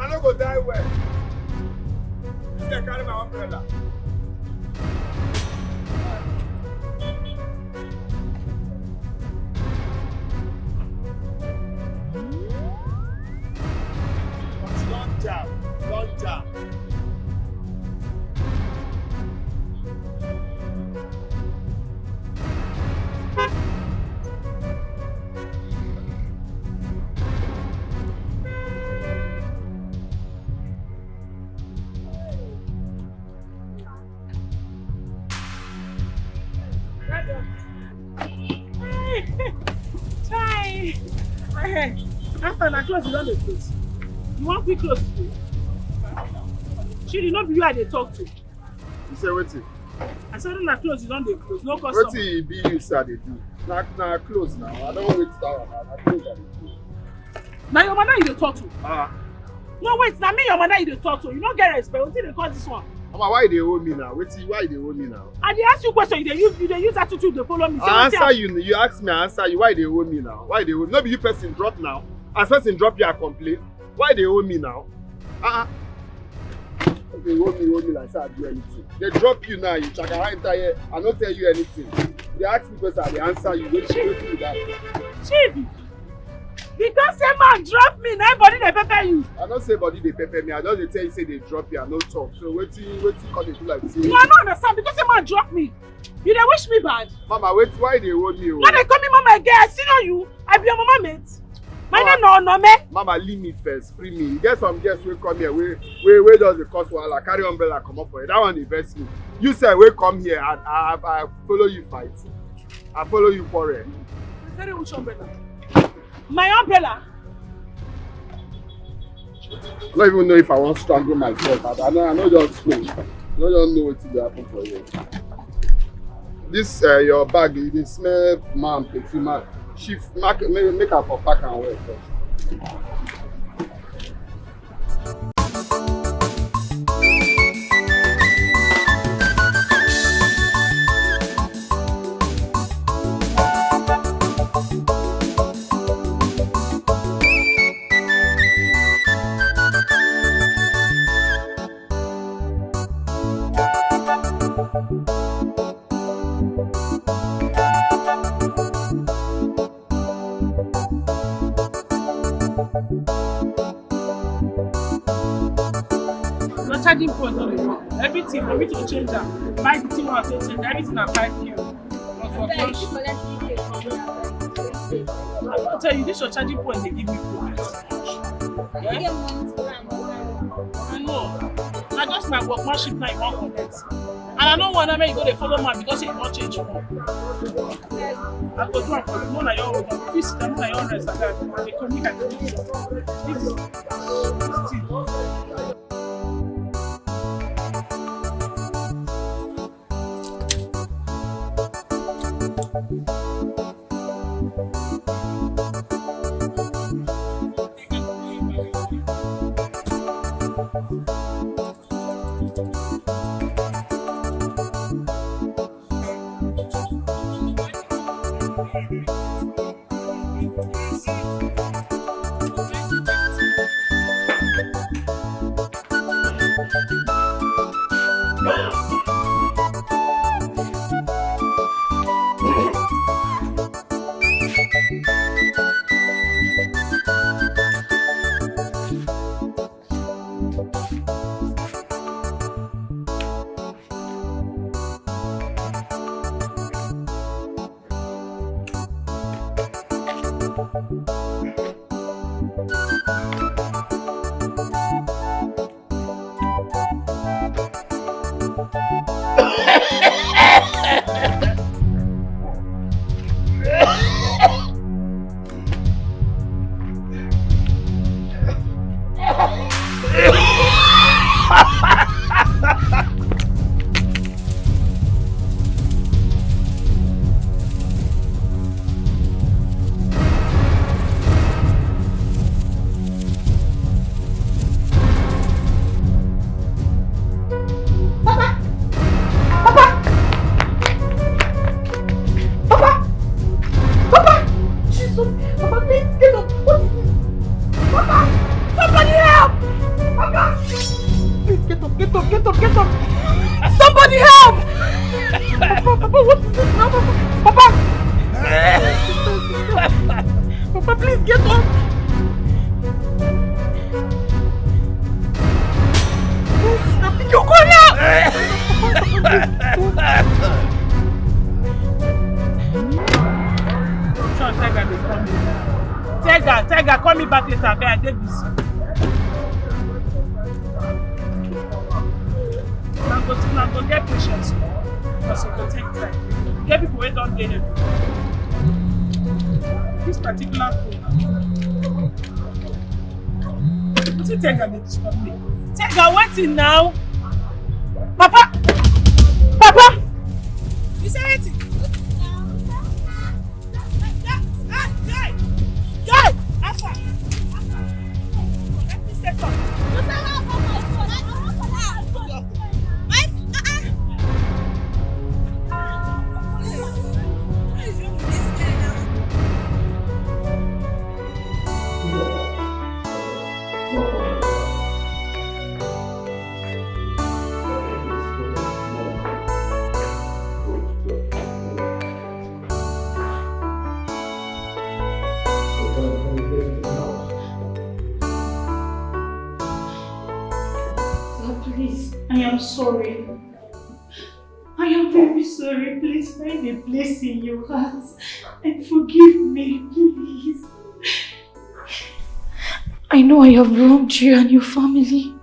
I don't go die well. This guy carry my umbrella. Don't jam. Don't jam. Try. After na close, you don't dey close. You want quick close today? She did not be you I dey talk to. You say wetin? I said na close, you don't dey close. No customer. Wetin e be you say I dey do? Na close now. I don't wait that one now. Na close I dey do. Na your mother you dey talk to. Ah. No wait, na me your mother you dey talk to. You no get respect. Wetin dey cause this one? Mama, why you dey hold me now? Wetin? Why you dey hold me now? I dey ask you question, you dey use attitude to follow me. I answer you. You ask me, I answer you. Why they hold me now? Why they hold me? No be you person drop now. As person drop you, I complain. Why they hold me now? They hold me like say I do anything. They drop you now, you chakara enter here. I don't tell you anything. They ask me question, they answer you. Wait till that. Chief, because say man drop me, na body dey pepper you. I don't say body they pepper me. I just dey tell you say they drop you. I no talk. So wait till call they do like this. No, I don't understand because say man drop me. You dey wish me bad. Mama, wait, why they hold me? Why they call me mama again? I see no you. I be your mama mate. My name no me. Mama, leave me first, free me. You get some guests will come here, we does the cost wahala, carry umbrella, come up for it. That one invest me. You say we come here and I follow you fight. I follow you quarrel. Carry which umbrella? My umbrella. I don't even know if I want to strangle myself. I know just wait. I don't know what will happen for you. This your bag, you smell man, perfume man. Shift, make her for pack and wear first. Charging point on the phone. Everything for me to change that. Buy the thing I say change everything at 5 kilo. I will tell you this your charging point they give me problem. Yeah? I know. I just my workmanship now you won't connect. And I don't want to make you go they follow man because it won't change phone. I go do it for you. No, na your own. If you sit down, na your rest like that. And they communicate with you. This is still. Get up! Somebody help! Papa, what is this now? Papa! Papa, please get up! You go now! Sean, Tiger, they come here. Tiger, call me back later. I get this. Now go get patience. Because it will take time. Get people who don't get it. This particular phone. What's it Tiger they disturb me? Tiger, waiting now. Papa! Papa! You say anything? Guy! Alpha! Let me step up. I am sorry. I am very sorry. Please find a place in your heart and forgive me, please. I know I have wronged you and your family.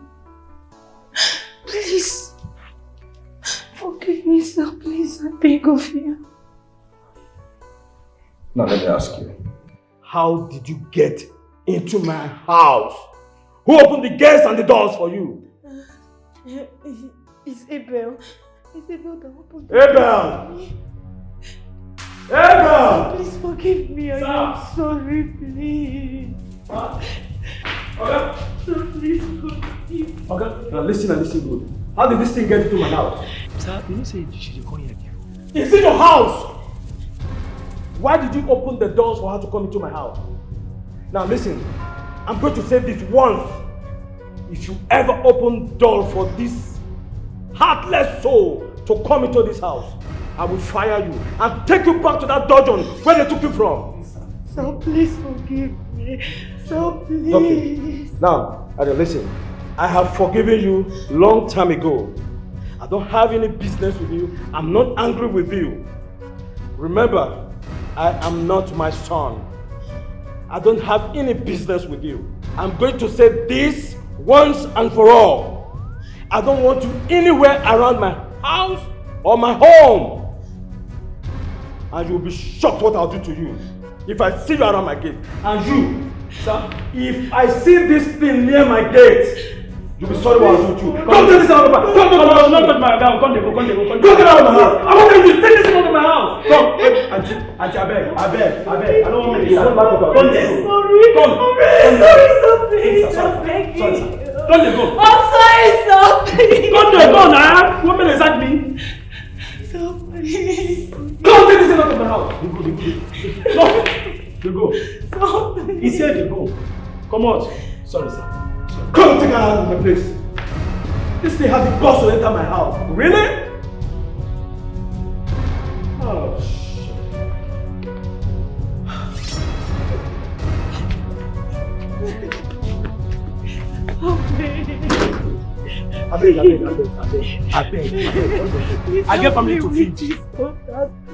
Please, forgive me, sir. Please, I beg of you. Now let me ask you. How did you get into my house? Who opened the gates and the doors for you? It's Abel. It's Abel that opened the Abel! Abel! Please forgive me. I am sorry, please. Okay. Sir, please forgive me. Okay, now listen and listen good. How did this thing get into my house? Sir, you don't say you should come here again. It's in your house! Why did you open the doors for her to come into my house? Now listen, I'm going to say this once. If you ever open door for this heartless soul to come into this house, I will fire you and take you back to that dungeon where they took you from. So please forgive me. So please. Okay. Now, listen. I have forgiven you long time ago. I don't have any business with you. I'm not angry with you. Remember, I am not my son. I don't have any business with you. I'm going to say this once and for all. I don't want you anywhere around my house or my home. And you'll be shocked what I'll do to you if I see you around my gate. And you, sir, if I see this thing near my gate, you'll be sorry what I'll do to you. Don't take this out of my house. Don't get out of my house. Don't get out of my house. I want you to take this out of my house. Come, Auntie, I beg. I don't want to. Don't take it. Come. Sorry. Don't let go. I'm sorry, stop. Don't let go now. What does that mean? Stop, please. Don't take this out of my house. You go. Stop. He said you go. Come out. Sorry, sir. Come take her out of my place. This thing has the guts to enter my house. Really? Oh, shit. I beg. I get family to feed.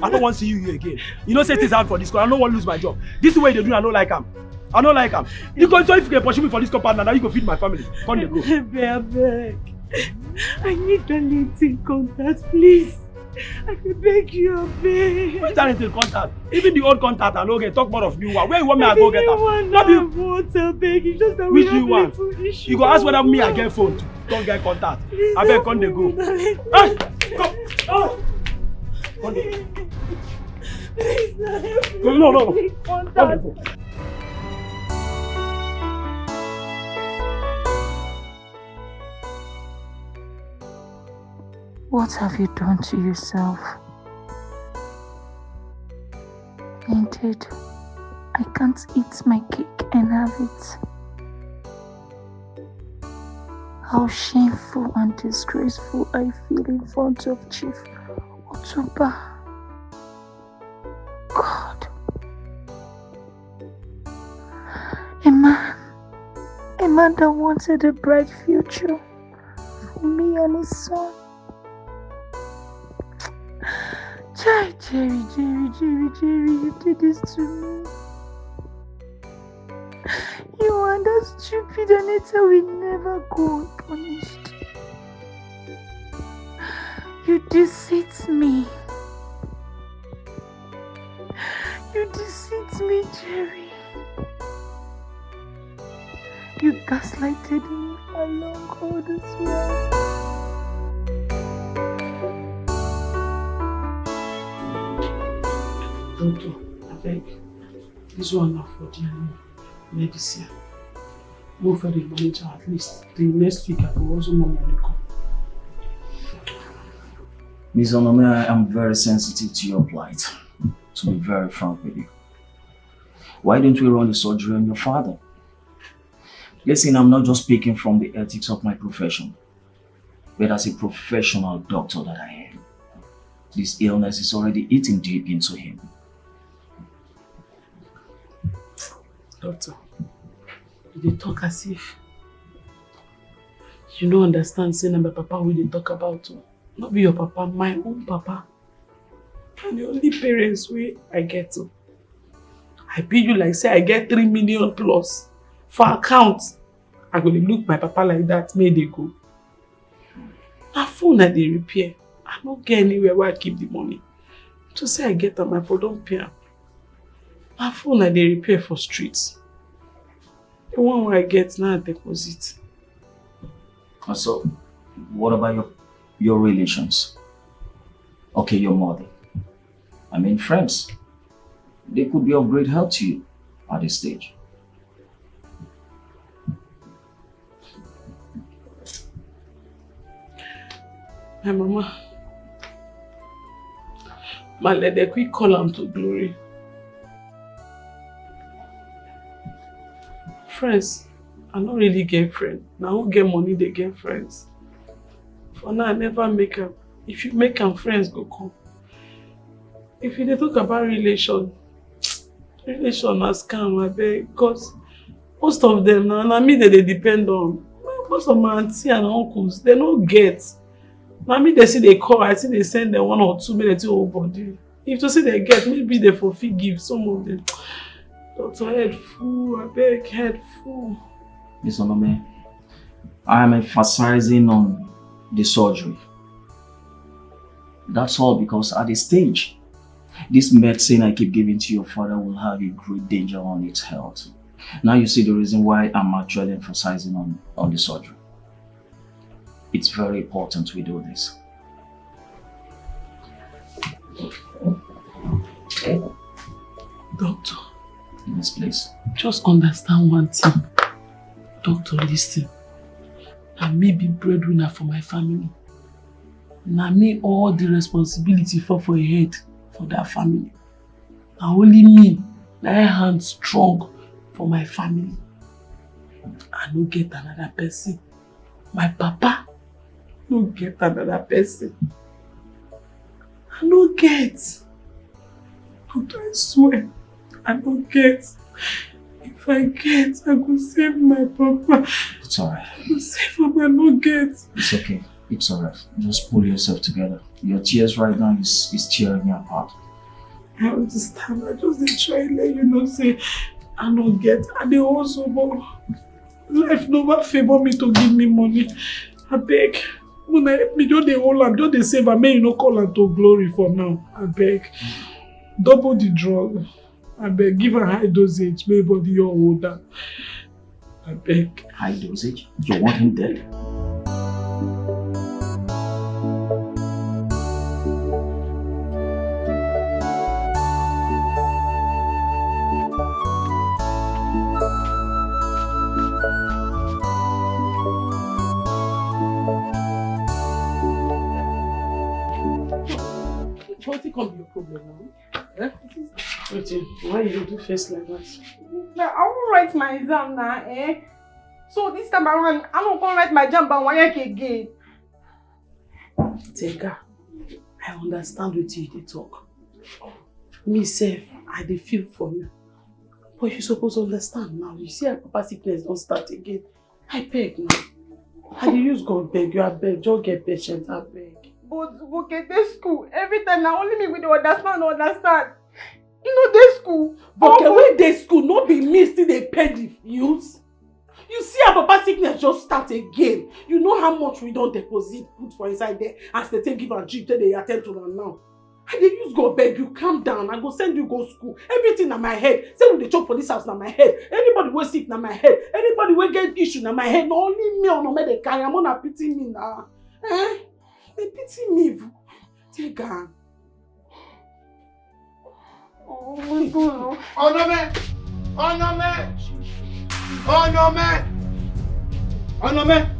I don't want to see you here again. You know, say things hard for this because I don't want to lose my job. This way they do, I don't like them. I don't like them. You go, so if you can pursue me for this compound now, you can feed my family. Come they go. I beg. I need the LinkedIn contact, please. I can beg you, I beg. Where's that LinkedIn contact? Even the old contact, I don't get talk more of new one. Where you want me to go get them? Not you want, I beg. It's just that which we have new one? issue. You go ask whether me I get phone to don't get contact. I beg, come they go. Hey, come. Oh. Come they go. Please, No. Come Come they go. What have you done to yourself? Indeed, I can't eat my cake and have it. how shameful and disgraceful I feel in front of Chief Otuba. God. A man that wanted a bright future for me and his son. Jerry, you did this to me. You are that stupid Anita will never go unpunished. You deceit me. You deceit me, Jerry. You gaslighted me along all this while. Doctor, I beg. This one now for the medicine. Move for the manager at least. The next week I will also more money come. Ms. Onome, I am very sensitive to your plight. To be very frank with you. Why don't we run the surgery on your father? Listen, I'm not just speaking from the ethics of my profession, but as a professional doctor that I am. This illness is already eating deep into him. Doctor, they talk as if you don't understand saying my papa will they talk about. Not be your papa, my own papa. And the only parents way I get to. I pay you like say I get 3 million plus for account. I'm going to look my papa like that, may they go. My phone that they repair. I don't get anywhere where I keep the money. To say I get them, my phone don't pay. My phone that they repair for streets. The one where I get now deposit. So, what about your relations? Okay, your mother. I mean friends. They could be of great help to you at this stage. My mama. Let the quick call am to glory. Friends, I don't really get friends. Now who get money, they get friends. For now, I never make them. If you make them, friends go come. If you talk about relation are scam, I beg, because most of them now me that they depend on. Most of my auntie and uncles, they don't get. Now me they see they call, I see they send them 1 or 2 minutes to whole body. If to say they get, maybe they forfeit give some of them. Doctor, head full, I beg, head full. Miss Onome, I am emphasizing on the surgery. That's all because at this stage, this medicine I keep giving to your father will have a great danger on its health. Now you see the reason why I'm actually emphasizing on the surgery. It's very important we do this. Doctor. Yes, please. Just understand one thing. Doctor, listen. I may be breadwinner for my family. Now me all the responsibility for a head for that family. Now only me, I hand strong for my family. I no get another person. My papa no get another person. I no get. But I swear, I don't get. If I get, I go save my papa. It's alright. I go save him, I no get. It's okay. It's alright. Just pull yourself together. Your tears right now is tearing me apart. I understand. I just dey try to let you know say I no get. And they also but life never favor me to give me money. I beg. When I me just dey hold am, just dey save am, make you no call am to glory for now. I beg. Double the drug. I beg. Give her high dosage. Make body your older. I beg. High dosage? You want him dead? What can be your problem now? Why you do face like that? Now, I won't write my exam now, eh? So this time around, I don't come write my jam by one again. Tega, I understand what you talk. Me self, I dey feel for you. But you supposed to understand now. You see, our papa sickness don't start again. I beg now. I dey use God beg you, I beg. Just get patient, I beg. But okay, this school, every time now only me with the understand. You know this school. But when they school, no be me still they pay the bills. You see our papa sickness just start again. You know how much we don't deposit put for inside there as they take give and drip till they attend to them now. I dey use God beg you, calm down. I go send you go school. Everything na my head. Say we dey chop for this house na my head. Anybody wey sick na my head. Anybody wey get issue na my head. No only me or no me dey carry. I'm gonna pity me now. They pity me. Take her. Oh my God. Oh no man! Oh no man! Oh no man! Oh no man!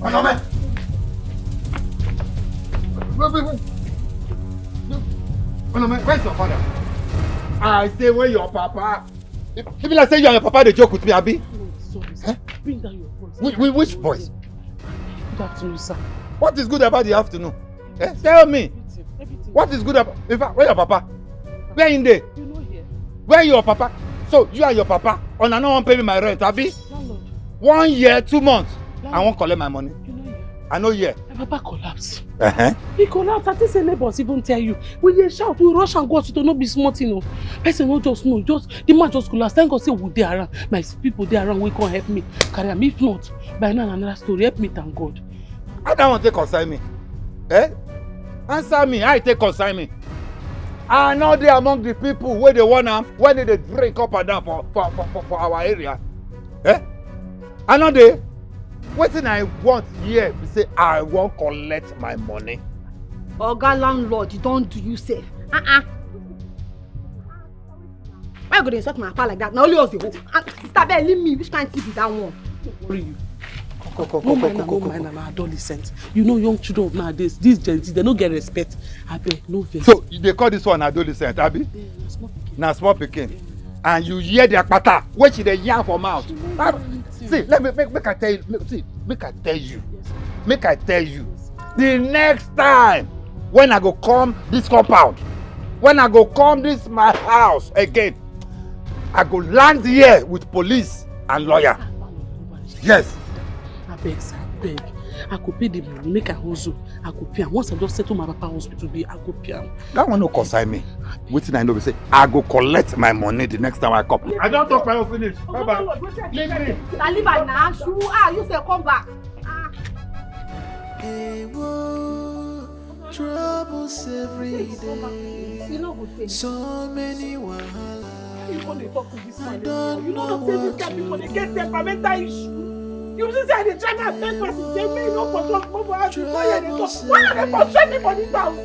Oh no man! Wait. Oh no man, where's your father? I say where your papa? If I say you and your papa they joke with me, Abi? No, sorry, sir. Bring down your voice. Which voice? Good afternoon, sir. What is good about the afternoon? Tell me. Everything. What is good about? In fact, where your papa? Where in there? You know here. Where your papa? So you and your papa on no one pay me my rent, Abi? Landlord. 1 year, 2 months. Landlord. I won't collect my money. You know here. I know here. My papa collapsed. Uh-huh. He collapsed. I think say neighbors even tell you. We dey shout, we rush and go hospital, no be smart, you know. Person no just know, the man just collapsed. Thank God say we dey around. My people dey around, we can help me. Carry am. If not, by now another story. Help me, thank God. I don't want to consign me. Answer me. I take consign me. I know they among the people where they want them, when they drink up and down for our area. I know they. What thing I want here be say I won't collect my money. Oga landlord, you don't do you safe. Why you go to insult my papa like that? Now only us the hope. Sister Bell, leave me. Which kind of TV that one? Don't worry you. No mind, I'm an adolescent. You know young children of nowadays, these Gen Z, they don't get respect. I beg, no vex. So they call this one adolescent, Abi? Now small pikin. And you hear their pata, which they yarn for mouth. See, let me make I tell you. Make I tell you. The next time when I go come this compound, when I go come this my house again, I go land here with police and lawyer. Yes. I beg. I could pay the money, make a hustle. I could pay. Once I just settle my papa hospital bill, I could pay. That one no consign me. Waiting I know we say I go collect my money the next time I come. I don't talk my own finish. Bye bye. Leave me. Leave her now. You say come back. Troubles every day. So many wahala. I don't know what to do. They get temperamental issue. You see, say they try to make person say me no control for us. Why are they control me for this house?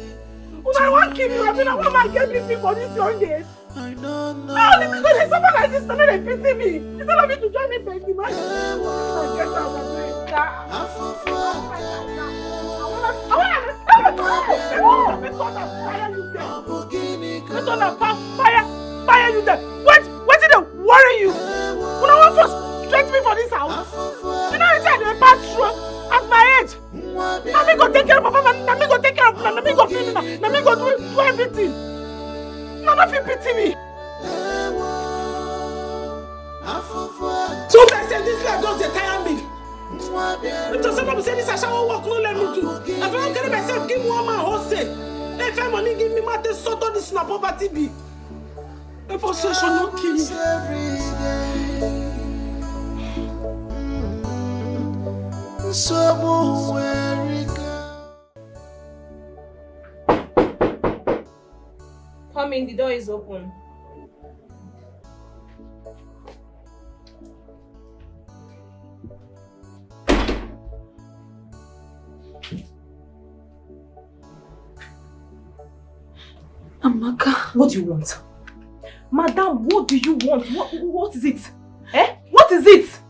When I want to kill you, I mean I want my get me for this young age. I don't know. Only because there's someone like this, so they pity me. Instead of me to join me, baby, man. I get out of it. Fire you there. What did they worry you? When I want to straight me for this house, you know inside the pass through at my age. Now me go take care of Papa, now me go take care of now me go feed me, now me go do everything. None of you pity me. So I said this life just tire me. If to somebody say this I shall work, no let me do. If I don't carry myself, give one man whole say. If I money give me my this sort of this na poverty be. If I say shall not kill me. Come in, the door is open. Amaka. What do you want? Madam, what do you want? What is it? What is it?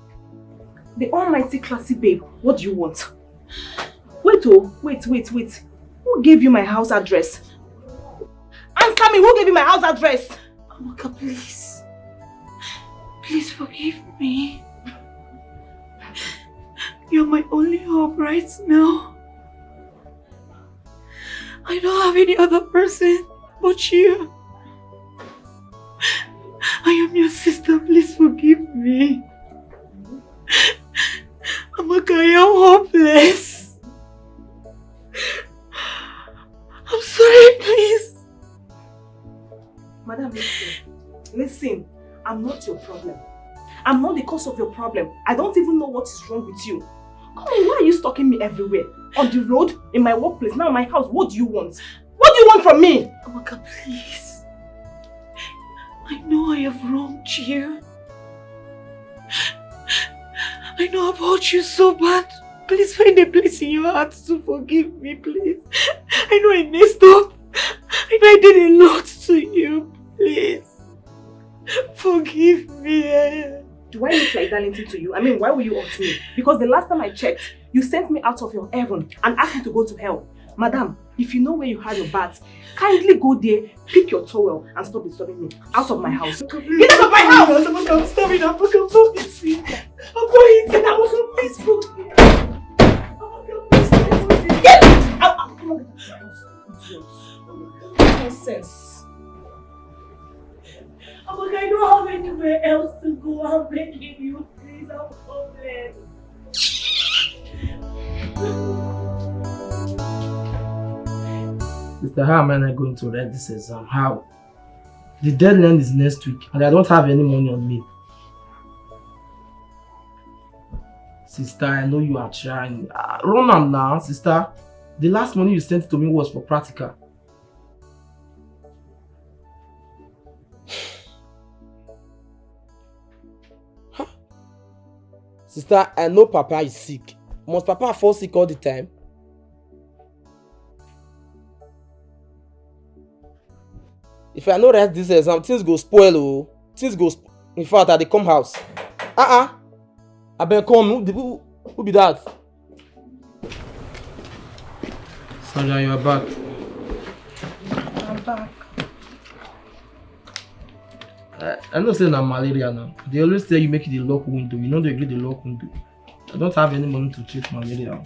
The almighty classy babe, what do you want? Wait. Who gave you my house address? Answer me, who gave you my house address? Amaka, please. Please forgive me. You're my only hope right now. I don't have any other person but you. I am your sister, please forgive me. Amaka, I am hopeless. I'm sorry, please. Madam, listen, I'm not your problem. I'm not the cause of your problem. I don't even know what is wrong with you. Come on, why are you stalking me everywhere? On the road, in my workplace, now in my house, what do you want? What do you want from me? Amaka, please. I know I have wronged you. I know I've hurt you so bad. Please find a place in your heart to forgive me, please. I know I messed up. I know I did a lot to you. Please. Forgive me. Do I look like Darlington to you? I mean, why will you hurt me? Because the last time I checked, you sent me out of your heaven and asked me to go to hell. Madam, if you know where you had your bath, kindly go there, pick your towel and stop disturbing me. Out of my house. Get out of my house! I'm sorry, I'm going to see. I'm going to see. Please forgive me. Get out! Nonsense. Amaka, I don't have anywhere else to go. I'm begging you, please. I'm hopeless. Sister, how am I not going to write this exam? How? The deadline is next week and I don't have any money on me. Sister, I know you are trying. Run on now, sister. The last money you sent to me was for practical. Sister, I know Papa is sick. Must Papa fall sick all the time? If I no write this exam, things go spoil. Oh. Things go in fact, I dey come house. I been come. Who be that? Sandra, you are back. I'm back. I know say na malaria now. They always tell you make it the lock window. You know they agree the lock window. I don't have any money to treat malaria.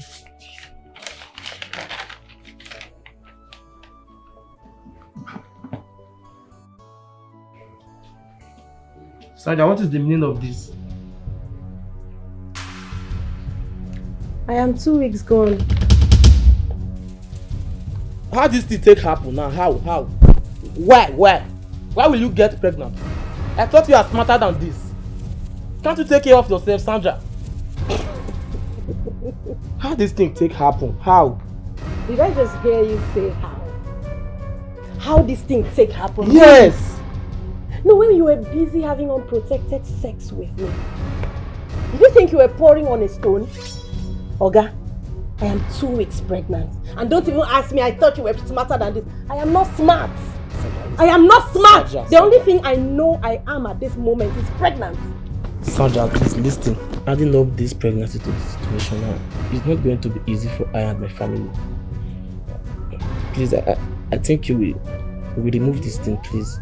Sandra, what is the meaning of this? I am 2 weeks gone. How this thing take happen now? How? Why? Why will you get pregnant? I thought you are smarter than this. Can't you take care of yourself, Sandra? How this thing take happen? How? Did I just hear you say how? How this thing take happen? Yes! No, when you were busy having unprotected sex with me, did you think you were pouring on a stone? Oga, I am 2 weeks pregnant. And don't even ask me, I thought you were smarter than this. I am not smart. I am not smart. Sandra, the only thing I know I am at this moment is pregnant. Sandra, please listen. Adding up this pregnancy to the situation now, it's not going to be easy for I and my family. Please, I think you will remove this thing, please.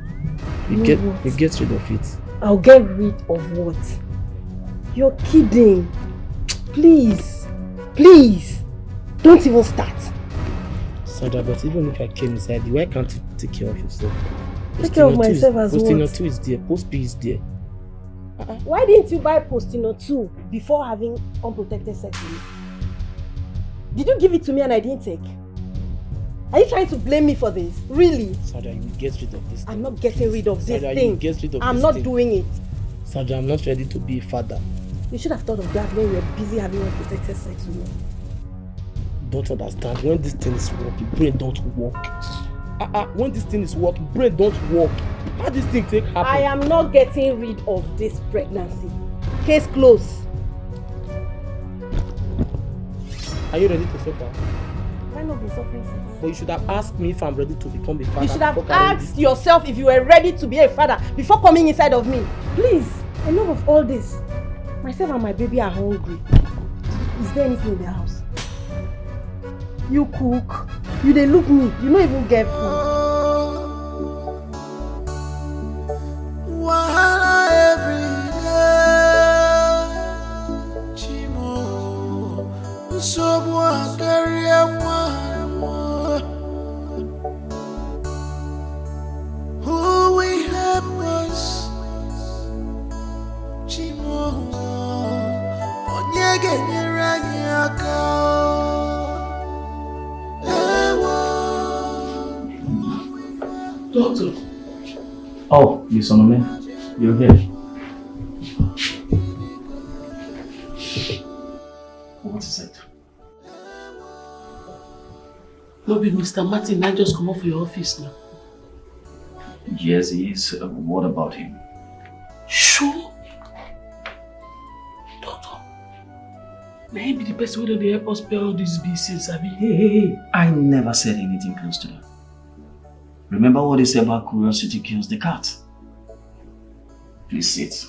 You get rid of it. I'll get rid of what? You're kidding. Please. Don't even start. Sandra, but even if I came inside you, why can't you take care of yourself? Take care of myself as what? Postino 2 is there, Post B is there. Why didn't you buy Postino 2 before having unprotected sex with me? Did you give it to me and I didn't take? Are you trying to blame me for this? Really? Sandra, you will get rid of this thing. I'm not getting rid of this Sandra, thing. You will get rid of I'm this not thing. doing it. Sandra, I'm not ready to be a father. You should have thought of that when you were busy having unprotected sex with me. Don't understand. When this thing is working, brain don't work. When this thing is working, brain don't work. How this thing take happen? I am not getting rid of this pregnancy. Case closed. Are you ready to suffer? Have I not been suffering since? But you should have asked me if I'm ready to become a father. You should have asked yourself if you were ready to be a father before coming inside of me. Please, enough of all this. Myself and my baby are hungry. Is there anything in the house? You cook. You dey look me. You don't even get food. Wahala every day, Chimo. Who will help us? Doctor. Oh, Miss Onome, you're here. What is it? No, be Mr. Martin, I just come up for your office now. Yes, he is. What about him? Sure. Doctor. May he be the person who will help us pay all these bills since I Hey. I never said anything close to that. Remember what they say about curiosity kills the cat. Please sit.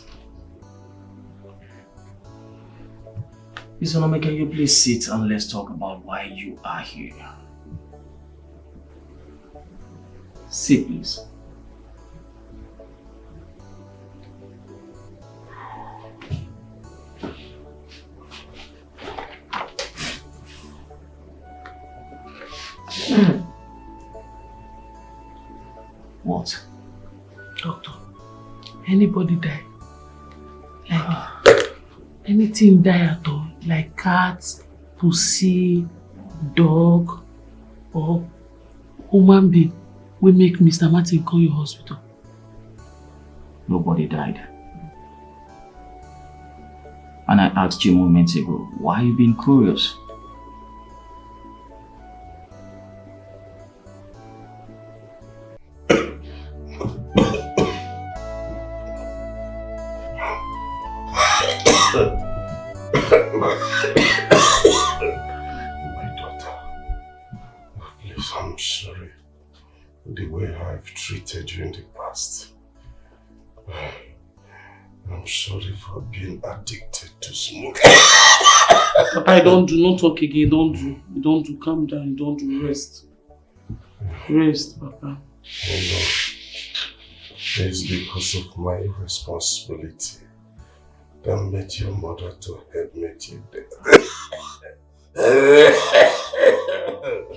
Miss Onome, can you please sit and let's talk about why you are here? Sit, please. What? Doctor, anybody die? Like anything die at all? Like cats, pussy, dog, or human being will make Mr. Martin call your hospital? Nobody died. And I asked you moments ago, why are you being curious? My daughter, please, I'm sorry for the way I've treated you in the past. I'm sorry for being addicted to smoking. Papa, don't do, not talk again, don't do, calm down, don't do, rest. Rest, Papa. Oh no, it's because of my irresponsibility that made your mother to help me you dead.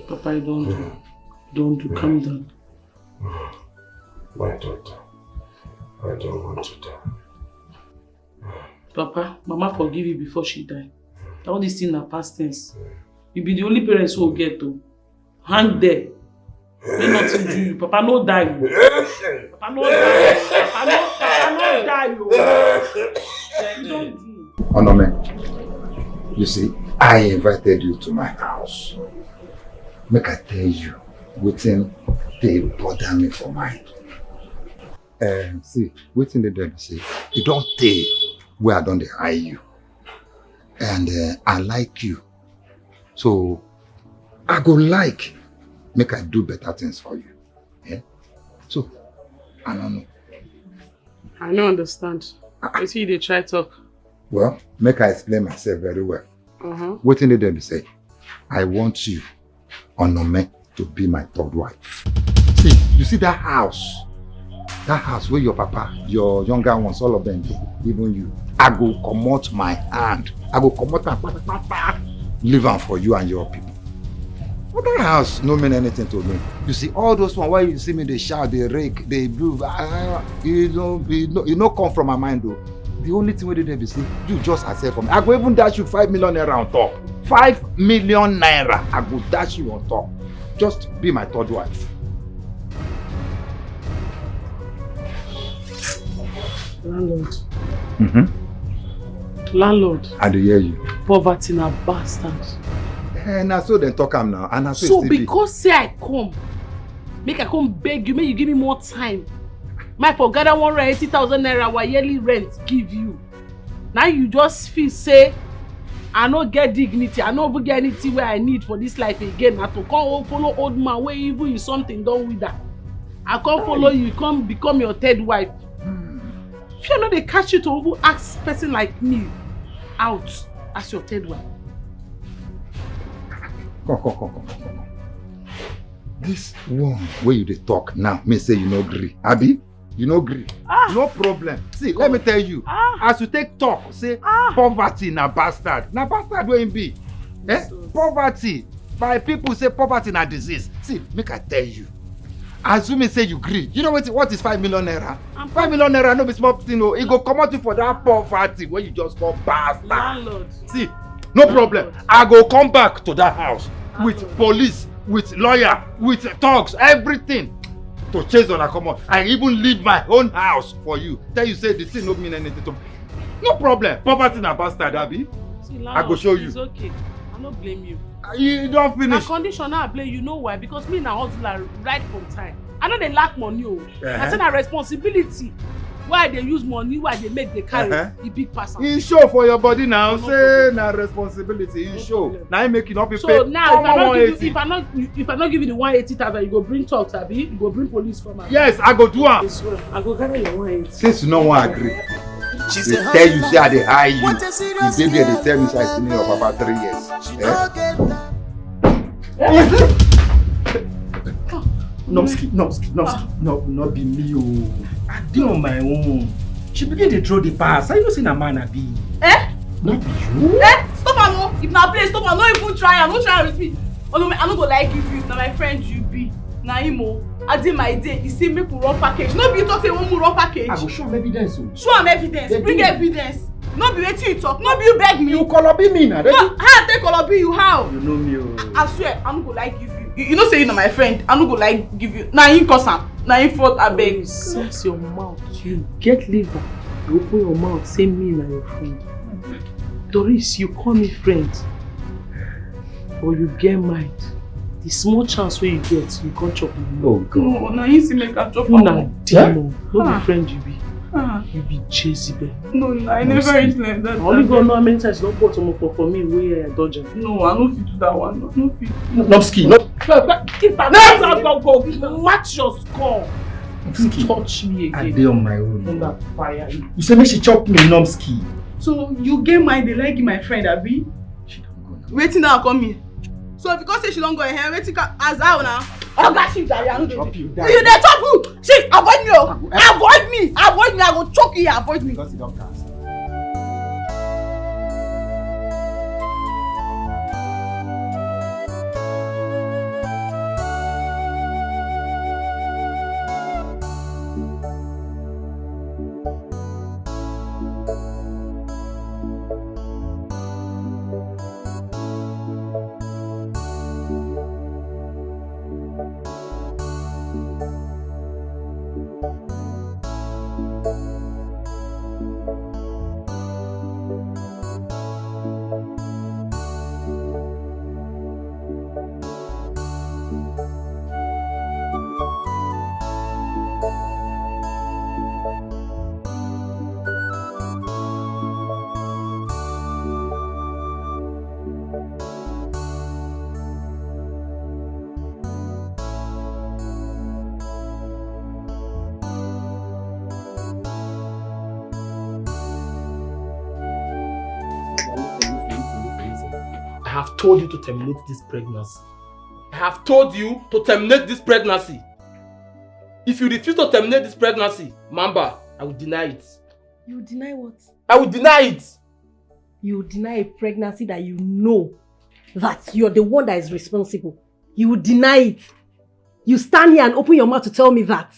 Papa, don't do, calm down. My daughter, I don't want to die. Papa, Mama forgive you before she died. All these things are past tense. You be the only parents who will get to. Hang there. May nothing do you. Papa no die. Papa no die. Papa no die. You don't do. Onome, you see, I invited you to my house. Make I tell you, waiting they bother me for mine. See, waiting they do say, you don't tell where I don't hire you. And I like you. So I go like make I do better things for you. Yeah? So I don't know. I don't understand. You see they try talk. Well, make I explain myself very well. What did they say? I want you, Onome, to be my third wife. See, you see that house? That house where your papa, your younger ones, all of them, even you. I go come out my hand. I go come out and leave them for you and your people. But that house no mean anything to me. You see, all those ones, why you see me, they shout, they rake, they move, you know come from my mind though. The only thing we did is say, you just accept from me. I go even dash you 5 million naira on top. 5 million naira, I go dash you on top. Just be my third wife. Landlord. Landlord. I do hear you. Poverty na bastard. And so then talk am now. And so because say I come, make I come beg you, make you give me more time. My for gather 180,000 naira our yearly rent give you. Now you just feel say I no get dignity, I no even get anything where I need for this life again. I to come follow old man where even is something done with that. I come follow you, come become your third wife. If you know they catch you to even ask person like me out as your third wife. Come. This one where you dey talk now, me say you no agree. Abi? You no agree. No problem. See, let me tell you. As you take talk, say poverty na bastard. Na bastard where him be. Eh? Poverty. My people say poverty na disease. See, make I tell you. Assuming say you gree. You know what is 5 million naira? 5 million naira no be small thing. No. It go come out for that poverty where you just call bastard. Landlord. See, no problem. I go come back to that house with police, with lawyer, with thugs, everything to chase on a common. I even leave my own house for you. Tell you say the thing no mean anything to me. No problem. Poverty na bastard, Abi. See, I go show you. It's okay. I no blame you. You don't finish. Na condition I blame you know why? Because me na hustler right from time. I know they lack money. I say na responsibility. Why they use money? Why they make the carry the big person? You show for your body now. Say na responsibility. You show. Now you make it not be So paid. now if I not give you the 180,000, you go bring talks, Abi. You go bring police come out. Yes, I go do am. I go carry your 180. Since you no wan agree, they tell you say I dey hire you. The baby dey tell me say I still need your papa 3 years. Nomski, no, not be me. Oh. I did on my own. She begin to throw the pass. I know say na man I be. Eh? Not be you. Eh? Stop am no. If na play, stop am. No even try am. No try am with me. Oh no, I no go like give you. Na my friend you be. Na him o. I dey my day. He say make we run package. No be you talk say we wan run package. I go show am evidence. Show am evidence. Bring evidence. No be wetin you talk. No be you beg me. You call be me now. No, how I take call be you? How? You know me. Oh. I swear, I no go like give you. You know say you na my friend. I no go like give you. Na him cause am. Na him fault abeg. Sense your mouth. You get liver. You open your mouth. Say me na your friend. Doris, you call me friend. Or you get mind. The small chance where you get, you can't chop me. Oh God. No, na him say make I chop am. Na demon. No Ah. be friend you be. Ah. You be Jezebel. No, I never reach like that. Only God know how many times you don't put some for me where I dodge am. No, I no fit do that one. No fit. Nomski, no. Go match your score. You touch me I again. dey on my own. Under fire. You say make she chop me, Nomski. So you get mind dey like my friend abi? She don't go now. Wetin now come me? So because say she don't go ahead, wetin as how now? Oga she die, I no dey. Chop you, die. You dey chop who? See, avoid me o. Avoid me. Avoid me. I go choke you. Avoid me. Because you don't cast. I have told you to terminate this pregnancy. I have told you to terminate this pregnancy. If you refuse to terminate this pregnancy, Mamba, I will deny it. You deny what? I will deny it. You deny a pregnancy that you know that you're the one that is responsible. You deny it. You stand here and open your mouth to tell me that.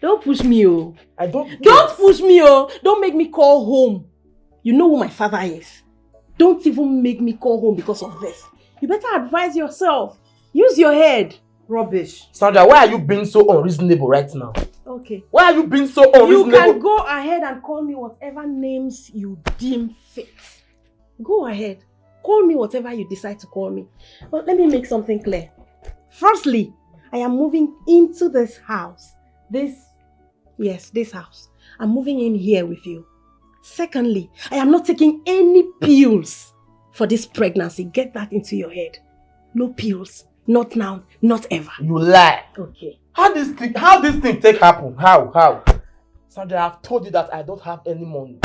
Don't push me, oh. I don't. Don't push me, oh. Don't make me call home. You know who my father is. Don't even make me call home because of this. You better advise yourself. Use your head. Rubbish. Sandra, why are you being so unreasonable right now? Okay. Why are you being so unreasonable? You can go ahead and call me whatever names you deem fit. Go ahead. Call me whatever you decide to call me. But let me make something clear. Firstly, I am moving into this house. This house. I'm moving in here with you. Secondly, I am not taking any pills for this pregnancy. Get that into your head. No pills. Not now. Not ever. You lie. Okay. How this thing take happen? How? Sandra, I've told you that I don't have any money.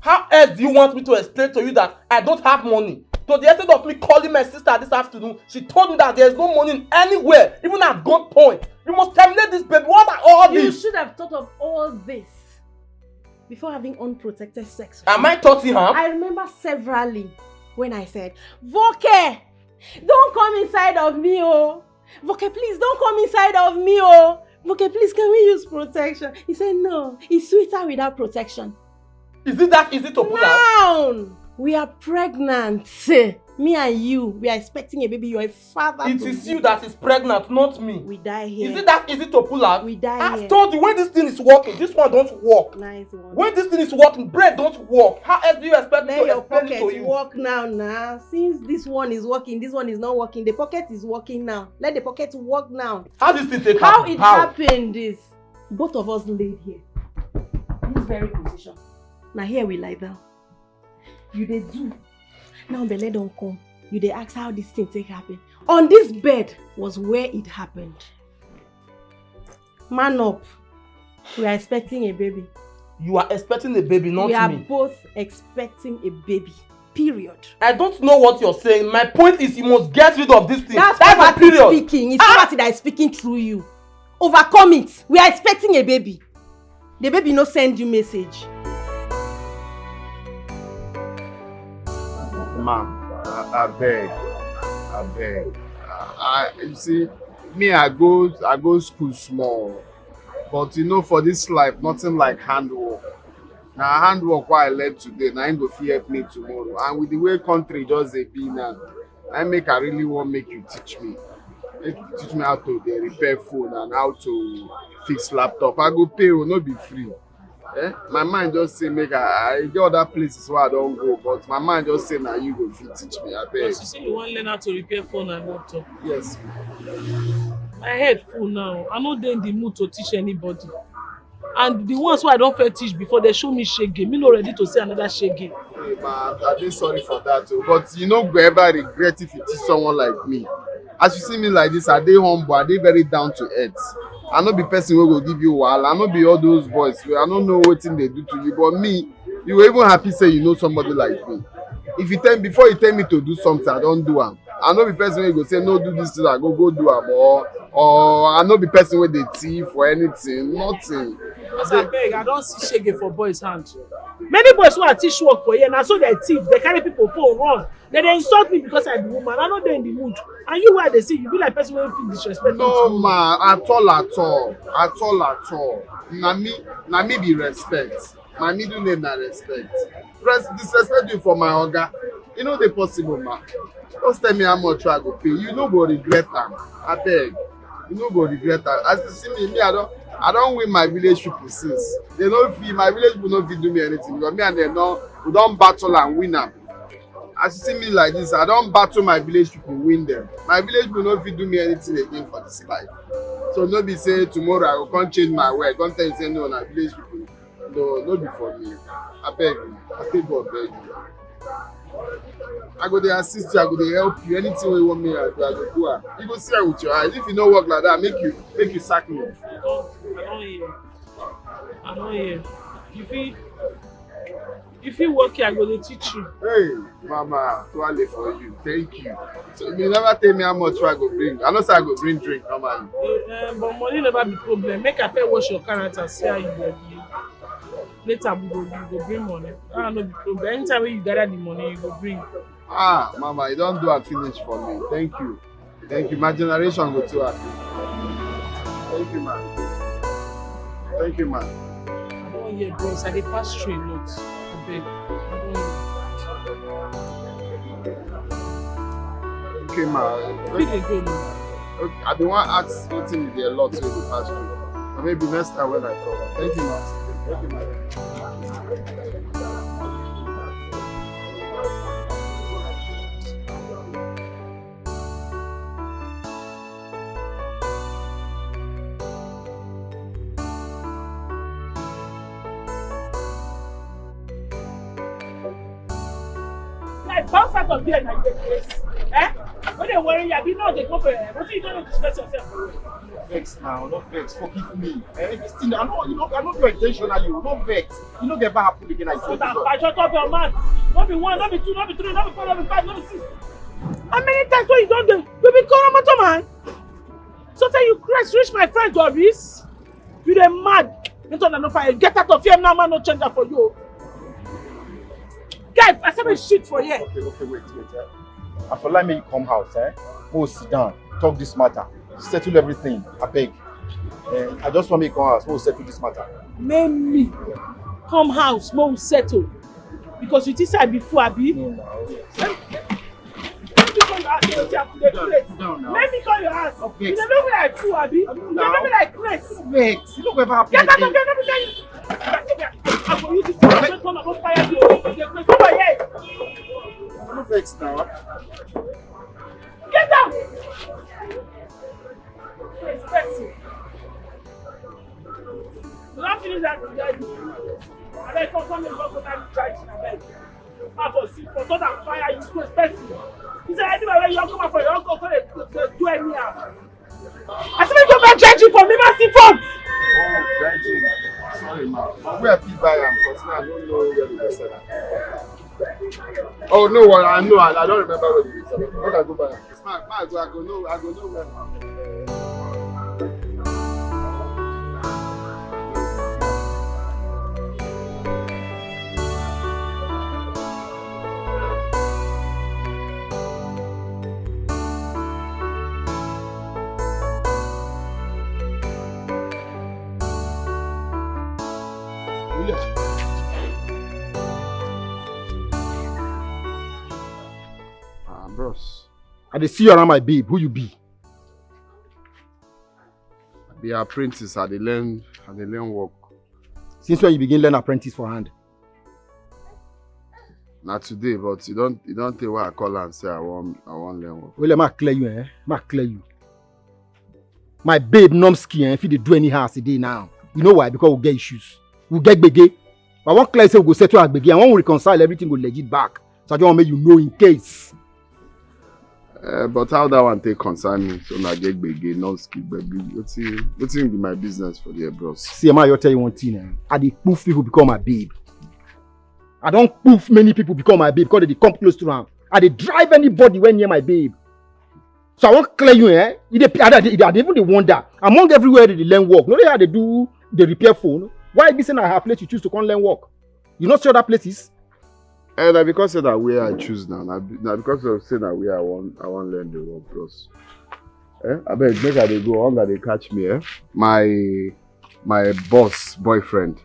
How else do you want me to explain to you that I don't have money? To the extent of me calling my sister this afternoon, she told me that there's no money anywhere, even at gunpoint. You must terminate this baby. What are all You this? should have thought of all this before having unprotected sex. Am I Tottenham? I remember severally when I said, Voke, don't come inside of me, oh. Voke, please don't come inside of me, oh. Voke, please, can we use protection? He said, no, it's sweeter without protection. Is it that easy to pull out? Now, we are pregnant. Me and you, we are expecting a baby. You're a father. It is you that is pregnant, not me. We die here. Is it that easy to pull out? We die here. I've told you, when this thing is working, this one don't work. Nice one. When this thing is working, bread don't work. How else do you expect me to Let your explain it to pocket you? work now. Since this one is working, this one is not working. The pocket is working now. Let the pocket work now. How this thing take How happen? it happened is, both of us laid here. This very position. Now here we lie down. You dey do. Now belle don't come. You dey ask how this thing take happen. On this bed was where it happened. Man up. We are expecting a baby. You are expecting a baby, not me. We are both expecting a baby. Period. I don't know what you're saying. My point is you must get rid of this thing. That's a period. Speaking. It's poverty that is speaking through you. Overcome it. We are expecting a baby. The baby no send you message. Ma, I beg. You see, me, I go school small. But you know, for this life, nothing like handwork. Now, handwork what I learned today, now ain't go help me tomorrow. And with the way country just a be now, I really want make you teach me. Teach me how to repair phone and how to fix laptop. I go pay, will not be free. My mind just say make I get other places where I don't go, but my mind just say now you go fit teach me. I beg. But you say you want learn how to repair phone and laptop. Yes. My head full now. I'm not in the mood to teach anybody. And the ones who I don't fair teach before, they show me shege. Me not ready to say another shege. Hey man, I'm just sorry for that too. But you know, go ever regret if you teach someone like me. As you see me like this, I dey humble, I dey very down to earth. I no be person who go give you wahala. I no be all those boys. I don't know what thing they do to you. But me, you were even happy say you know somebody like me. If you tell before you tell me to do something, I don't do am. I no be person who go say no do this thing, I go do am. Or I no be person where they thief or anything. Nothing. Because I beg, I don't see shege for boys' hand. Many boys who I teach work for here, and so they thief, they carry people phone run. Then they insult me because I'm the woman. I'm not there in the mood. And you where they see, you be like person who feel disrespectful. No man, at all. Na me be respect. My middle name na respect. Disrespect you for my oga. You know the possible man. Just tell me how much I go pay. You no go regret am. I beg. You no go regret am. As you see me, I don't win my village people since. They no fit, my village people no fit do me anything because me and them we don't battle and win am. As you see me like this, I don't battle my village people, win them. My village people no fit do me anything again for this life. So no be say tomorrow I go come change my word. Don't tell you say no, na village people. No be for me. I beg you. I think God beg you. I go there assist you, I go there help you. Anything you want me to do, I go do it. You go see it with your eyes. If you don't work like that, make you sack me. I don't hear. If you work here, I go to teach you. Hey, mama, toilet for you. Thank you. So you never tell me how much I go bring. I know say I go bring drink normally. But money never be problem. Make I fair wash your character, see how you go be. Later we go bring money. No be problem. Anytime when you gather the money, you go bring. Mama, you don't do a finish for me. Thank you. My generation go too happy. Thank you, man. I don't hear bros. I dey pass through a lot. I beg. Okay, man. Where dey go now? Okay, I don't want to ask something you dey a lot so you dey pass through. Or maybe next time when I come. Thank you, man. Like bounce out of here like this. When they worry you, know they go for it. What you don't discuss yourself? Vex now, not vex. Forgive me. This thing, I know do intentionally. Not vex. You know, never happen again. I shut up your mouth. Not be 1, not be 2, not be 3, not be 4, not be 5, not be 6. How many times when you don't do? You be call man. So tell you Christ reach my friend Doris. You dey mad. You don't know fire. Get out of here now, man. No change that for you. Guy, I said shit for you. Okay, wait. I for like me come house, Go sit down, talk this matter, settle everything. I beg. I just want me come house, we'll settle this matter. Make me come house, we'll settle. Because you think I be fool, Abi? No. Let me call your ass. Let me call your ass. You never be like fool, Abi. You never be like Chris. Vex. You don't ever happen. Get out of here. I'm going to use this to come and fire you. Come on here. I'm not vex now. Get out. Expressive. You don't finish that today. I beg come and go time to try to beg. I go see for thought and fire you too expensive. He said anywhere where you come up for your uncle to do anyhow. I said you go judging for me, massive funds. Oh, judging. Sorry, ma. Where I feel buy am, because now I don't know where they sell am. Oh no, I know. I don't remember where they sell am. Where I go buy am? I go know where. Bros. I dey see you around my babe. Who you be? I be apprentice. I dey learn work. Since when you begin learn apprentice for hand? Not today, but you don't tell why I call and say I want learn work. Well, ma clear you, Ma clear you. My babe Nomski, if you do anyhow as a day now. You know why? Because we'll get issues. We'll get bege. But I want clear say we go settle our bege. I want to reconcile everything, go legit back. So I just want to make you know in case. But how that one take concern me? So I get bege, Nomski, baby. What's be my business for the bros? See, Emma, I'll tell you one thing. I dey poof people become my babe. I don't poof many people become my babe because they come close to am. I dey drive anybody when near my babe. So I want clear you, I even they wonder among everywhere they learn work. No, how they do the repair phone. Why be saying I have place you choose to come learn work? You not see other places? And because of that way I choose now. Now because of saying that way I want learn the work, bros. I bet make I they go on that they catch me. My boyfriend.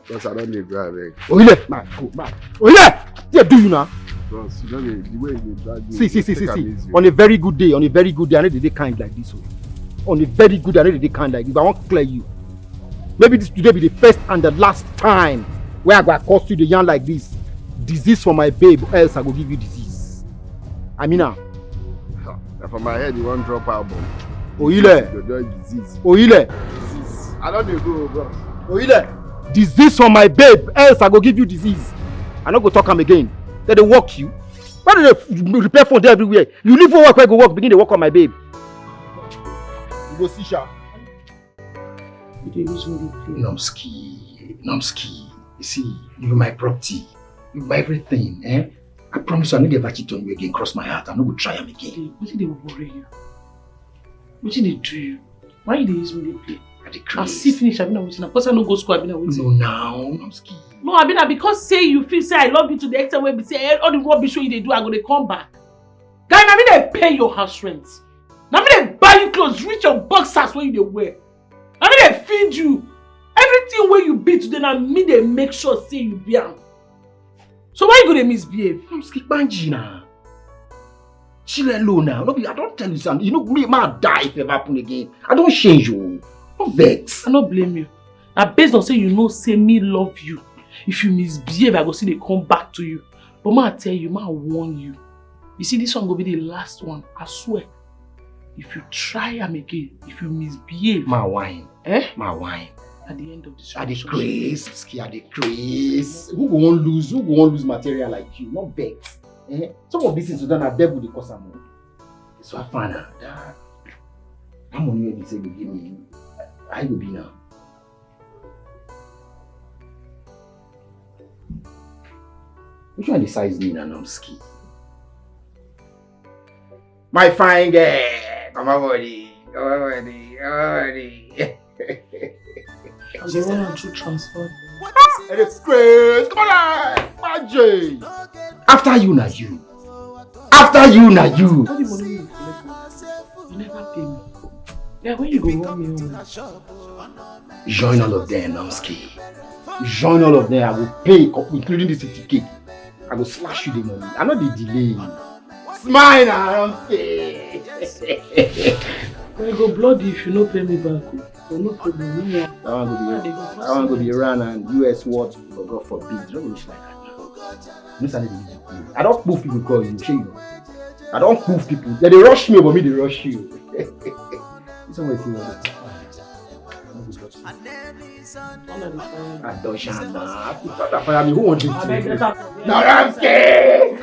Because I don't need drive. Oh yeah, man, go back. Oh yeah, do you now? Bros, you know the way you drag me. See. On a very good day, I know they kind like this way. On a very good day, I know they kind like this. But I want to clear you. Maybe this today be the first and the last time where I go across you the yarn like this. Disease for my babe, or else I will give you disease. I mean now. For my head, you won't drop album. Disease. Disease. I don't need to go, bro. Disease for my babe, else I go give you disease. I not go talk am again. Then they walk you. Why do they repair phone there everywhere? You leave for work, where go work, begin to work on my babe. You go see Sha. Nomski. You see, you're my property. You're my everything, I promise you, I never cheat on you again. Cross my heart. I'm not going to try them again. What did they worry you? What did they do you? Why did they use me to play? I see finish, I've been waiting. Of course I no go school, I've been waiting. No, now, Nomski. No, I've been because say you feel say I love you to the extent where we say all the rubbish wey you dey do, I go dey come back. Guy, na me dey pay your house rent. Na me dey buy you clothes, reach your boxers wey you dey wear. Na me dey feed you. Everything wey you be today, na me dey make sure say you be am. So why you go dey misbehave? Nomski, Banji na. Chill alone now. No, I don't tell you something. You know me, man die if it ever happen again. I don't change you. No vex. I no blame you. Na based on say you know say me love you. If you misbehave, I go see they come back to you. But ma tell you, ma warn you. You see, this one go be the last one. I swear. If you try am again, if you misbehave. Ma wine. Ma wine. At the end of this I dey craze. Who go won't lose material like you? Not vex. Some of these things done are devil they cause am. So I find out that money wey be say go give me. I go be now. Which one decides me now, Nomski? My fine girl! Come on, buddy. I'm the one to transfer. And it's crazy. Come on, Magic. After you, na you. After you, na you. All the money you collect, you never pay me. Yeah, when you go run me home? Join all of them, Namski. Join all of them. I will pay, including the 50K. I will slash you the money. I know the delay. Smile now, Namski. I go bloody if you no pay me back. So no problem. No I want to be Iran and US what, for God forbid. Don't wish like that. I don't move people because you. I don't move people. They rush me, but me they rush you. This one is what. I don't shine now. Who wants you to? Now I'm scared.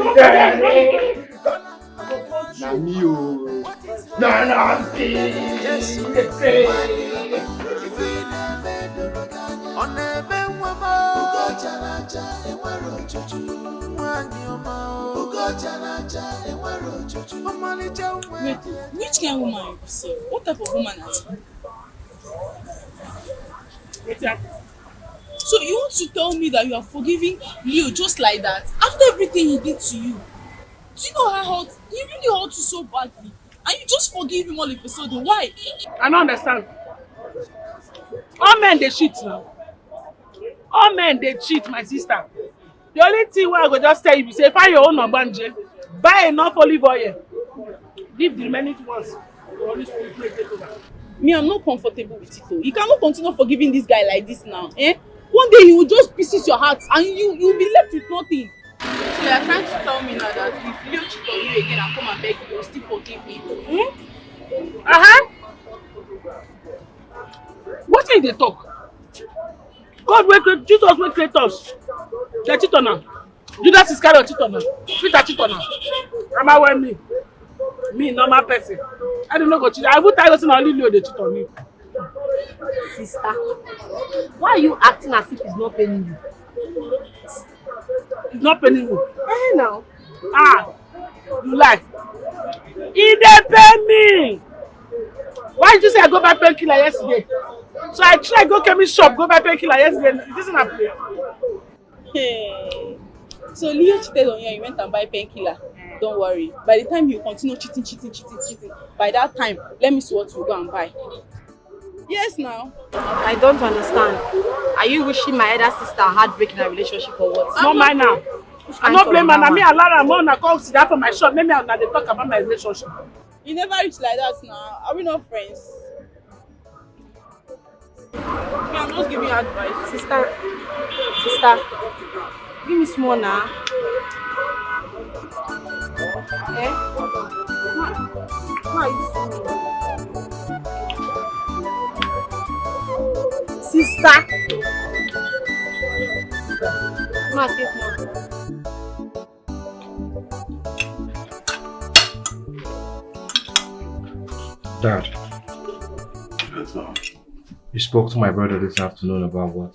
Now me, now I'm Wait, which kind of woman are you see? What type of woman are you? So you want to tell me that you are forgiving Leo just like that? After everything he did to you? Do you know how hurt? He really hurt you so badly. And you just forgive him all of a sudden. Why? I don't understand. All men they cheat now. All men they cheat, my sister. The only thing where I go just tell you is say find your own ogbanje, buy enough olive oil, leave the remaining ones. Me, I'm not comfortable with it though. You cannot continue forgiving this guy like this now. Eh? One day he will just pieces your heart and you'll be left with nothing. So you are trying to tell me now that if Leo cheat on you again and come and beg you, you'll still forgive me. Hmm? What is they talk? God will create, Jesus will create us. They cheat on her. Judas Iscariot cheat on her. Peter cheat on her. Rama well me normal person. I don't know go cheat. I will tell you only Leo they cheat on me. Sister, why are you acting as if it's not paying you? It's not paying you. Eh now. You lie. He dey pay me. Why did you say I go buy painkiller yesterday? So I try go chemist shop, go buy painkiller yesterday. It isn't a play. Hey. So Leo cheated on you and you went and buy painkiller. Don't worry. By the time you continue cheating, by that time, let me see what you go and buy. Yes, now. I don't understand. Are you wishing my elder sister heartbreak in a relationship or what? No mind now. I'm not blaming her. Me and Lara Mona come sit down for my shop. Maybe I'm not they talk about my relationship. You never reach like that now. Are we not friends? Me, I'm not giving you advice. Sister, give me small now. Eh? Why sister? Ma, take more. Dad. Yes, sir. You spoke to my brother this afternoon about what?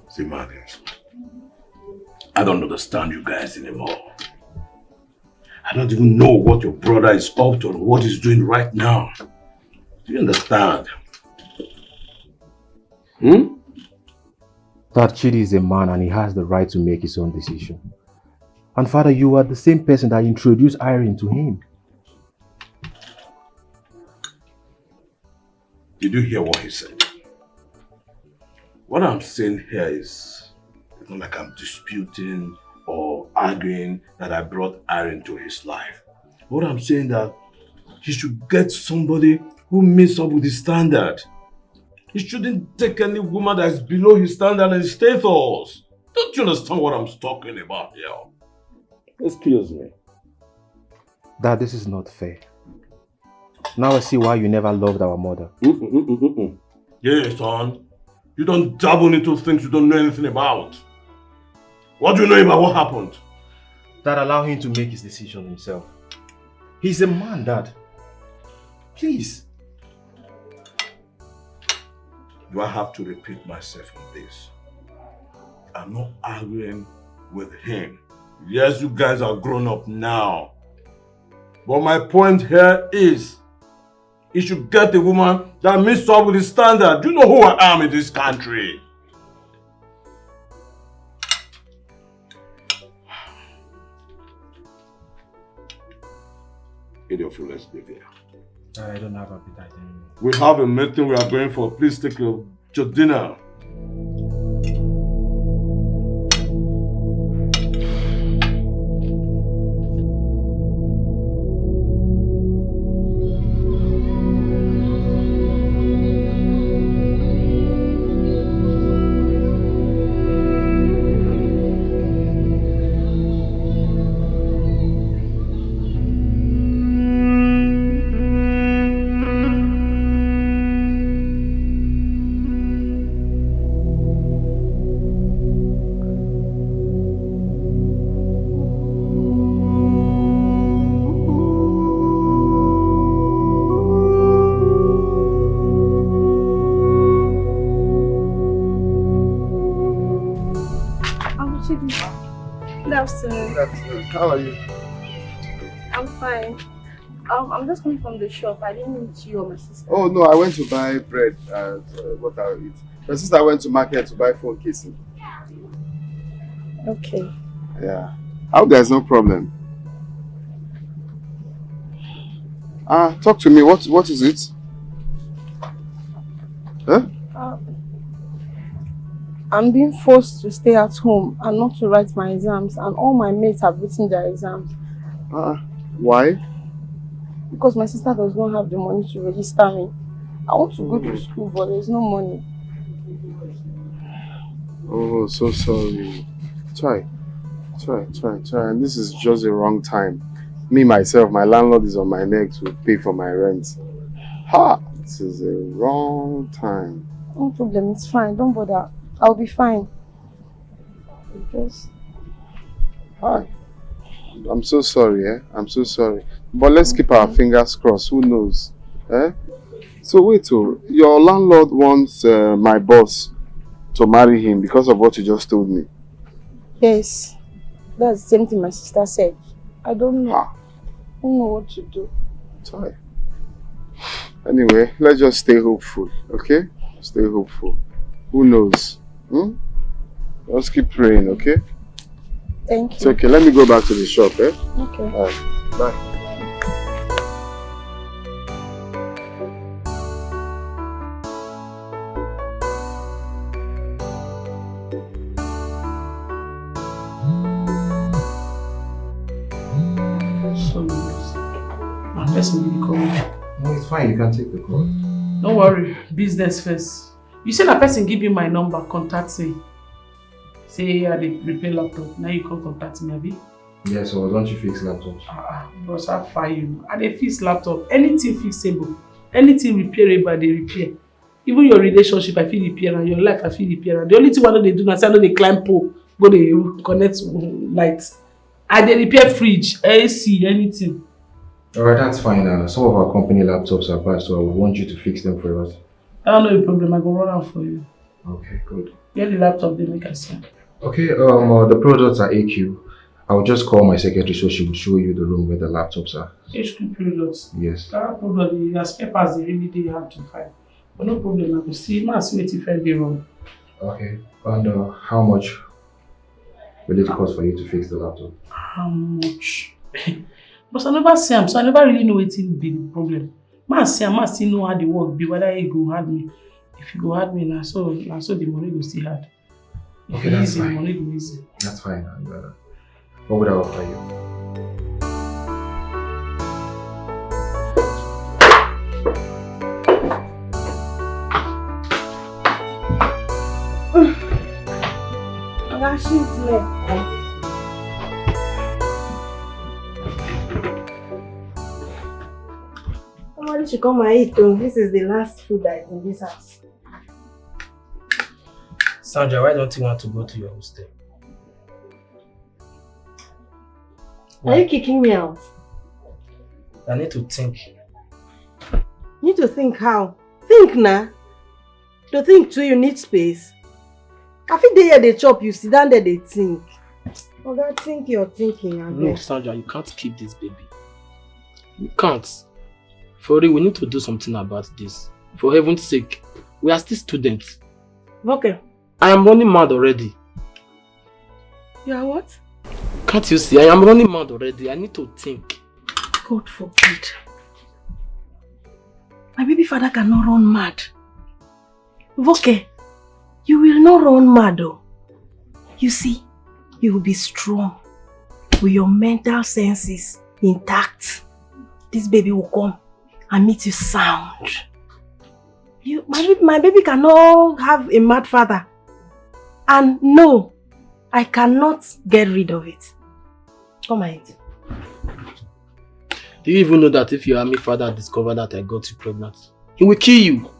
See, Martins, I don't understand you guys anymore. I don't even know what your brother is up to and what he's doing right now. Do you understand? That Chidi is a man and he has the right to make his own decision. And Father, you are the same person that introduced Irene to him. Did you hear what he said? What I'm saying here is, it's not like I'm disputing or arguing that I brought Irene to his life. What I'm saying that he should get somebody who meets up with his standard. He shouldn't take any woman that is below his standard and his status. Don't you understand what I'm talking about here? Excuse me. Dad, this is not fair. Now I see why you never loved our mother. Yes, son. You don't dabble into things you don't know anything about. What do you know about what happened? Dad, allow him to make his decision himself. He's a man, Dad. Please. Do I have to repeat myself on this? I'm not arguing with him. Yes, you guys are grown up now. But my point here is, he should get a woman that meets up with his standard. Do you know who I am in this country? eat your food, let's leave here. I don't have appetite anymore. We have a meeting we are going for. Please take your dinner. How are you? I'm fine. I'm just coming from the shop. I didn't meet you or my sister. Oh no, I went to buy bread and what I'll eat. My sister went to market to buy phone casing. Okay. Yeah. I hope there's no problem. Talk to me. What is it? Huh? I'm being forced to stay at home and not to write my exams, and all my mates have written their exams. Why? Because my sister does not have the money to register me. I want to go to school, but there's no money. Oh, so sorry. Try. And this is just the wrong time. Me, myself, my landlord is on my neck to pay for my rent. This is a wrong time. No problem, it's fine. Don't bother. I'll be fine. Hi. I'm so sorry, I'm so sorry. But let's keep our fingers crossed. Who knows? So wait, your landlord wants my boss to marry him because of what you just told me. Yes. That's the same thing my sister said. I don't know. I don't know what to do. Sorry. Anyway, let's just stay hopeful, okay? Stay hopeful. Who knows? Let's keep praying, okay? Thank you. It's okay, let me go back to the shop, Okay. Alright, bye. My person will be coming. No, it's fine. You can take the call. Don't worry. Business first. You said a person give you my number, contact me. Say I dey repair laptop. Now you can contact me, abi? Yeah, so don't you fix laptops? Bros, I fire you. I dey fix laptop. Anything fixable, anything repairable, I dey repair. Even your relationship, I feel repair, and your life, I feel repair. The only thing I know they do now, say I know they climb pole, go they connect lights. I dey repair fridge, AC, anything. Alright, that's fine. Some of our company laptops are bad, so I would want you to fix them for us. I don't know the problem. I go run out for you. Okay, good. Get the laptop, they make us see. Okay, the products are AQ. I will just call my secretary so she will show you the room where the laptops are. HQ products. Yes. That product, the spare parts, they really dey hard to find. But no problem, I will see. Must wait if I be wrong. Okay, and how much will it cost for you to fix the laptop? How much? But I never see him, so I never really know what will be the problem. I still know how the work be, whether he go hard me. If you go hard me now, so the money will still hard. If okay, that's easy, fine. The money go easy. That's fine. And, what would I offer you? I got shit left. Somebody should come and eat. This is the last food that is in this house. Sandra, why don't you want to go to your hostel? Are you kicking me out? I need to think. You need to think how? Think now. To think too, you need space. I think they chop, you sit down there, they think. Oh, God, think you're thinking. No, Sandra, you can't keep this baby. You can't. For real, we need to do something about this. For heaven's sake, we are still students. Okay. I am running mad already. You are what? Can't you see? I am running mad already. I need to think. God forbid. My baby father cannot run mad. Voke, you will not run mad though. You see, you will be strong with your mental senses intact. This baby will come and meet you sound. My baby cannot have a mad father. And no, I cannot get rid of it. Come on. Do you even know that if your army father discovered that I got you pregnant, he will kill you?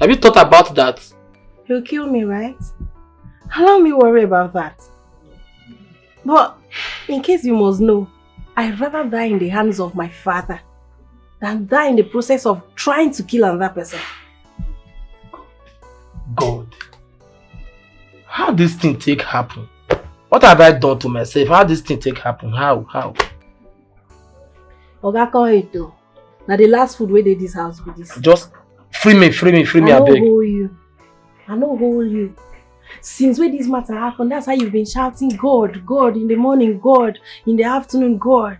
Have you thought about that? He'll kill me, right? Allow me worry about that. But in case you must know, I'd rather die in the hands of my father than die in the process of trying to kill another person. God, how this thing take happen? What have I done to myself? How this thing take happen? How? Oga, come it though. Now the last food where they this house with this. Just free me, I beg. I know hold you. Since when this matter happened, that's how you've been shouting God, God in the morning, God in the afternoon, God.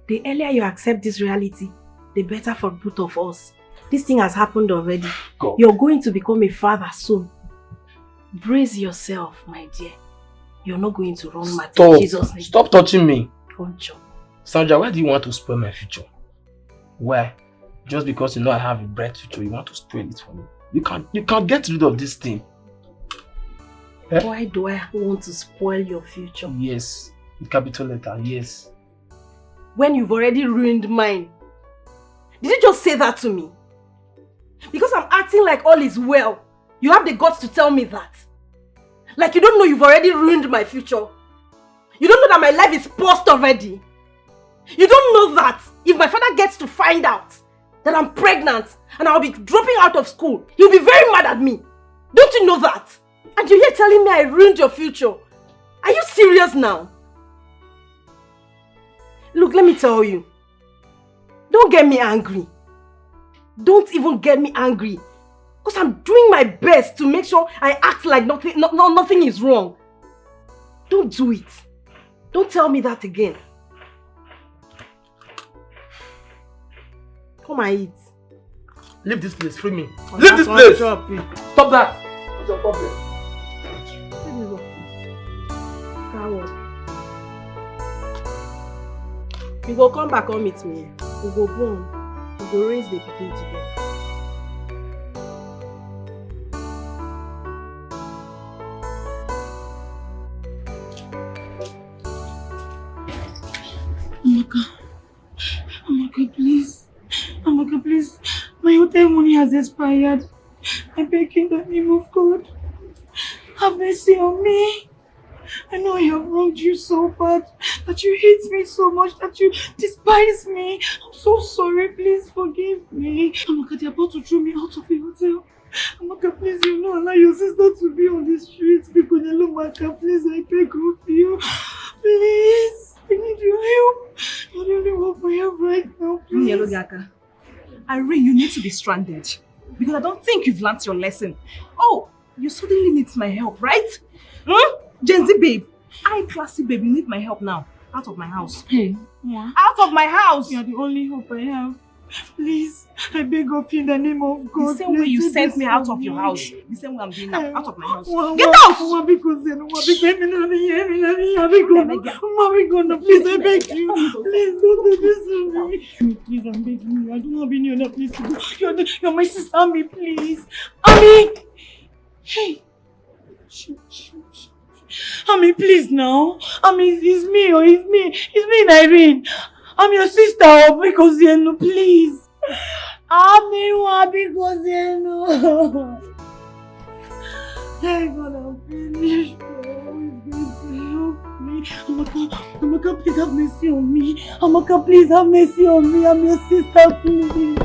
The earlier you accept this reality, the better for both of us. This thing has happened already. God. You're going to become a father soon. Brace yourself, my dear. You're not going to run mad in Jesus' name. Stop touching me. Concho. Sandra, why do you want to spoil my future? Why? Just because you know I have a bright future, you want to spoil it for me? You can't get rid of this thing. Eh? Why do I want to spoil your future? Yes. Capital letter, yes. When you've already ruined mine. Did you just say that to me? Because I'm acting like all is well. You have the guts to tell me that. Like you don't know you've already ruined my future. You don't know that my life is paused already. You don't know that if my father gets to find out that I'm pregnant and I'll be dropping out of school, he'll be very mad at me. Don't you know that? And you're here telling me I ruined your future. Are you serious now? Look, let me tell you. Don't get me angry. Don't even get me angry. Because I'm doing my best to make sure I act like nothing is wrong. Don't do it. Don't tell me that again. Come and eat. Leave this place, free me. Leave this place! Stop that! What's your problem? You go come back and meet me. We go born. We go raise the pikin together. Amaka, please. Amaka, please. My hotel money has expired. I beg in the name of God. Have mercy on me. I know I have wronged you so bad, that you hate me so much, that you despise me. I'm so sorry. Please forgive me. Amaka, they're about to throw me out of the hotel. Amaka, please, you know, allow your sister to be on the streets. Because Amaka, please, I beg of you. Please, I need your help. You're the only one for help right now, please. Yellow Gaka, you need to be stranded. Because I don't think you've learnt your lesson. Oh, you suddenly need my help, right? Gen Z babe, classy babe, you need my help now. Out of my house. Hey, yeah. Out of my house! You're the only hope I have. Please, I beg of you in the name of God. The same way you sent me out of your house, the same way I'm doing now, out of my house. Get out! Please, I beg you. Please, don't do this to me. Please, I'm begging you. I don't have any other place to go. You're my sister, Ami, please. Ami! Hey! Ami, please now. Ami, it's me, Irene. I'm your sister, Obikosienu, please. Ami, Obikosienu. Hey, God, I'm finished. Amaka, please have mercy on me. Amaka, please have mercy on me. I'm your sister, please.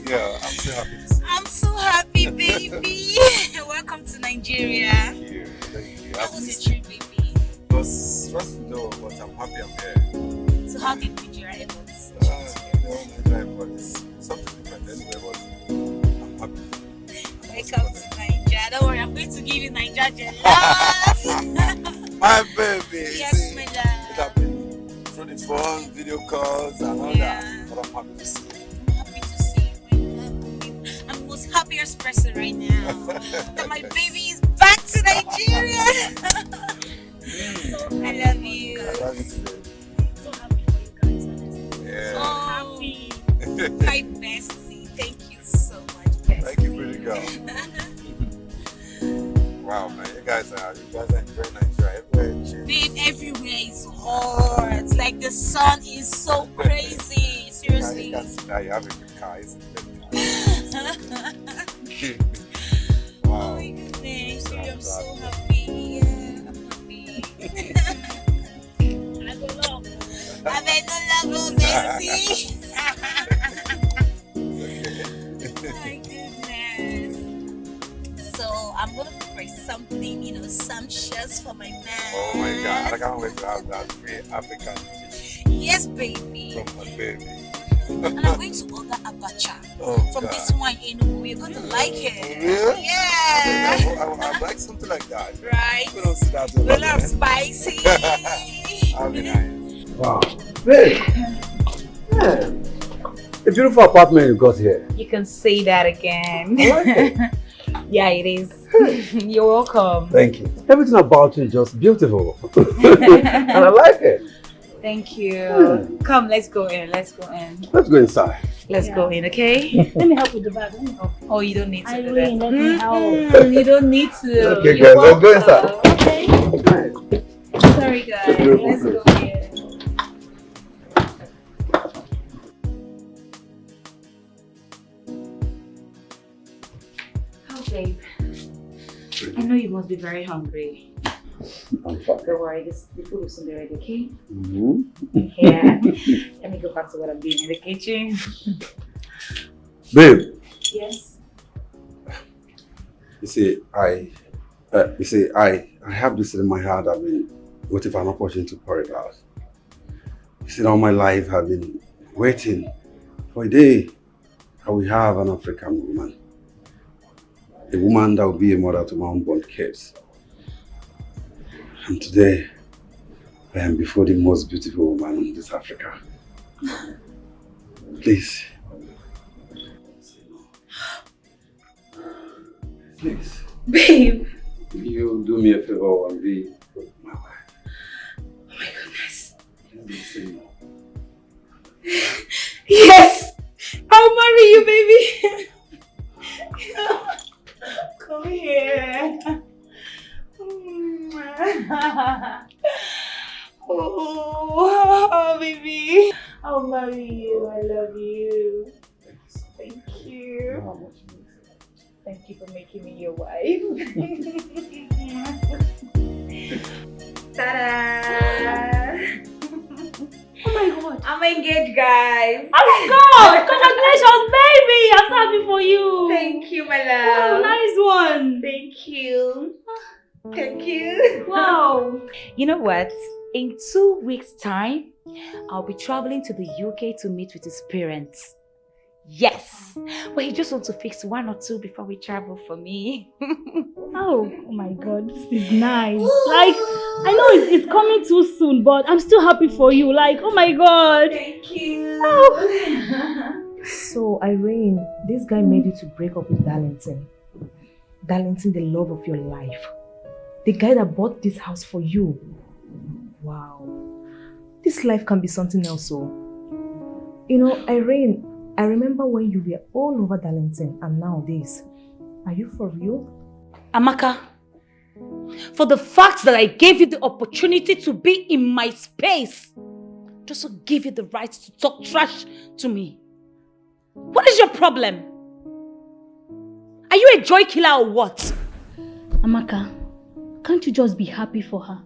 Yeah, I'm so happy to see you. I'm so happy, baby. Welcome to Nigeria. Thank you. How was your trip, baby? It was stressful though, but I'm happy I'm here. So how did Nigeria end? Nigeria is that your love. My baby. Yes, my love. It happened through the phone, video calls, and all that. But I'm happy to see you. I'm happy to see you, my love. I'm the most happiest person right now. That my baby is back to Nigeria. I love you. I love you too. So happy for you guys, honestly. Yeah. So happy. My bestie. Thank you so much, bestie. Thank you, pretty girl. Wow, man, you guys are enjoying Nigeria everywhere. Babe, everywhere is hot. Like the sun is so crazy. Seriously. You have a good car, isn't it? Wow. Oh my goodness, I'm so happy. Yeah, I'm happy. I made the love of bestie. My goodness. So I'm gonna prepare something, sumptuous for my man. Oh my God, I can't wait to have that free African dish. Yes, baby. From my baby. And I'm going to order abacha from God. this one in. You're going to like it. Yeah? Yeah. I'd like something like that. Right. We don't see that a We lot, love man. spicy. That'll be nice. Wow. Babe. Yeah. A beautiful apartment you got here. You can say that again. I like it. Yeah, it is. You're welcome. Thank you. Everything about you is just beautiful. And I like it. Thank you. Come, let's go in. Let's go in. Let's go inside. Let's go in, okay? Let me help with the bag. Let me help. Oh, you don't need to do Irene, that. let me help. You don't need to. Okay, You're guys, let's go welcome. inside. Okay. Sorry, guys. Let's go in. Oh, babe. I know you must be very hungry. I'm fine. Don't worry, the food will soon be ready, okay? Mm-hmm. Yeah. Let me go back to what I'm doing in the kitchen. Babe, Yes. you see, I have this in my heart. I've been waiting for an opportunity to pour it out. You see, all my life I've been waiting for a day I will have an African woman. A woman that will be a mother to my unborn kids. And today, I am before the most beautiful woman in this Africa. Please. Please. Babe. You do me a favor and be my wife. Oh my goodness. Please say no. Yes! I'll marry you, baby! Come here. Oh, baby. I'll marry you. I love you. Thank you. Thank you for making me your wife. Ta-da! Oh my god. I'm engaged, guys. Oh my god! Congratulations, baby! I'm so happy for you. Thank you, my Wow, love. nice one. Thank you. Thank you. Wow. You know what? In 2 weeks' time, I'll be traveling to the UK to meet with his parents. Yes, but he just wants to fix 1 or 2 before we travel for me. Oh my god, this is nice. Like, I know it's coming too soon, but I'm still happy for you. Like, oh my god. Thank you. Oh. So, Irene, this guy made you to break up with Darlington. Darlington, the love of your life. The guy that bought this house for you. Wow. This life can be something else, so. You know, Irene, I remember when you were all over Darlington, and nowadays, are you for real? Amaka, for the fact that I gave you the opportunity to be in my space, just to give you the right to talk trash to me. What is your problem? Are you a joy killer or what? Amaka, can't you just be happy for her?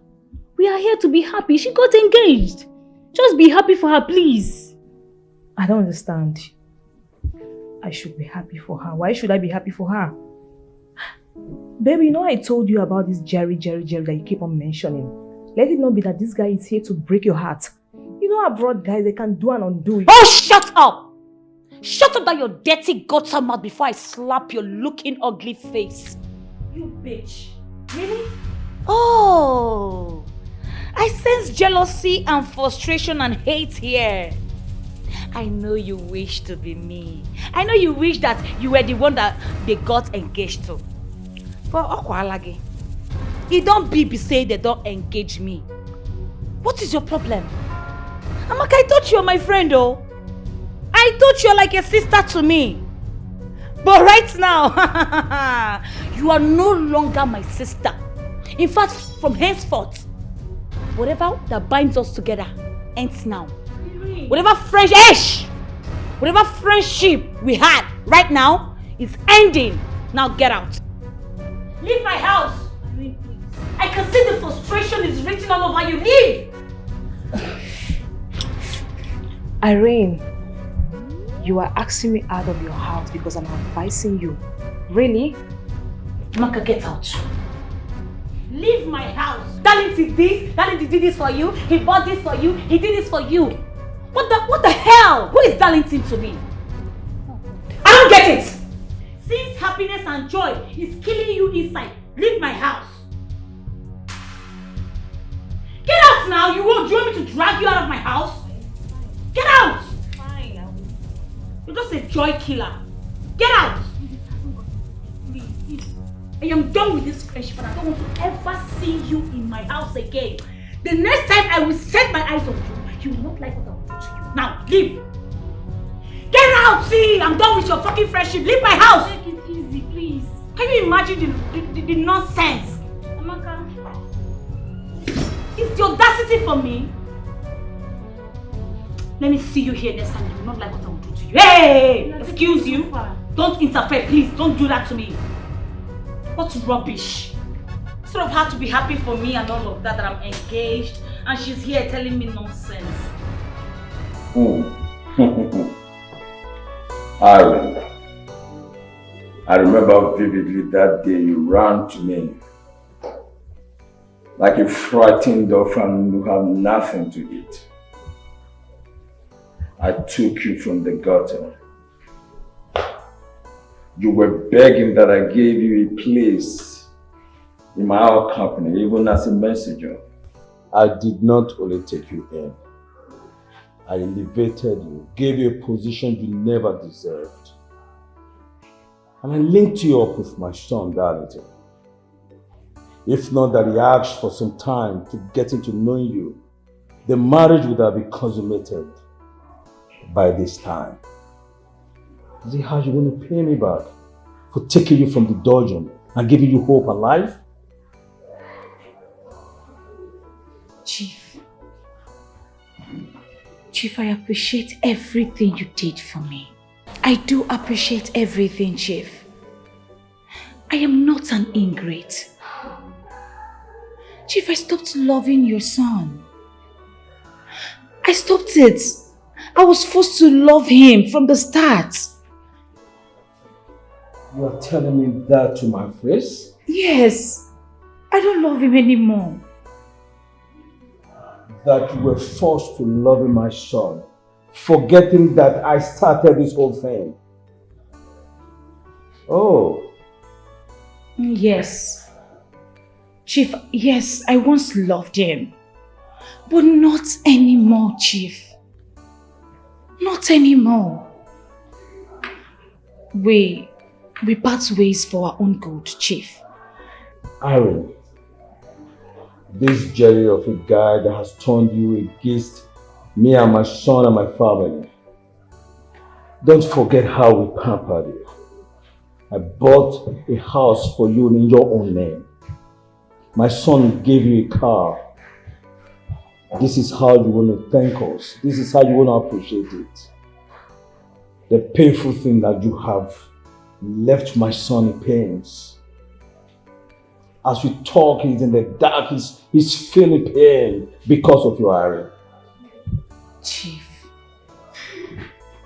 We are here to be happy. She got engaged. Just be happy for her, please. I don't understand. I should be happy for her. Why should I be happy for her? Baby, you know I told you about this Jerry that you keep on mentioning. Let it not be that this guy is here to break your heart. You know abroad guys, they can do and undo. Oh, shut up! Shut up that your dirty gutter mouth before I slap your looking ugly face. You bitch. Really? Oh, I sense jealousy and frustration and hate here. I know you wish to be me. I know you wish that you were the one that they got engaged to. But Okwalagi, it don't be say they don't engage me. What is your problem? Amaka, I thought you were my friend, oh. I thought you were like a sister to me. But right now, you are no longer my sister. In fact, from henceforth, whatever that binds us together ends now. Whatever whatever friendship we had right now is ending. Now get out. Leave my house. I can see the frustration is written all over you. Leave. Irene, you are asking me out of your house because I'm advising you. Really? Maka, get out. Leave my house. Darling did this. Darling did this for you. He bought this for you. He did this for you. What the hell? Who is Darlington to me? I don't get it. Since happiness and joy is killing you inside, leave my house. Get out now. You want me to drag you out of my house? Get out. Fine. You're just a joy killer. Get out. Please. I am done with this friendship and I don't want to ever see you in my house again. The next time I will set my eyes on you, you will not like what I will do to you. Now, leave! Get out! See, I'm done with your fucking friendship. Leave my house! Take it easy, please. Can you imagine the nonsense? Amaka. It's the audacity for me. Let me see you here next time. You will not like what I will do to you. Hey! Excuse you. Don't interfere, please. Don't do that to me. What rubbish. Instead of her to be happy for me and all of that I'm engaged, and she's here telling me nonsense. I remember vividly that day you ran to me like a frightened orphan who had nothing to eat. I took you from the gutter. You were begging that I gave you a place in my own company, even as a messenger. I did not only take you in, I elevated you, gave you a position you never deserved. And I linked you up with my son, Darlington. If not that he asked for some time to get into knowing you, the marriage would have been consummated by this time. Is it how you're going to pay me back for taking you from the dungeon and giving you hope and life? Chief, I appreciate everything you did for me. I do appreciate everything, Chief. I am not an ingrate. Chief, I stopped loving your son. I stopped it. I was forced to love him from the start. You are telling me that to my face? Yes. I don't love him anymore. That you were forced to love my son, forgetting that I started this whole thing. Oh. Yes. Chief, yes, I once loved him. But not anymore, Chief. Not anymore. We part ways for our own good, Chief. Aaron, this jelly of a guy that has turned you against me and my son and my family. Don't forget how we pampered you. I bought a house for you in your own name. My son gave you a car. This is how you want to thank us. This is how you want to appreciate it. The painful thing that you have left my son in pains. As we talk, he's in the dark, he's feeling pain because of your Aaron.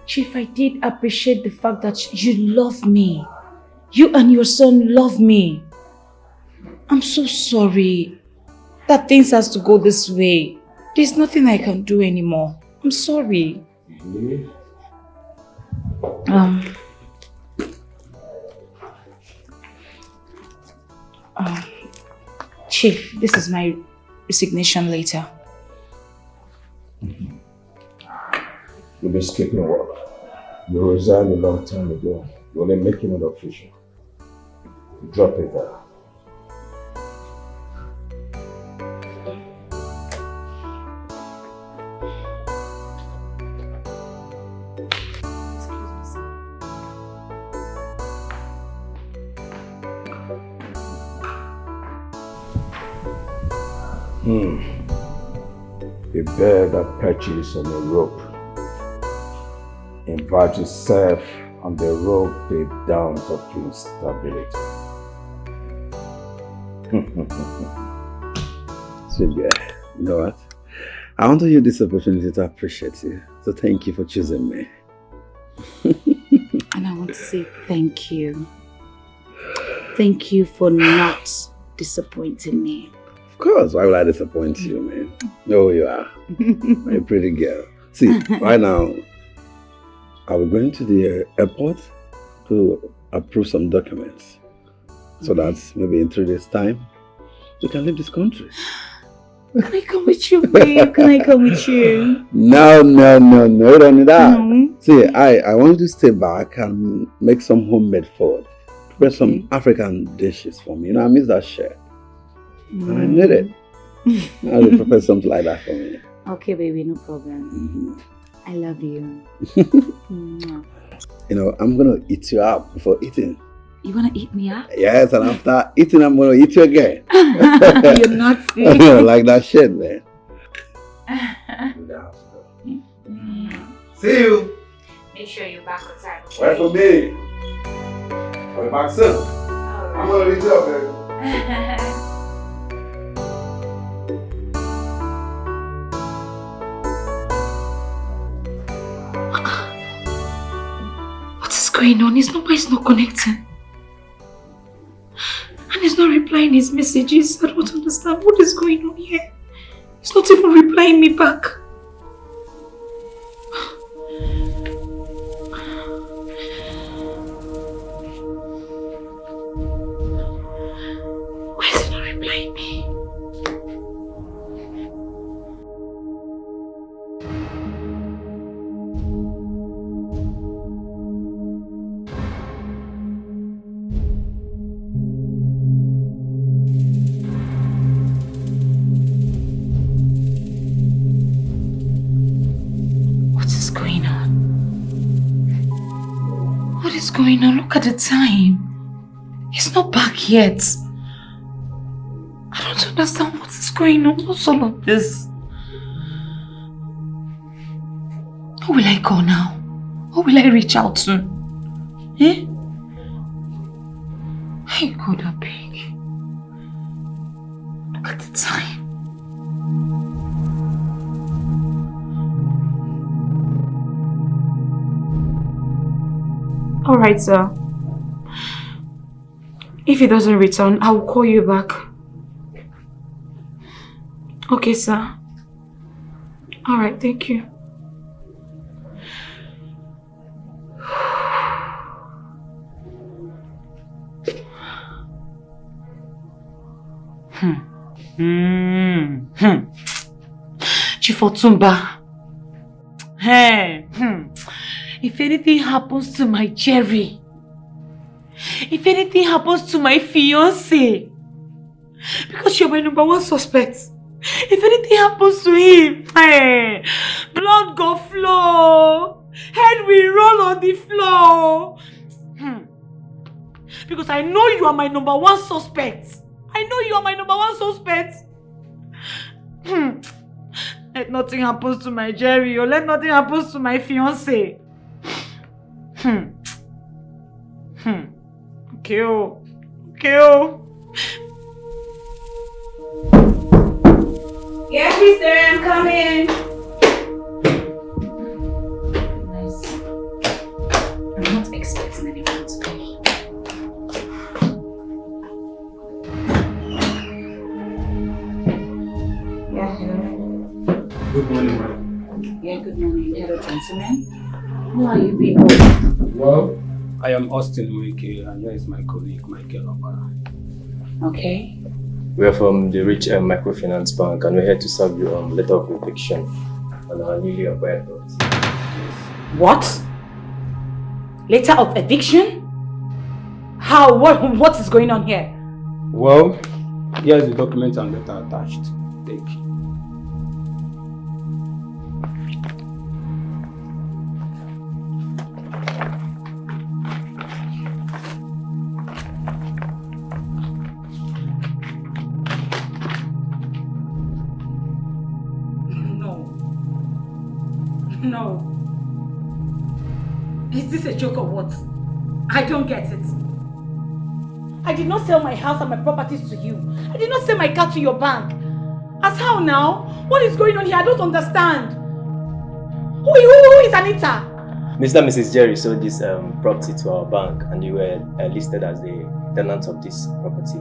Chief, I did appreciate the fact that you love me. You and your son love me. I'm so sorry that things has to go this way. There's nothing I can do anymore. I'm sorry. Really? Chief, this is my resignation letter. You've been skipping work. You resigned a long time ago. You're only making it official. Drop it there. A bear that perches on a rope invites itself on the rope deep down of instability. Sweet guy, you know what? I want to use this opportunity to appreciate you. So thank you for choosing me. And I want to say thank you. Thank you for not disappointing me. Of course, why would I disappoint you, man? No, you are. You're a pretty girl. See, right now, I'll be going to the airport to approve some documents. So that maybe in 3 days' time, we can leave this country. Can I come with you, babe? Can I come with you? No, you don't need that. See, I want you to stay back and make some homemade food. Prepare some African dishes for me. You know, I miss that shit. And I need it. I'll prepare something like that for me. Okay, baby, no problem. I love you. You know, I'm gonna eat you up before eating. You wanna eat me up? Yes, and after eating, I'm gonna eat you again. You're naughty. Like that shit, man. See you. Make sure you're back on time. Wait for me. I'll be back soon. I'm gonna eat you up, baby. What is going on? His number is not connecting. And he's not replying his messages. I don't understand what is going on here. He's not even replying me back. Why is he not replying me? What is going on? Look at the time. He's not back yet. I don't understand what is going on. What's all of this? Who will I call now? Who will I reach out to? Eh? Hey, God, I beg. Look at the time. Alright, sir. If he doesn't return, I will call you back. Okay, sir. Alright, thank you. Chief Otumba. Hey. If anything happens to my Jerry, if anything happens to my fiancé, because you're my #1 suspect, if anything happens to him, hey, blood go flow, head will roll on the floor. Because I know you are my #1 suspect. I know you are my #1 suspect. Let nothing happen to my Jerry, or let nothing happen to my fiancé. Okay. Yeah, sister, I'm coming. Nice. I'm not expecting anyone today. Yeah, hello. Good morning, ma'am. Yeah, good morning. Hello, gentlemen. Who are you people? Well, I am Austin Wike, and here is my colleague, Michael Obara. Okay. We are from the Rich Microfinance Bank and we're here to serve you on letter of eviction on our newly acquired property. What? Letter of eviction? How? What is going on here? Well, here's the document and letter attached. Take. No. Is this a joke or what? I don't get it. I did not sell my house and my properties to you. I did not sell my car to your bank. As how now? What is going on here? I don't understand. Who is Anita? Mr. and Mrs. Jerry sold this property to our bank and you were listed as the tenant of this property.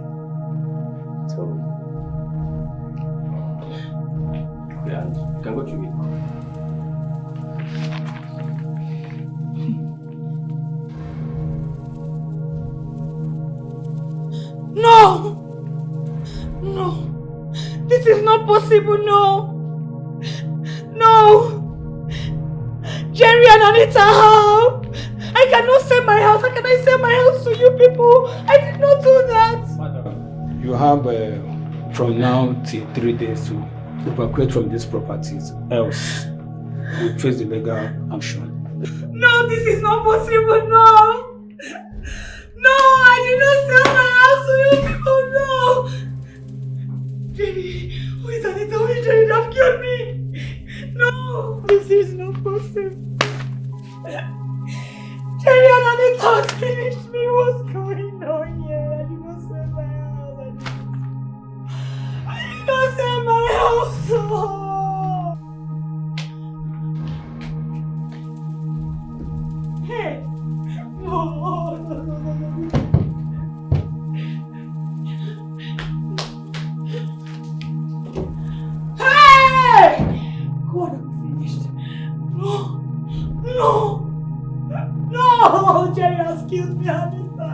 So, yeah, you can go through it. No! No! This is not possible, no! No! Jerry and Anita, how? I cannot sell my house. How can I sell my house to you people? I did not do that! Madam, you have from now till 3 days to evacuate from these properties, else you face the legal action. No, this is not possible, no! No, I did not sell my house to you people, no! Jerry, who is Anita? Who is Jerry? They have killed me! No, this is not possible. Jerry and Anita have finished me. What's going on here? I did not sell my house. I did not sell my house. Oh. Hey! No. Hey! God, I'm finished. No! No! No! Jerry has killed me, Anita.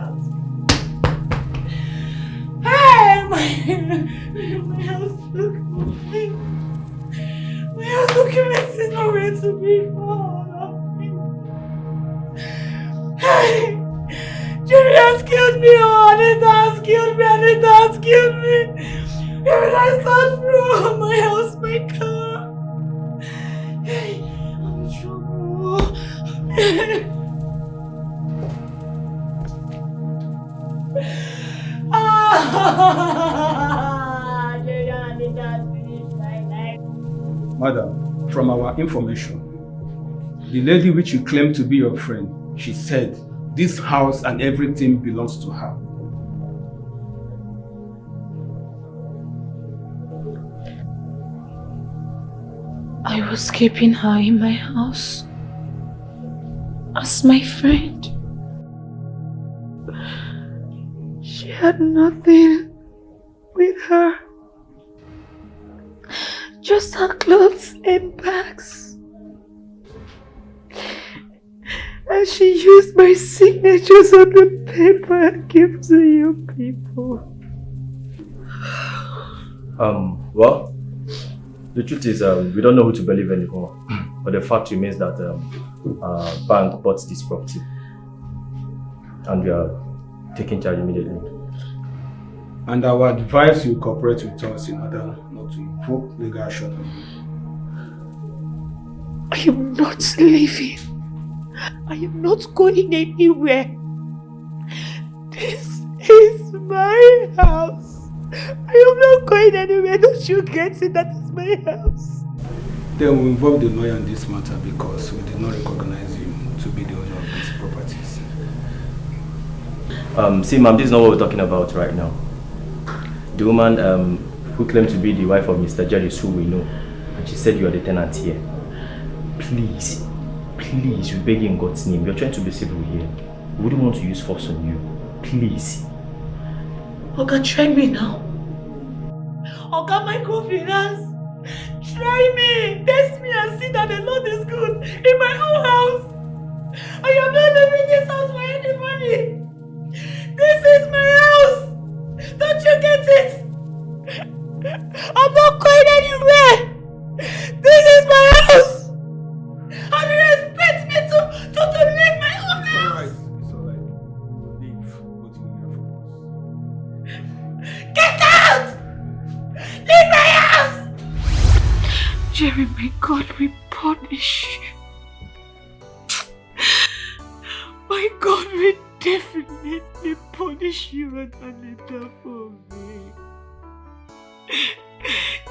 Hey! My house documents is nowhere to be found. Hey! Jerry has killed me! Oh, Anita has killed me! Anita has killed me! Even I thought through my house, my car. Hey, I'm in trouble. Jerry and Anita has finished my life. Madam, from our information, the lady which you claim to be your friend, she said this house and everything belongs to her. I was keeping her in my house as my friend. She had nothing with her, just her clothes and bags. And she used my signatures on the paper and gave to you people. Well, the truth is we don't know who to believe anymore. But the fact remains that our bank bought this property. And we are taking charge immediately. And I would advise you cooperate with us in order not to invoke legal action. I am not leaving. I am not going anywhere. This is my house. I am not going anywhere. Don't you get it? That is my house. Then we involve the lawyer in this matter because we did not recognize you to be the owner of these properties. See, ma'am, this is not what we're talking about right now. The woman who claimed to be the wife of Mr. Jerry is who we know. And she said you are the tenant here. Please, we beg you in God's name. We're trying to be civil here. We wouldn't want to use force on you. Please. Oga, try me now. Oga, microfinance. Try me. Test me and see that the Lord is good in my own house. I am not leaving this house for anybody. This is my house. Don't you get it? My God will definitely punish you and Anita for me.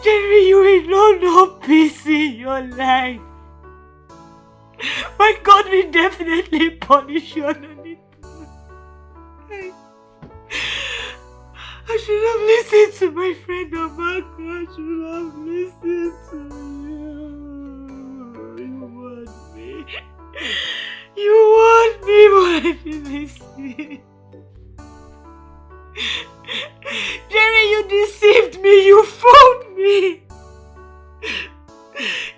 Jerry, you will not know peace in your life. My God will definitely punish you and Anita. I should have listened to my friend Amaka. I should have listened to you. You want me. You want me, but I didn't listen. Jerry, you deceived me. You fooled me.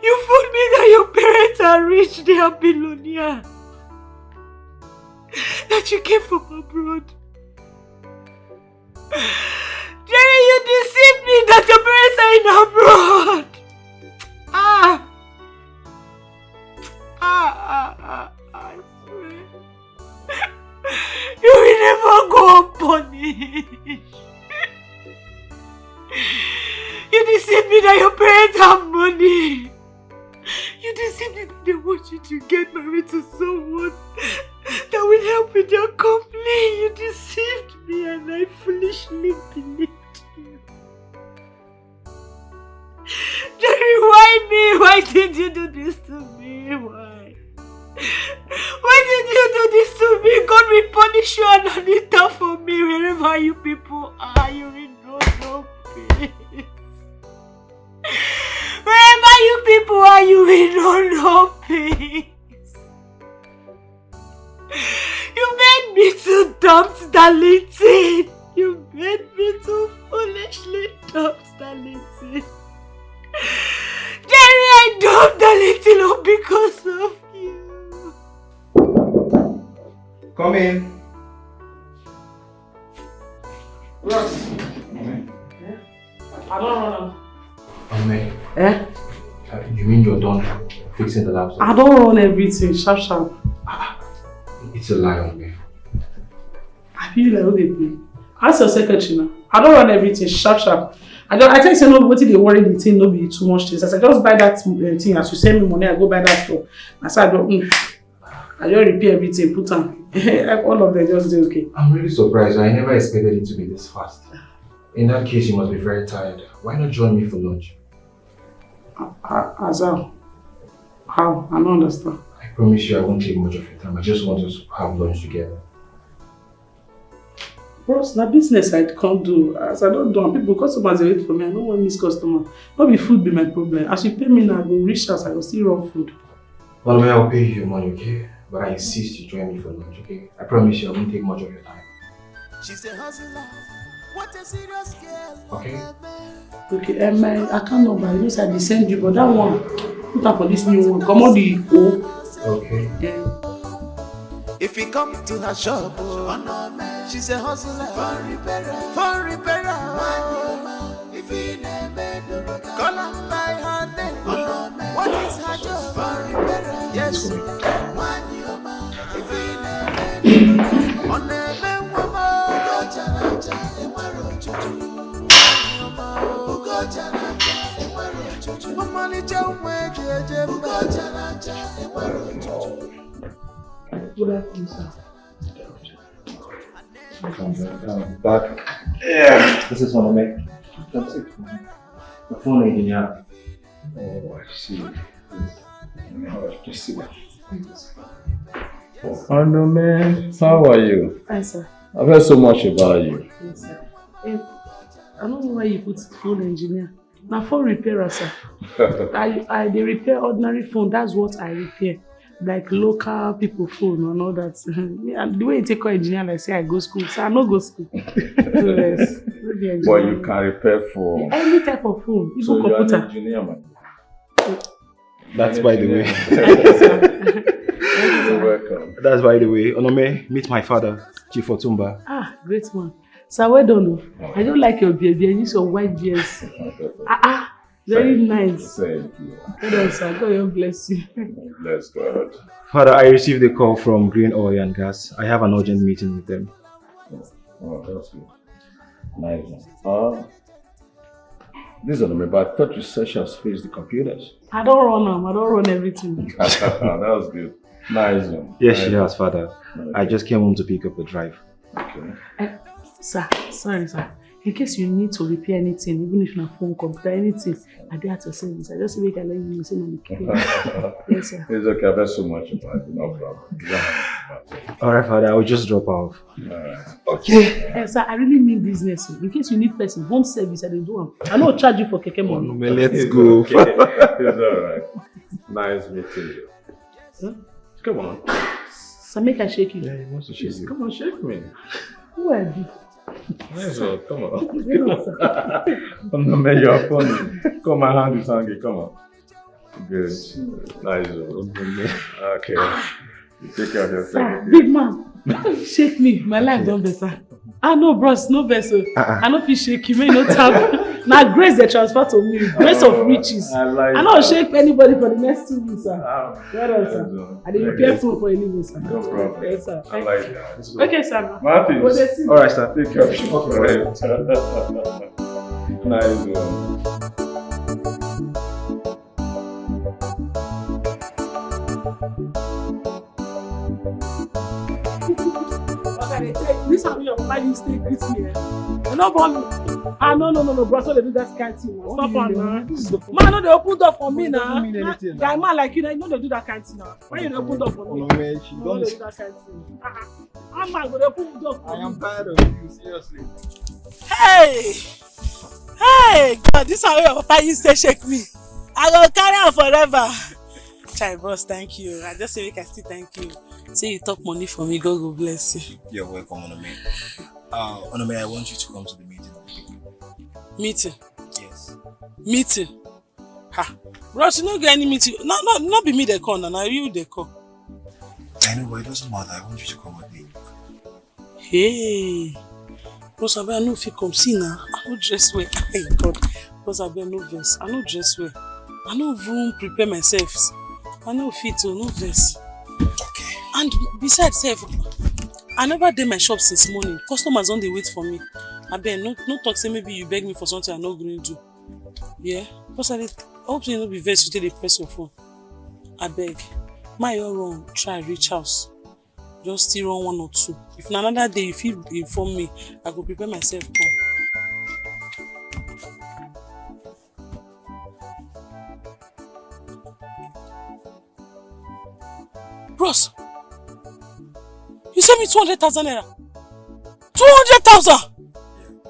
You fooled me that your parents are rich. They are billionaires. That you came from abroad. Jerry, you deceived me that your parents are in abroad. I swear. You will never go unpunished. You deceived me that your parents have money. You deceived me that they want you to get married to someone that will help with your company. You deceived me and I foolishly believed you. Jerry, why me? Why did you do this to me? Why? Why did you do this to me? God will punish you and Anita for me. Wherever you people are, you will know no peace. Wherever you people are, you will know no peace. You made me to dump Darlington. You made me to foolishly dump Darlington. Jerry, I dumped Darlington all because of you. Come in. Ross. I don't run. May. Eh? You mean you're done fixing the laptop? I don't run everything, sharp. It's a lie on me. I feel like what they play. Ask your secretary now. I don't run everything, sharp. I tell you, no, what they worry the thing, no be too much things. I said, just buy that thing. As you send me money, I go buy that store. I said, I just repair everything, put on. All of them just do okay. I'm really surprised. I never expected it to be this fast. In that case, you must be very tired. Why not join me for lunch? Azal, how? I don't understand. I promise you I won't take much of your time. I just want us to have lunch together. Bros, na business I can't do. As I don't do, and people, customers they wait for me. I don't want miss customers. Not be food be my problem. As you pay me now, I go reach house, I go still run food. Well, I'll pay you your money, okay? But I insist you join me for lunch, okay? I promise you I won't take much of your time. She's a hustler. What a serious girl. Okay? Okay, my account number, I know I will send you, but that one, put up for this new one. Come on, the O. Okay. Yeah. If you come to her shop, she's a hustler. Phone repairer. If you never do, call her by her name. What is her job? Phone repairer. Yes. If you never do, on the Good afternoon, sir. I'm back. Yeah. This is one of my. That's it. The phone engineer. Oh, I see. Just sit down. Oh no, man. How are you? Hi, sir. I've heard so much about you. Yes, sir. I don't know why you put phone engineer. Now phone repairer, sir. They repair ordinary phone. That's what I repair. Like local people phone and all that. And the way you take call engineer, like say I go school. So I no go school. Yes. But you can repair phone. Any type of phone, even so computer. You're an engineer, man. That's by the way. You're welcome. That's by the way. Onome, meet my father, Chief Otumba. Ah, great one. Sir, well done. I don't like your beard. You use your white beards. Very nice. Thank you. Well done, sir. God bless you. Bless God. Father, I received a call from Green Oil and Gas. I have an urgent meeting with them. Oh, that's good. Nice. This is Onome, but I thought you said she has fixed the computers. I don't run them. I don't run everything. That was good. Nice one. Yes, nice she has, Father. Okay. I just came home to pick up a drive. Okay. Sir, sorry, sir. In case you need to repair anything, even if not phone, computer, anything, I do at your service. I just make a let you say no. Yes, sir. It's okay. I bet so much about it. No problem. Alright, Father, I will just drop off. Alright. Okay. Sir, I really mean business. In case you need person, home service, I will do them. I know charge you for keke money. Let's go. Okay. It's alright. Nice meeting you. Huh? Come on. So make I shake you. Yeah, he wants to shake you. Come on, shake me. Who are you? Nice one. Come on. Onome, you're funny. Come, my hand is hungry. Come on. Good. Nice one. Okay. You take care of yourself. Sir, big man, shake me. My life done better. Ah no, bros, no vessel. I no fit shake you. May no tap. Now grace they transfer to me. Grace of riches. I don't shake anybody for the next 2 weeks, sir. Well done, sir. I did prepare food for a living, sir. No problem. Yes, sir. I like that. Okay, sir. Martins. Alright, sir. Take care of you. Nice one. This how your papa used to greet me. You know about me. Ah no, bro. So they do that kind of thing. Stop on now. Man, no, they open door for me now. Guy man like you know they do that kind of thing now. Why you don't open door for me? No, man, she No, don't. they do that kind of thing. I'm man, but they open door for me. I am tired of you, seriously. Hey, God, this how your papa used to shake me. I will carry on forever. Chai, boss, thank you. I just say we can still thank you. Say you talk money for me, God will bless you. You're welcome, Onome. Onome, I want you to come to the meeting. Meeting? Yes. Meeting? Ha. Bros, you don't get any meeting. Not be me they call, now you they call. I know, but it doesn't matter. I want you to come with me. Hey. Bros, I know if you come see now. I no dress well. Hey, God. Bros, I no verse. I no dress well. I no even prepare myself. I no fit to no verse. Okay. And besides, I never did my shop since morning. Customers on the wait for me. I beg, no talk say maybe you beg me for something I'm not going to do. Yeah? Because I hope you not be vexed to take the press your phone. I beg. My wrong, try reach house. Just still run 1 or 2. If another day if you inform me, I go prepare myself come. Bros, you sent me 200,000 naira. 200,000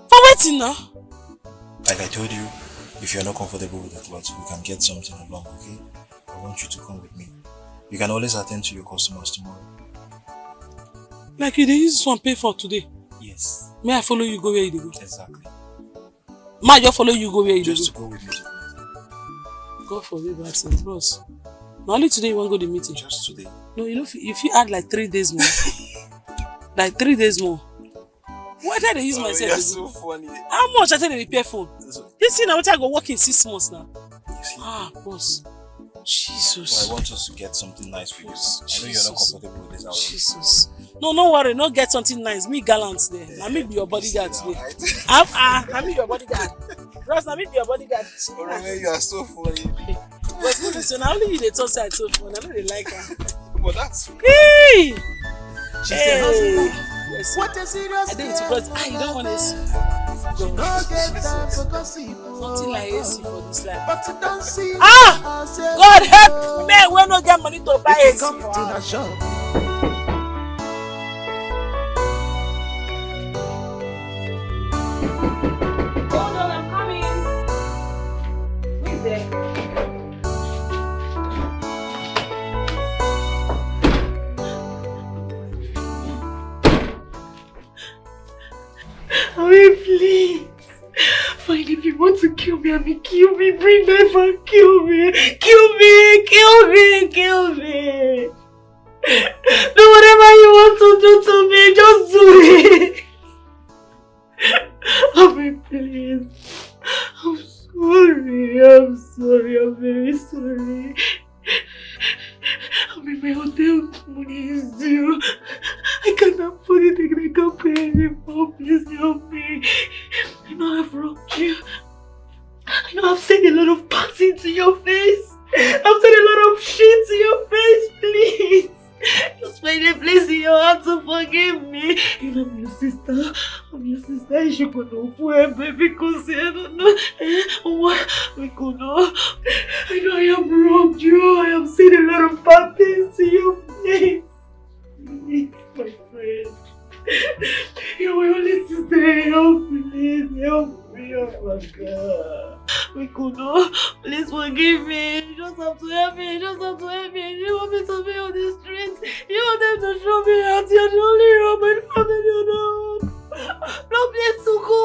for waiting now. Like I told you, if you're not comfortable with the clothes, we can get something along, okay? I want you to come with me. You can always attend to your customers tomorrow. Like you use this one pay for today? Yes. May I follow you go where you go? Exactly. May I just follow you go where you just go? to go with me to the meeting. God forbid, that's it, bros. Now only today you want to go to the meeting? Just today. No, you know, if you add like 3 days more. Like 3 days more. Why did I use myself? You're so funny. How much I tell the repair phone? This thing I want to go work in 6 months now. Ah, boss. Jesus. So I want us to get something nice for you. I know you're not comfortable with this outfit. Jesus. No, don't worry. No, get something nice. Me gallant there. Yeah, I me be your bodyguard today. I me your bodyguard. Bros, I me be your bodyguard. Onome, you are so funny. But listen, now only you they talk side so funny. I know they like her. But that's hey. She said, Yes. What a serious I did it because you don't want to see. Nothing like AC for this life. But you don't see. God help me when no get money to buy AC for the shop. Hold on, I'm coming. Who's there? I mean, please. Fine, if you want to kill me, I mean, kill me. Bring knife and kill me. Kill me, kill me, kill me. Do whatever you want to do to me, just do it. I mean, please. I'm sorry, I'm very sorry. I mean, my hotel money is due. I can't afford it again. I can't pay anymore. Please help me. I know I've wronged you. I forgive me. You know, I'm your sister. I'm your sister. I should go no for baby because I don't know what we could know. I know I have wronged you. I have seen a lot of bad things in your face. Please, my friend. You're my only sister. Help me, please. Help me. Oh my God. We could not. Please forgive me. You just have to help me. You just have to help me. You want me to be on the streets. You want them to show me out. You're the only Roman family you know. No place to go.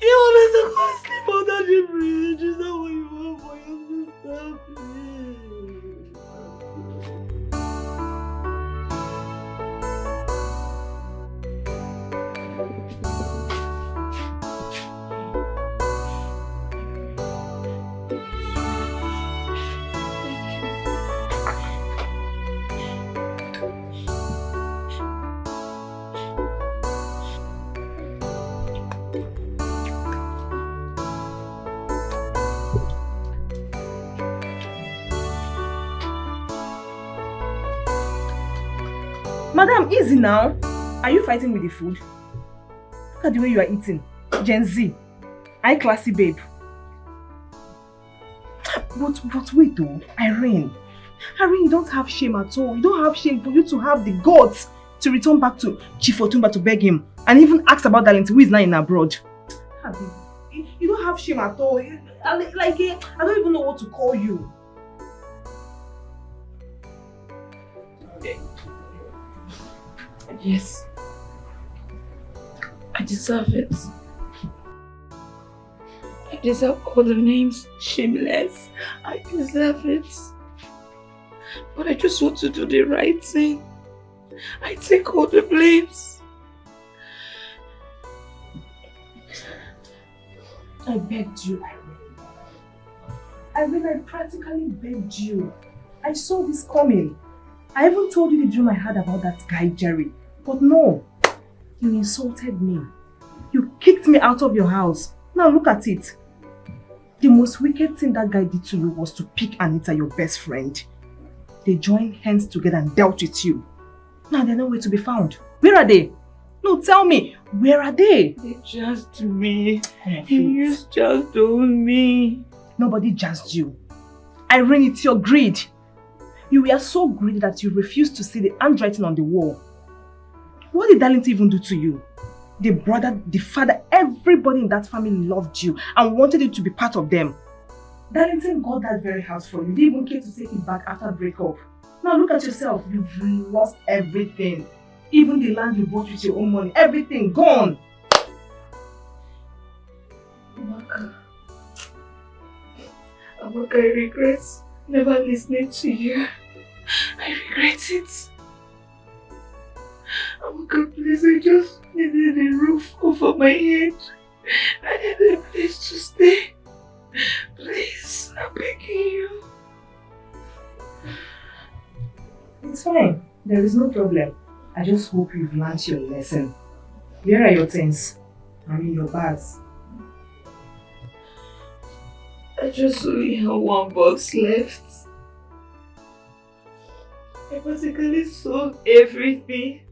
You want me to go sleep under the bridge. Is that what you want for your sister? Please. Madam, easy now. Are you fighting with the food? Look at the way you are eating. Gen Z. High classy babe. But wait though, Irene, you don't have shame at all. You don't have shame for you to have the guts to return back to Chief Otumba to beg him and even ask about Darlington who is lying abroad. You don't have shame at all. I don't even know what to call you. Yes. I deserve it. I deserve all the names. Shameless. I deserve it. But I just want to do the right thing. I take all the blames. I begged you, Irene. I practically begged you. I saw this coming. I even told you the dream I had about that guy, Jerry. But no, you insulted me. You kicked me out of your house. Now look at it. The most wicked thing that guy did to you was to pick Anita, your best friend. They joined hands together and dealt with you. Now they're nowhere to be found. Where are they? No, tell me, where are they? They jazzed me. You just on me. Nobody jazzed you. Irene, it's your greed. You were so greedy that you refused to see the handwriting on the wall. What did Darlington even do to you? The brother, the father, everybody in that family loved you and wanted you to be part of them. Darlington got that very house for you. They even came to take it back after breakup. Now look at yourself. You've lost everything. Even the land you bought with your own money. Everything gone. Amaka, I regret never listening to you. I regret it. Amaka, please, I just needed a roof over my head. I needed a place to stay. Please, I'm begging you. It's fine. There is no problem. I just hope you've learned your lesson. Where are your things? I mean your bags. I just only have one box left. I basically sold everything.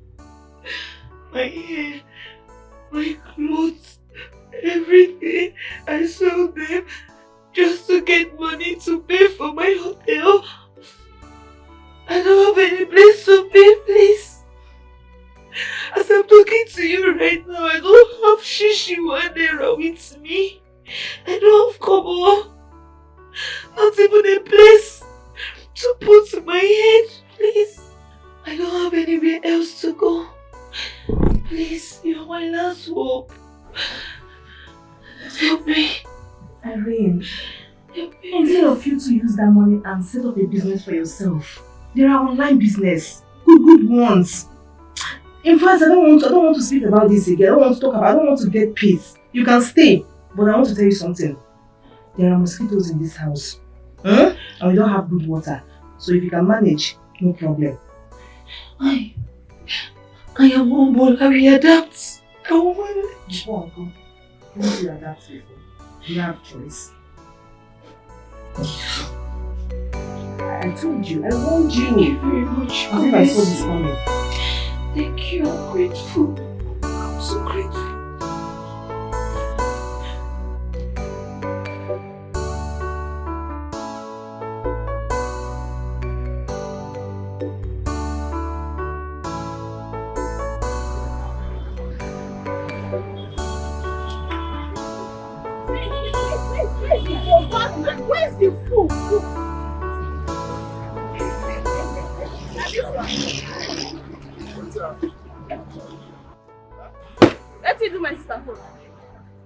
My hair, my clothes, everything. I sold them just to get money to pay for my hotel. I don't have any place to pay, please. As I'm talking to you right now, I don't have shishi naira with me. I don't have kobo. Not even a place to put my head, please. I don't have anywhere else to go. Please, you're my last hope. Help me. Irene, instead of you to use that money and set up a business for yourself, there are online business, good ones. In fact, I don't want to speak about this again. I don't want to get peace. You can stay, but I want to tell you something. There are mosquitoes in this house. And we don't have good water. So if you can manage, no problem. I am humble. I will adapt. I will manage. Go. Once you adapt, you have choice. I told you, I warned you. Thank you very much. I think I saw this coming. Thank you, I'm grateful. I'm so grateful. Where's the food? Let's do my sister phone.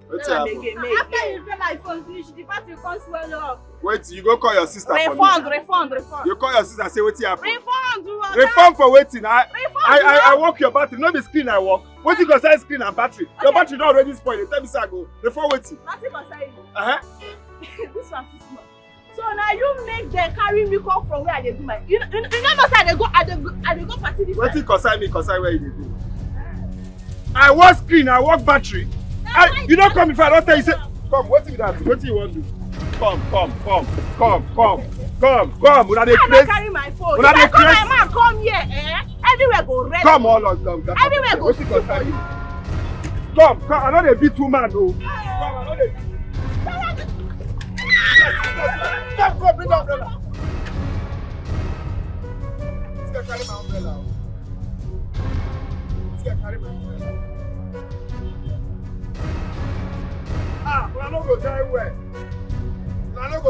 What's After happening? you pay my phone finish, the party will come swell up. Wait, you go call your sister for me. Refund. You call your sister and say what's happening? Refund. Refund for waiting. I work your battery, not the screen I work. What you concern screen and battery? Okay. Your battery not already spoiled. Tell me say I go. Refund waiting. Nothing concern you. This one too small. So now you make them carry me come from where I dey do my. You know say I dey go party this time. What you concern me? Concern where you dey do? I work screen. I work battery. You don't come if I don't tell you. Say, come. What you that? What you want to do? Come. Una dey craze. Carry my phone. Una dey craze. My man come here. Everywhere go red. Come all of them. Everywhere go. What you concern you? Come. I know they beat 2 man though. Come. I know they. Come, bring the umbrella. This guy carry my umbrella. But I no go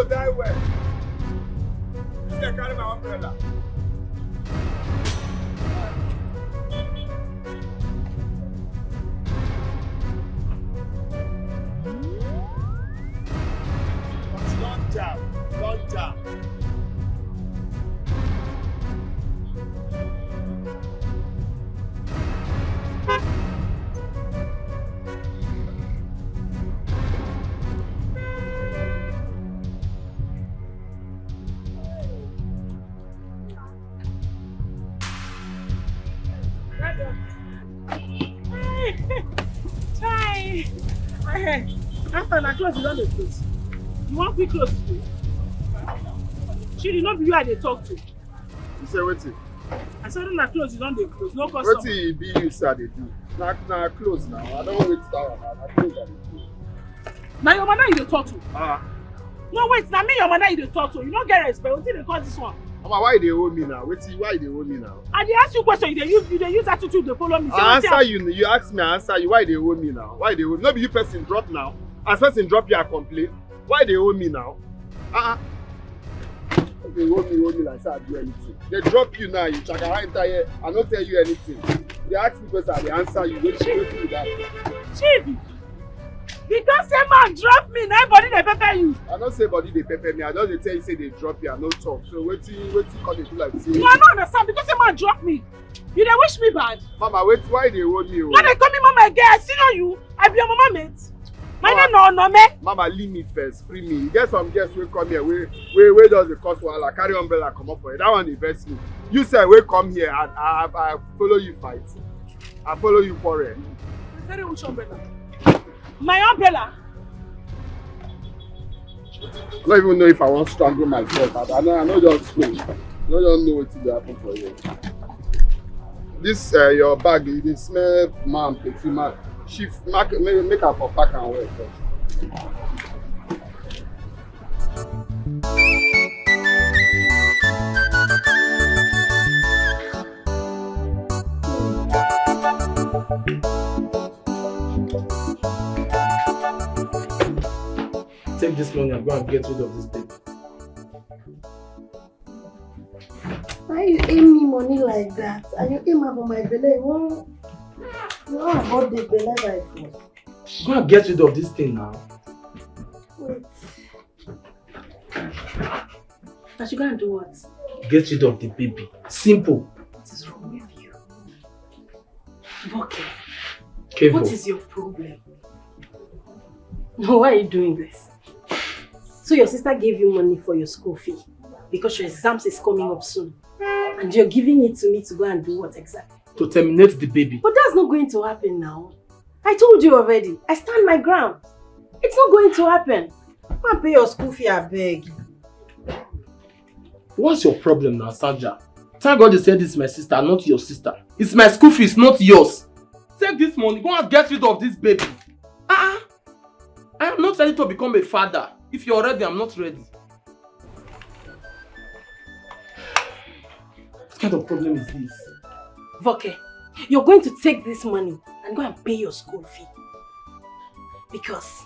die well. This guy carry my umbrella. Don't jam. Try. After na close, you don't dey close. You want quick close today? She did not be you I dey talk to. You say wetin? I said na close, you don't dey close. No customer. Wetin e be you say I dey do? Na close now. I don't wait that one. Na close I dey do. Na your mother you dey talk to. No wait, na me your mother you dey talk to. You no get respect. Wetin dey cause this one? Mama, why you dey hold me now? Why you dey hold me now? I dey ask you question, you dey use attitude dey follow me. I answer you. You ask me, I answer you. Why you dey hold me now? Why you dey hold me? No be you person drop now. As person drop you, I complain. Why you dey hold me now? They hold me like say I do anything. They drop you now, you chakara enter here, I no tell you anything. They ask me question, I dey answer you. Wait till that. Chief, because say man drop me, na body dey pepper you. I no say body dey pepper me, I just dey tell you say they drop you, I no talk. So wetin come dey do like this? No, I no understand because say man drop me. You dey wish me bad. Mama, wait, why they hold me? No, they call me mama again. I see no you. I be your mama mate. My name no me. Mama, leave me first, free me. You get some guests wey come here, wey does the cost wahala, carry umbrella come up for you. That one dey vex me. You say wey come here and I follow you fight. I follow you quarrel. Carry which umbrella? My umbrella. I don't even know if I want to strangle myself. I know just switch. I don't know what will happen for you. This your bag, you dey smell man, petty man. Shift, make her for pack and wear first. Take this money and go and get rid of this baby. Why you aim me money like that? And you aim for my belly? You want about the belly like this? Go and get rid of this thing now. Wait. I should go and do what? Get rid of the baby. Simple. What is wrong with you? Okay. Kevo. What is your problem? Why are you doing this? So your sister gave you money for your school fee because your exams is coming up soon. And you're giving it to me to go and do what exactly? To terminate the baby. But that's not going to happen now. I told you already. I stand my ground. It's not going to happen. Go and pay your school fee, I beg. What's your problem now, Sanja? Thank God you said this is my sister, not your sister. It's my school fees, not yours. Take this money, go and get rid of this baby. I am not ready to become a father. If you're ready, I'm not ready. What kind of problem is this? Voke, you're going to take this money and go and pay your school fee. Because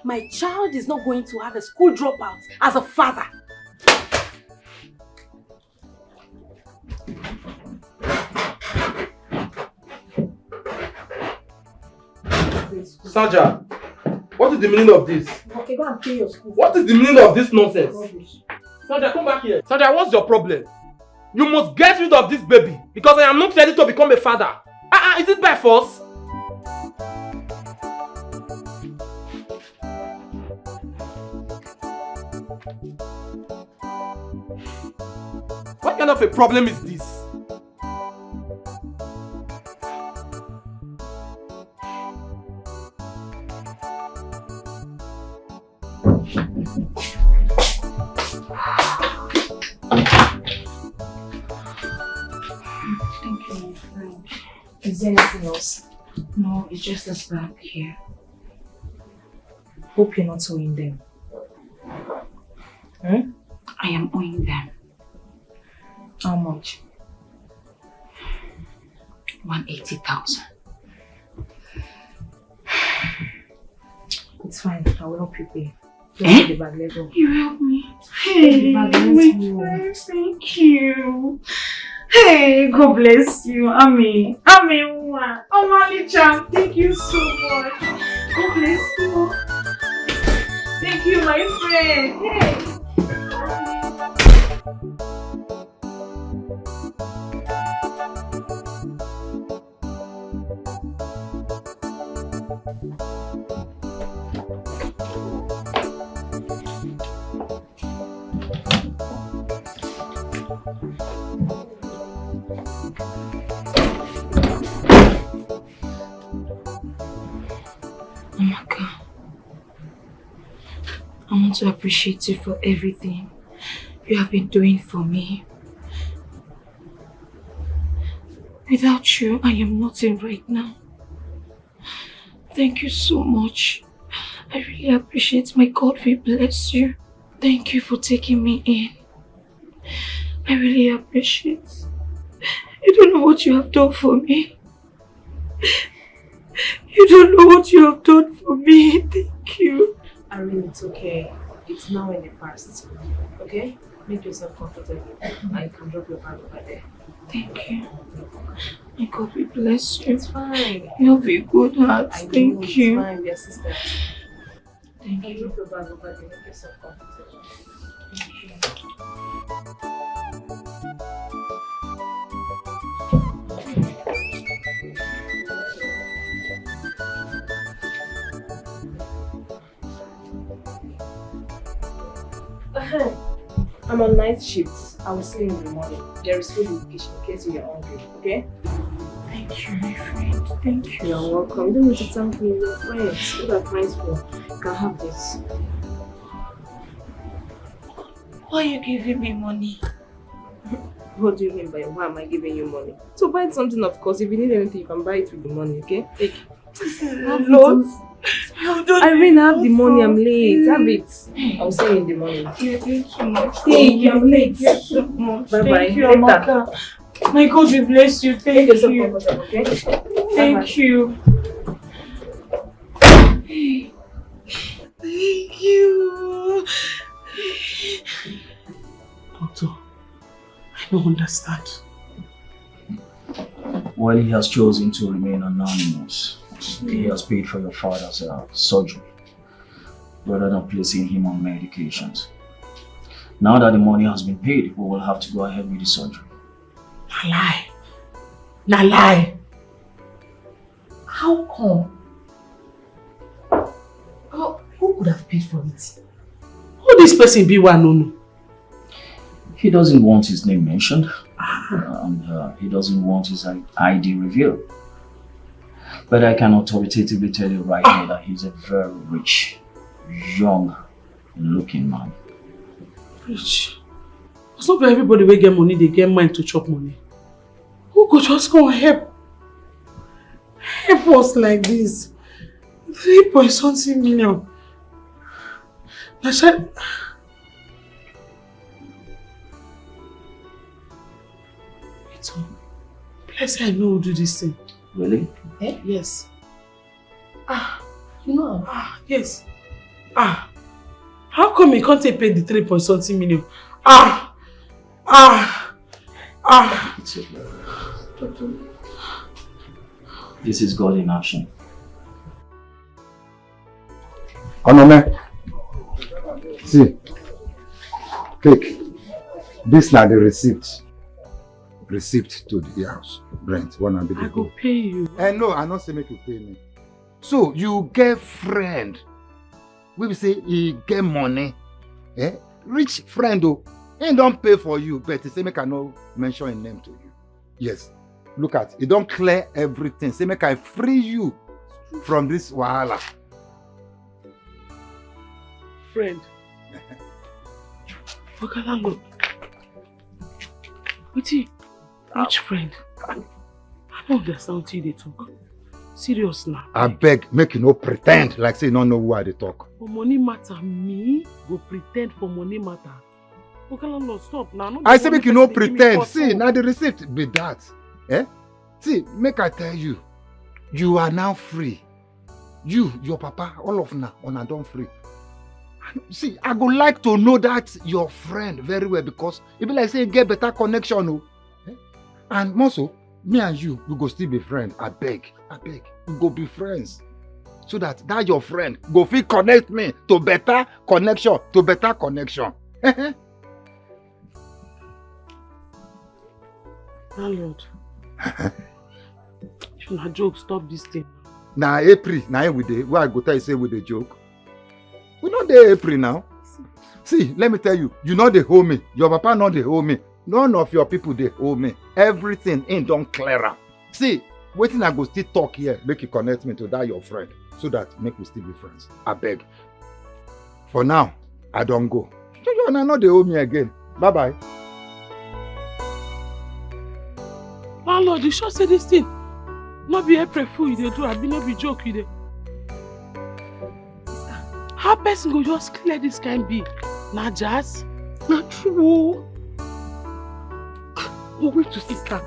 my child is not going to have a school dropout as a father. Saja, what is the meaning of this? Okay, go and pay your school fee. What is the meaning of this nonsense? Saja, come back here. Saja, what's your problem? You must get rid of this baby because I am not ready to become a father. Is it by force? What kind of a problem is this? Thank you, my friend. Is there anything else? No, it's just this bag here. Hope you're not owing them. I am owing them. How much? 180,000. It's fine. I will help you pay. Just take the bag. Let's go. You help me. Take the bag. Let's go. Thank you. Hey, God bless you. Ami, Omali-chan, thank you so much. God bless you. Thank you, my friend. Hey. Amaka, I want to appreciate you for everything you have been doing for me. Without you, I am nothing right now. Thank you so much. I really appreciate. My God will bless you. Thank you for taking me in. I really appreciate. You don't know what you have done for me. You don't know what you have done for me. Thank you. Irene, it's okay. It's now in the past. Okay? Make yourself comfortable. I can drop your bag over there. Thank you. My God will bless you. It's fine. You have a good heart. Thank you. It's fine. We are sisters. Thank I'll you. drop your bag over there. Make yourself comfortable. Thank you. I'm on night shifts. I will see you in the morning. There is food in the kitchen in case you are hungry, okay? Thank you, my friend. Thank you. You're welcome. You don't need to thank me. You're friends. What are friends for? You can have this. Why are you giving me money? What do you mean by why am I giving you money? So buy something, of course. If you need anything, you can buy it with the money, okay? Take it. This is a lot. Irene, have the money. I'm late. Have it. I'll see you in the morning. You're doing too much. Thank you. I'm late. You're so much. Bye bye. Thank you, Later. Amaka. My God will bless you. Thank Make yourself you. comfortable, okay? Thank you. Thank you. Doctor, I don't understand. While he has chosen to remain anonymous, he has paid for your father's surgery rather than placing him on medications. Now that the money has been paid, we will have to go ahead with the surgery. Na lie. Na lie. How come? Who could have paid for it? Who this person be one no? He doesn't want his name mentioned, and he doesn't want his ID revealed. But I can authoritatively tell you right now that he's a very rich, young-looking man. Rich? It's not for everybody will get money, they get mind to chop money. Who could just come and help us like this? 3 point something million. I said, please, I know who do this thing. Really? Eh? Yes. You know? Yes. How come you can't pay the 3 point something million? This is God in action. Onome, see, take. This now the receipt. Receipt to the house. Rent. I go pay you. No, I not say make you pay me. So you get friend. We will say he get money. Rich friend though. He don't pay for you, but he say make I no mention a name to you. Yes. Look at he don't clear everything. Say make I free you from this wahala. Friend. Okay, landlord. Which friend? I don't understand till they talk. Serious now. I beg, make you no pretend like say you don't know who they talk. For money matter, me go pretend for money matter. Okay, landlord, stop now. I say make you no pretend. See, now the receipt be that. See, make I tell you, you are now free. You, your papa, all of now, on don't free. See, I would like to know that your friend very well because it be like say get better connection. And more so, me and you, we go still be friends. I beg, we go be friends. So that your friend go fit connect me to better connection, Landlord. If na joke, stop this thing. Now April, now we dey. Why I go tell you say we dey joke? We not dey April now. See, let me tell you, you know they owe me. Your papa not they owe me. None of your people they owe me. Everything ain't done clearer. See, waiting I go still talk here, make you connect me to that your friend, so that make we still be friends. I beg. For now, I don't go. You know they owe me again. Bye bye. Landlord, you sure say this thing? Not be April Fool you dey do, I be not be joke you dey. How person go just clear this kind be? Na jazz? Not true. But wait to sister.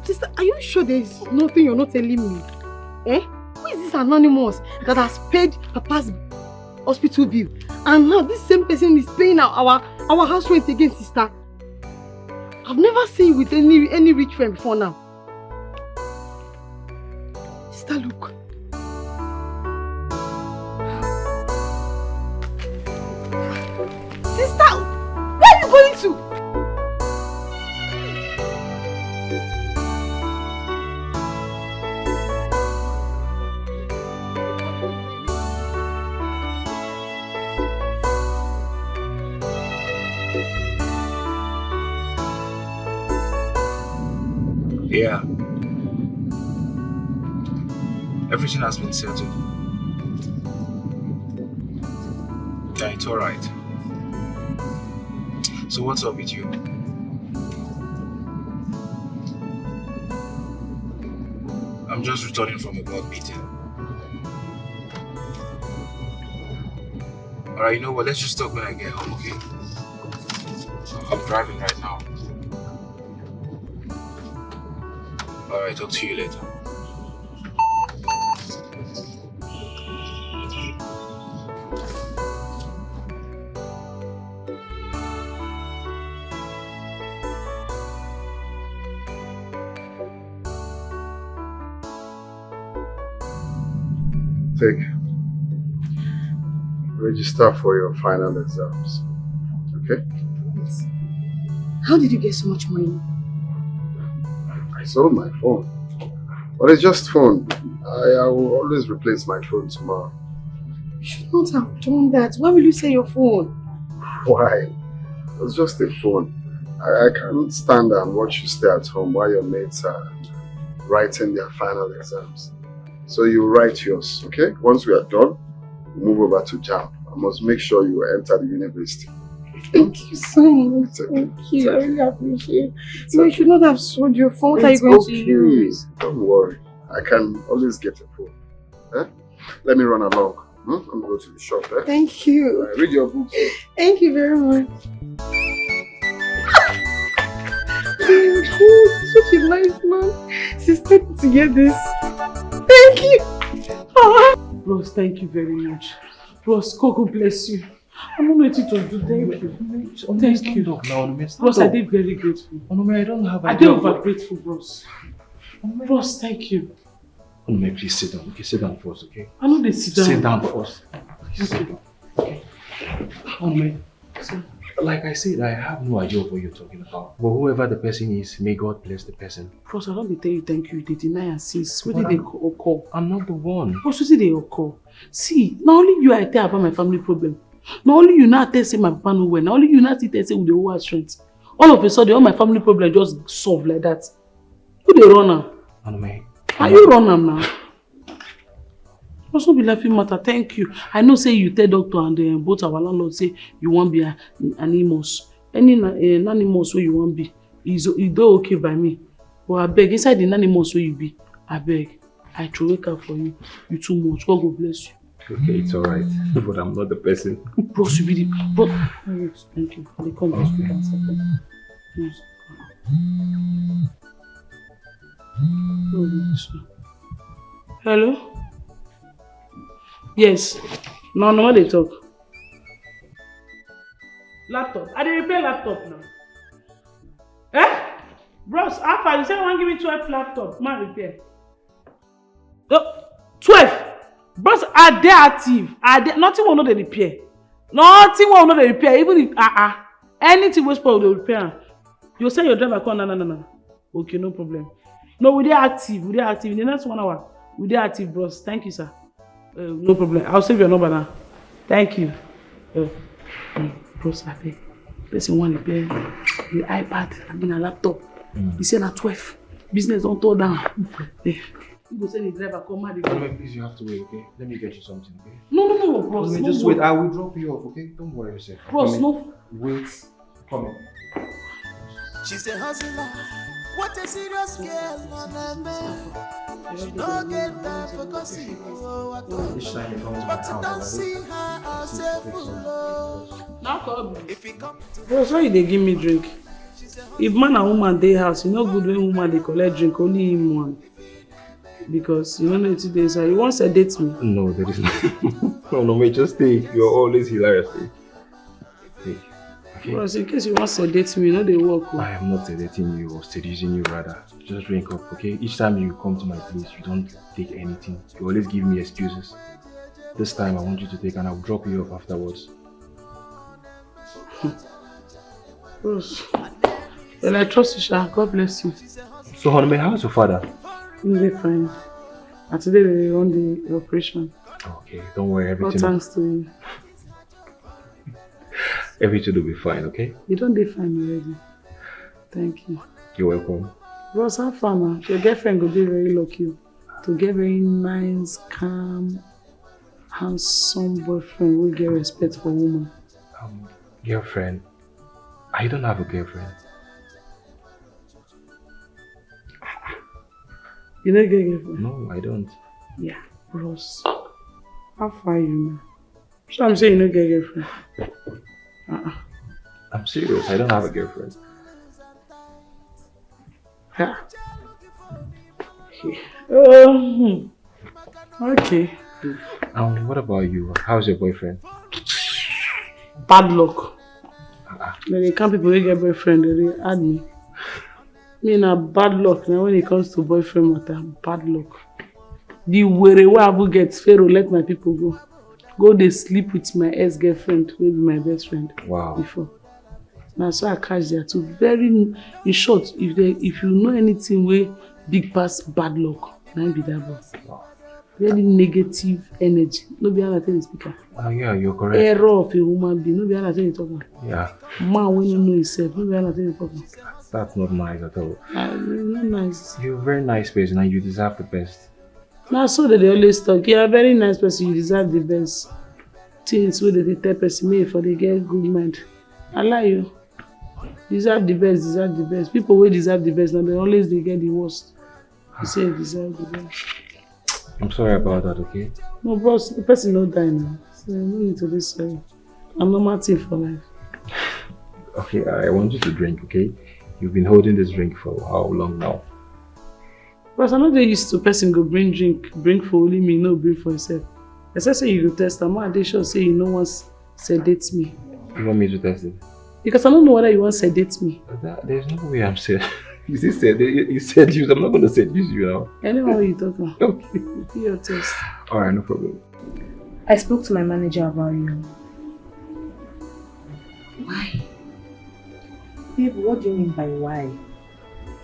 Sister, are you sure there is nothing you're not telling me? Who is this anonymous that has paid Papa's hospital bill? And now this same person is paying our house rent again, sister. I've never seen you with any rich friend before now. Sister, look. Sister, where are you going to? Yeah. Everything has been settled. Yeah, it's alright. So what's up with you? I'm just returning from a board meeting. Alright, you know what? Let's just talk when I get home, okay? I'm driving right now. Alright, talk to you later. Take. Register for your final exams. Okay? Yes. How did you get so much money? I sold my phone. But it's just phone. I will always replace my phone tomorrow. You should not have done that. Why will you sell your phone? Why? It's just a phone. I can't stand there and watch you stay at home while your mates are writing their final exams. So you write yours, okay? Once we are done, we move over to JAM. I must make sure you enter the university. Thank you so much. Thank you. I really appreciate it. You should not have sold your phone. What are you going to use? Don't worry. I can always get a phone. Eh? Let me run along. I'm going to the shop. Eh? Thank you. Read your book. Thank you very much. Oh, such a nice man. Sister, to get this. Thank you. Bros, thank you very much. Bros, God bless you. I'm not waiting to do. Thank you. Thank you. Bros, I did very grateful. I don't have I did over grateful, bros. Bros, thank you. Onome, please sit down. Okay, sit down first, okay? I know they sit down. Sit down first. Please sit down. Okay. Onome, like I said, I have no idea of what you're talking about. But whoever the person is, may God bless the person. Bros, I don't tell you thank you. They deny and insist. What did they occur? I'm not the one. Bros, what did they occur? See, not only you I tell about my family problem. Not only you now tell say my papa no well. Not only you now tell say with the whole strength. All of a sudden, all my family problem just solve like that. Who they run now? Onome. Are you run am now? Must not be laughing matter. Thank you. I know say you tell doctor and both our landlord say you won't be animals. Any animals where you won't be is okay by me. But I beg inside the animals where you be, I beg. I throw wake up for you. You too much. God will bless you. Okay, it's alright. But I'm not the person. Bro, you be the bro. Thank you. They come to speak and stuff. Please. Hello? Yes. No, what they talk? Laptop. I didn't repair laptop now. Eh? Bros, Alpha, you said you want to give me 12 laptop. Man, repair. 12? Bros, are they active? Nothing will not they repair. Nothing will not they repair. Even if, anything will spoil, they will repair. You say your driver call, no. Okay, no problem. No, we are active. In the next 1 hour, we are active, bros. Thank you, sir. No problem. I'll save your number now. Thank you. Bros, I beg. Person want to pay the iPad and a laptop. He said at 12. Business don't turn down. You go send the driver come out. Please, you have to wait, okay? Let me get you something, okay? No, bros. Just wait. I will drop you off, okay? Don't worry yourself. Bros, no. Wait. Come on. She's a hustler. What a serious girl on a man. She don't get time for gossip. Each time you come to my But house, don't see her as a fool. Now come. Bros, why they give me drink? If man and woman dey house, you know good when woman they collect drink, only him one. Because you don't know today, so you want to sedate me. No, there is no. No, mate, just stay. You're always hilarious. Stay. Okay. Bros, in case you want to sedate me, you know they work. I am not sedating you or seducing you, rather. Just drink up, okay? Each time you come to my place, you don't take anything. You always give me excuses. This time I want you to take and I'll drop you off afterwards. Bros, well, I trust you, Sha. God bless you. So, honey, how's your father? He's fine. And today they run the operation. Okay, don't worry, everything. All thanks to you. Everything will be fine, okay? You don't be fine already. Thank you. You're welcome. Bros, have fun, your girlfriend will be very lucky to get very nice, calm, handsome boyfriend who get respect for women. Girlfriend? I don't have a girlfriend. You don't get a girlfriend? No, I don't. Yeah, bros. How far you now? So I'm saying you don't get a girlfriend. I'm serious, I don't have a girlfriend. Yeah. Okay. What about you? How's your boyfriend? Bad luck. They can't people who get boyfriend, they add me. Me na bad luck now when it comes to boyfriend matter. Bad luck. The way I will get Pharaoh let my people go. Go they sleep with my ex-girlfriend, who be my best friend. Wow. Before. Now so I catch there too. Very in short, if you know anything where big pass bad luck, now be that boy. Wow. Very negative energy. No be how I tell the speaker. Yeah, you're correct. Error of a woman being. No be how I tell you talking. Yeah. Man when you know himself. No be how I tell you talking. That's not nice at all. Not nice. You're a very nice person and you deserve the best. Now so that they always talk. You're a very nice person. You deserve the best. Things where they tell person me for they get good mind. I lie you. Deserve the best. People wey deserve the best, and they always they get the worst. You say you deserve the best. I'm sorry about that, okay? No, boss, the person no die now. So no need to be sorry. I'm normal thing for life. Okay, I want you to drink, okay? You've been holding this drink for how long now? But I'm not used to person go bring drink, bring for only me, no bring for yourself. As I say you go test, I'm not sure say you no one sedate me. You want me to test it? Because I don't know whether you want to sedate me. There's no way I'm said. You said you. I'm not going to seduce you now. Anyway, you talking. Okay. Do your test. Alright, no problem. I spoke to my manager about you. Why? Babe, what do you mean by why?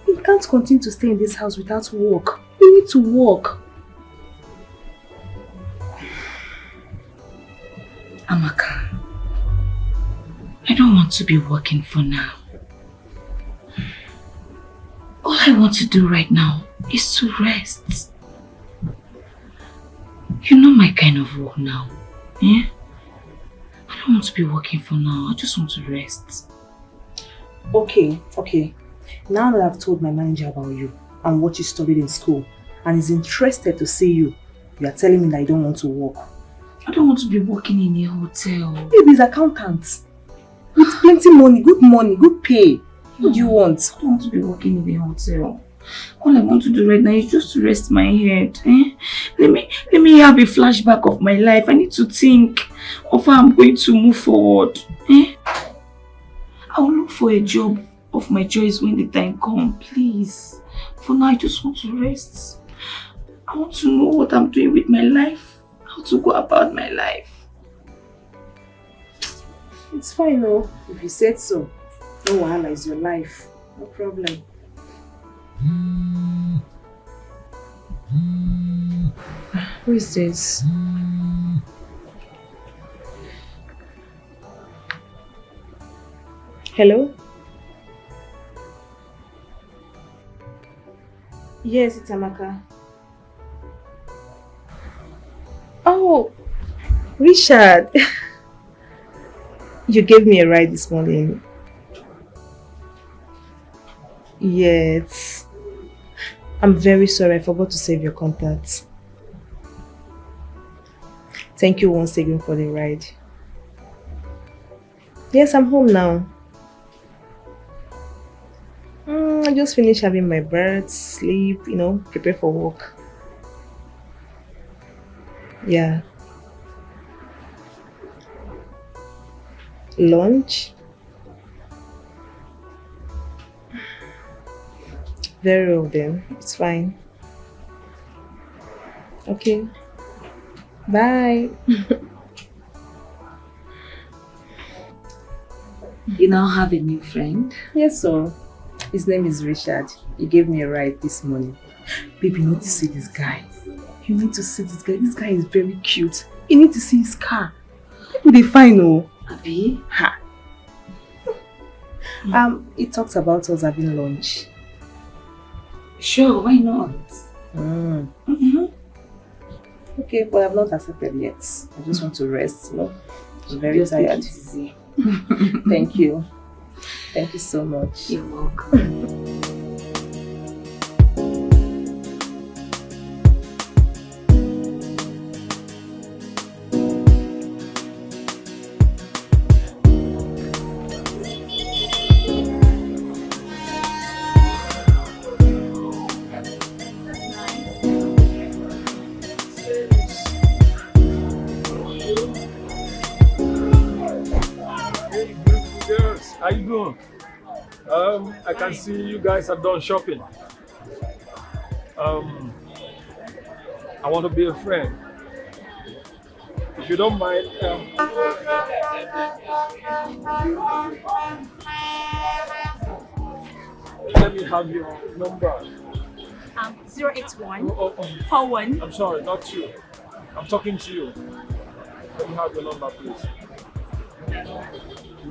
You can't continue to stay in this house without work. You need to work. Amaka, I don't want to be working for now. All I want to do right now is to rest. You know my kind of work now. Eh? I don't want to be working for now. I just want to rest. Okay. Now that I've told my manager about you and what you studied in school and is interested to see you, you are telling me that you don't want to work. I don't want to be working in a hotel. Baby's accountant. With plenty money, good pay. What do you want? I don't want to be working in a hotel. All I want to do right now is just to rest my head. Eh? Let me have a flashback of my life. I need to think of how I'm going to move forward. Eh? I'll look for a job of my choice when the time comes, please. For now, I just want to rest. I want to know what I'm doing with my life. How to go about my life. It's fine, no? If you said so. No wahala, is your life. No problem. Who is this? Hello? Yes, it's Amaka. Oh, Richard. You gave me a ride this morning. Yes. I'm very sorry, I forgot to save your contact. Thank you once again for the ride. Yes, I'm home now. I just finished having my bath, sleep, prepare for work. Yeah. Lunch? Very well then, it's fine. Okay. Bye. You now have a new friend? Yes, sir. His name is Richard. He gave me a ride this morning. Baby, you need to see this guy. You need to see this guy. This guy is very cute. You need to see his car. People they fine, oh. Abi? Ha. He talks about us having lunch. Sure, why not? Okay, but I've not accepted yet. I just want to rest, I'm very Just take tired. it easy. Thank you. Thank you so much. You're welcome. How you doing? I can see you guys are done shopping. I want to be a friend. If you don't mind, let me have your number. 081 Oh, 41. I'm sorry, not you. I'm talking to you. Let me have your number, please.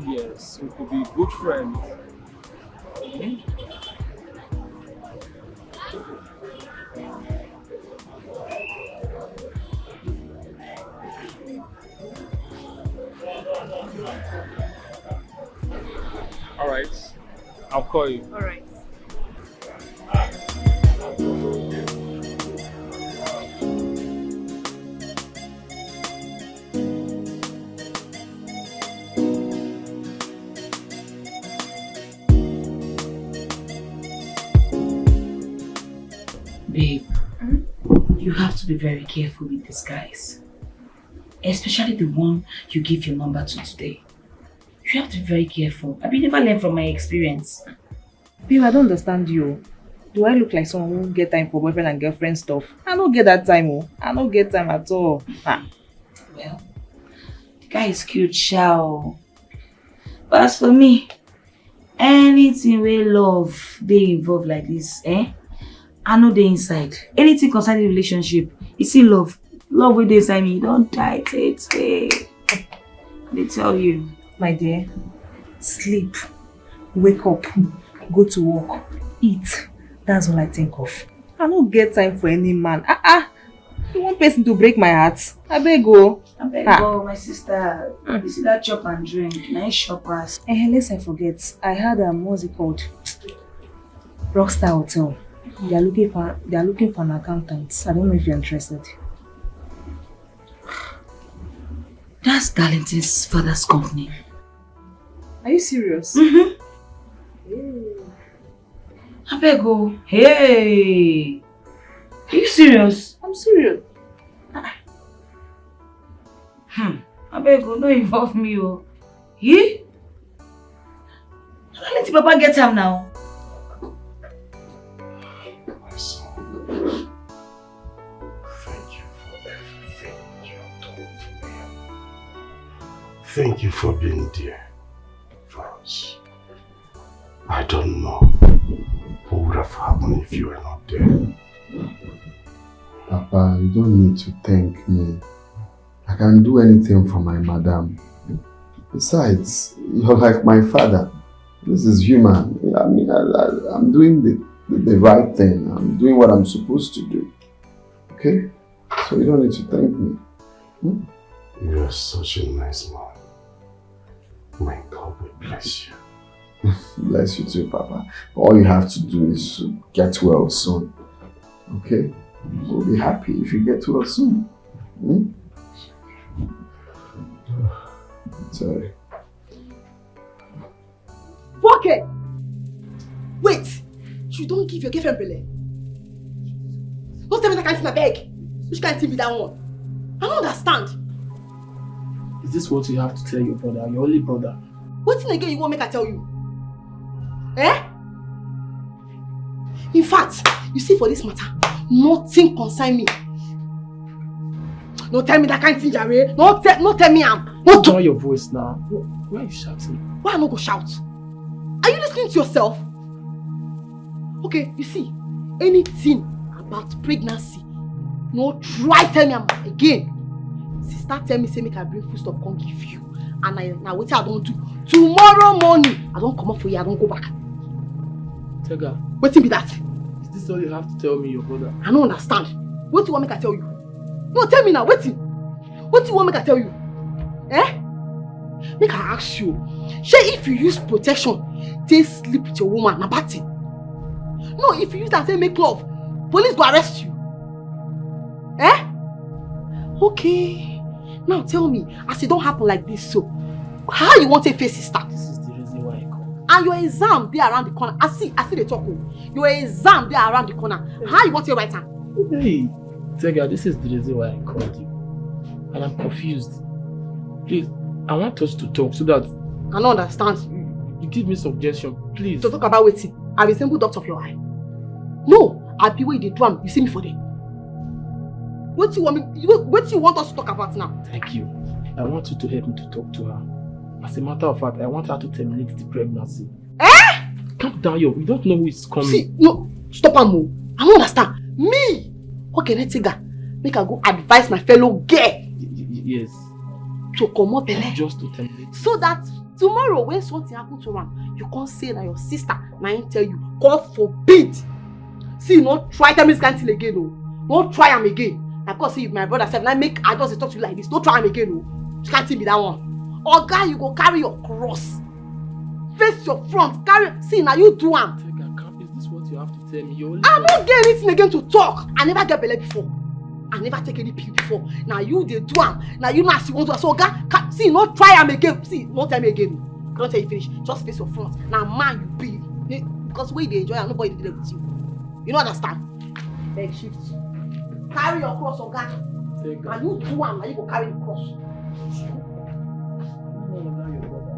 Yes, we could be good friends. call you. All right. Babe, you have to be very careful with these guys. Especially the one you give your number to today. You have to be very careful. I've never learned from my experience. Babe, I don't understand you. Do I look like someone who get time for boyfriend and girlfriend stuff? I don't get that time, oh. I don't get time at all. Well, the guy is cute, shao. But as for me, anything where love they involve like this, I know they inside. Anything concerning the relationship, you see love where they inside me, don't die, they tell you. My dear, sleep, wake up, go to work, eat. That's all I think of. I don't get time for any man. You want person to break my heart? I beg go. My sister. You see that chop and drink, nice shoppers. Unless I forget, I had what's it called? Rockstar Hotel. They are looking for an accountant. I don't know if you're interested. That's Darlington's father's company. Are you serious? I beg go. Hey! Are you serious? I'm serious. I beg go, don't involve me, oh. He? Don't let Papa get him now. My son, thank you for everything you have done for me. Thank you for being there for us. I don't know what would have happened if you were not there. Papa, you don't need to thank me. I can do anything for my madam. Besides, you're like my father. This is human. I mean, I'm doing the right thing. I'm doing what I'm supposed to do. Okay? So you don't need to thank me. You are such a nice man. My God will bless you. Bless you too, Papa. All you have to do is to get well soon. Okay? We'll be happy if you get well soon. Sorry. Okay. Wait! You don't give your girlfriend belly. Don't tell me that kind of thing I beg. Which kind of thing be that one? I don't understand. Is this what you have to tell your brother, your only brother? What thing again you want make I tell you? In fact, you see for this matter, nothing concern me. Don't tell me that kind of thing, Jare. Don't tell me I'm. Don't turn your voice now. Why are you shouting? Why am I not go shout? Are you listening to yourself? Okay, you see, anything about pregnancy, no try tell me I'm again. Sister tell me say make I bring food stuff come give you. And now what I don't do. Tomorrow morning, I don't come up for you, I don't go back. Tega. What be that? Is this all you have to tell me, your brother? I don't understand. What do you want me to tell you? No, tell me now, what do you want me to tell you? Make I ask you. If you use protection, take sleep with your woman, na bad thing. No, if you use that say make love, police go arrest you. Okay. Now tell me, as it don't happen like this, so how you want to face sister? This is the reason why I come. And your exam they around the corner. I see they talk. Your exam they around the corner. How you want to write her? Hey, Tega, this is the reason why I called you. And I'm confused. Please, I want us to talk so that I don't understand. You give me suggestion, please. To talk about waiting. I resemble doctor of your eye. No, I be where they do am. You see me for them. What do you want me? What do you want us to talk about now? Thank you. I want you to help me to talk to her. As a matter of fact, I want her to terminate the pregnancy. Calm down, you don't know who is coming. See, no, stop and move. I don't understand. Me? Okay, let's take her. Make her go advise my fellow girl. Yes. To come up belle. Just to terminate. So that tomorrow when something happens to her, you can't say that your sister now tell you, God forbid. See, not try tell me this kind of thing again, no. Don't try him again. Of course, see, my brother said, now make I just talk to you like this. Don't try him again, no. You can't be that one. Or guy, you go carry your cross. face your front. Carry. See, now you do am. Is this what you have to tell me? I don't get anything again to talk. I never get belle before. I never take any pill before. Now you they do am. Now you not see want to. So see, not try am again. See, not tell me again. I don't tell you finish. Just face your front. Now man, you be because we they enjoy and nobody did it with you. You don't understand? Leg shift. Carry your cross, Oga. Now you do am. Now you go carry the cross.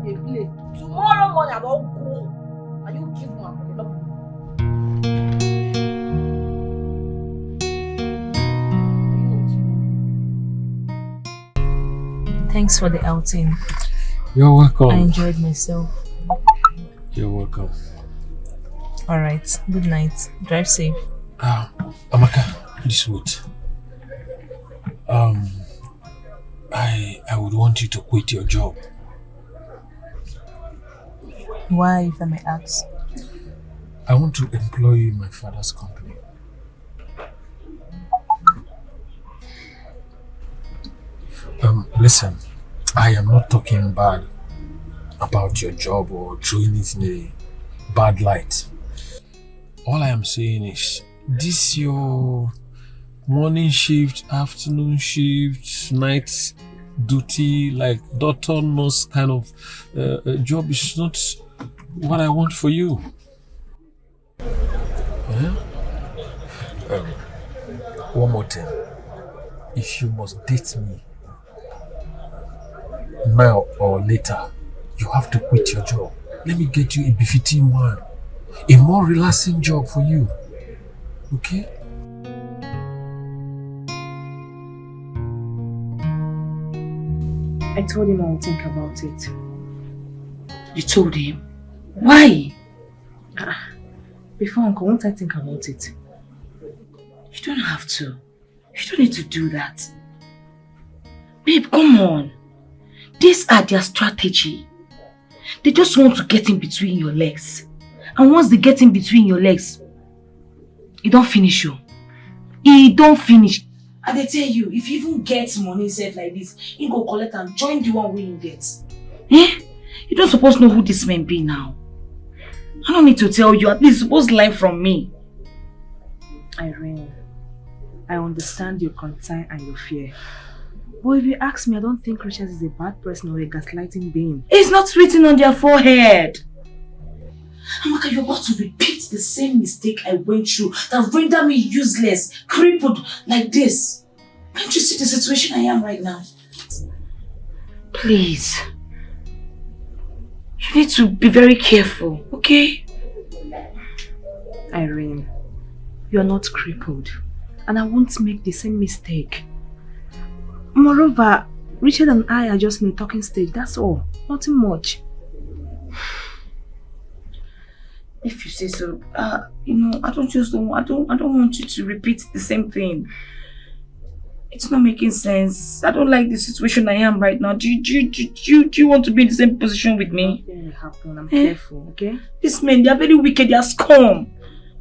Hey, play. Tomorrow morning I don't go. Now you give one. Thanks for the outing. You're welcome. I enjoyed myself. You're welcome. Alright, good night. Drive safe. Amaka, this would. I would want you to quit your job. Why, if I may ask? I want to employ you in my father's company. Listen, I am not talking bad about your job or throwing it in a bad light. All I am saying is, this your morning shift, afternoon shift, night duty, like doctor, nurse kind of job is not what I want for you. Yeah? One more thing. If you must date me, now or later, you have to quit your job. Let me get you a befitting one. A more relaxing job for you. Okay? I told him I'll think about it. You told him? Why? Before Uncle, won't I think about it? You don't have to. You don't need to do that. Babe, come on. These are their strategy. They just want to get in between your legs. And once they get in between your legs, it don't finish you. It don't finish. And they tell you, if you even get money set like this, you go collect and join the one we you get. Eh? You don't supposed to know who this man be now. I don't need to tell you, at least you're supposed to learn from me. Irene, I understand your concern and your fear. But if you ask me, I don't think Richard is a bad person or a gaslighting being. It's not written on their forehead. Amaka, you're about to repeat the same mistake I went through that rendered me useless, crippled like this. Can't you see the situation I am right now? Please. You need to be very careful, okay? Irene, you're not crippled. And I won't make the same mistake. Moreover, Richard and I are just in a talking stage, that's all. Nothing much. If you say so, you know, I don't want you to repeat the same thing. It's not making sense. I don't like the situation I am right now. Do you want to be in the same position with me? Nothing will happen. I'm careful, okay? These men, they are very wicked. They are scum.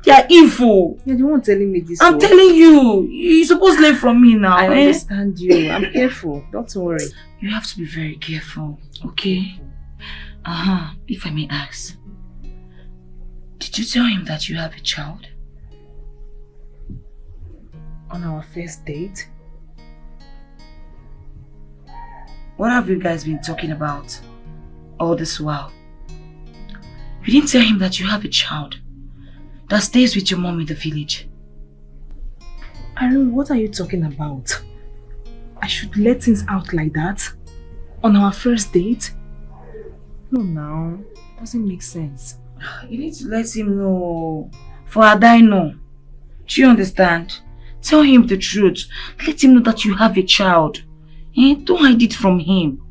They are evil. You're the one telling me this. I'm telling you. You're supposed to learn from me now. I understand you. I'm careful. Don't worry. You have to be very careful, okay? If I may ask. Did you tell him that you have a child? On our first date? What have you guys been talking about all this while? You didn't tell him that you have a child that stays with your mom in the village. Irene, what are you talking about? I should let things out like that? On our first date? No, now. Doesn't make sense. You need to let him know. For Adaino. Do you understand? Tell him the truth. Let him know that you have a child. Don't hide it from him.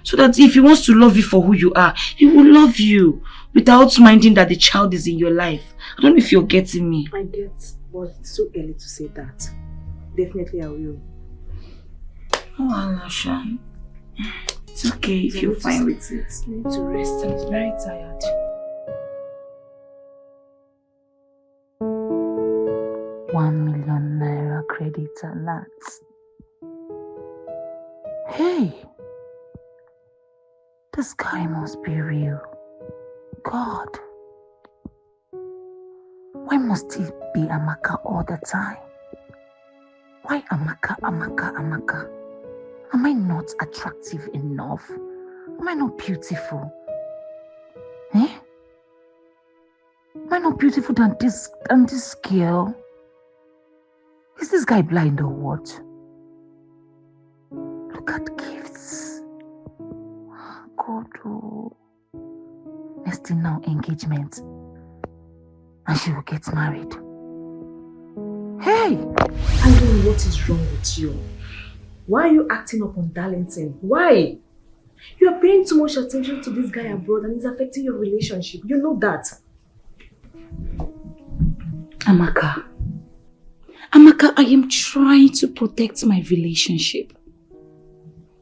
So that if he wants to love you for who you are, he will love you without minding that the child is in your life. I don't know if you're getting me. I get, but it's so early to say that. Definitely I will. Oh, Alasha. It's okay if you're fine with it. I need to rest. I'm very tired. ₦1 million credit alert. Hey, this guy must be real. God. Why must it be Amaka all the time? Why Amaka, Amaka, Amaka? Am I not attractive enough? Am I not beautiful? Eh? Am I not beautiful than this girl? Is this guy blind or what? Look at gifts. God, oh. Next thing now, engagement. And she will get married. Hey! Andrew, what is wrong with you? Why are you acting up on Darlington? Why? You are paying too much attention to this guy abroad and it's affecting your relationship. You know that. Amaka, I am trying to protect my relationship.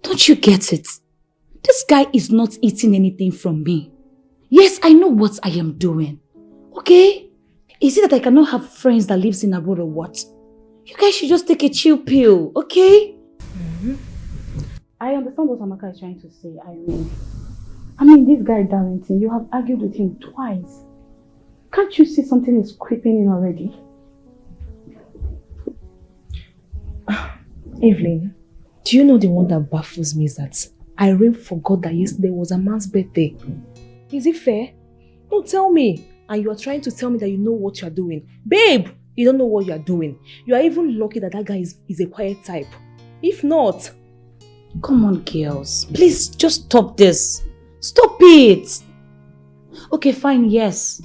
Don't you get it? This guy is not eating anything from me. Yes, I know what I am doing. Okay? Is it that I cannot have friends that lives in abroad or what? You guys should just take a chill pill, okay? I understand what Amaka is trying to say, I mean, this guy Darlington, you have argued with him twice. Can't you see something is creeping in already? Evelyn, do you know the one that baffles me is that Irene forgot that yesterday was a man's birthday. Is it fair? No, tell me. And you are trying to tell me that you know what you are doing. Babe, you don't know what you are doing. You are even lucky that that guy is a quiet type. If not... Come on, girls. Please, just stop this. Stop it. Okay, fine, yes.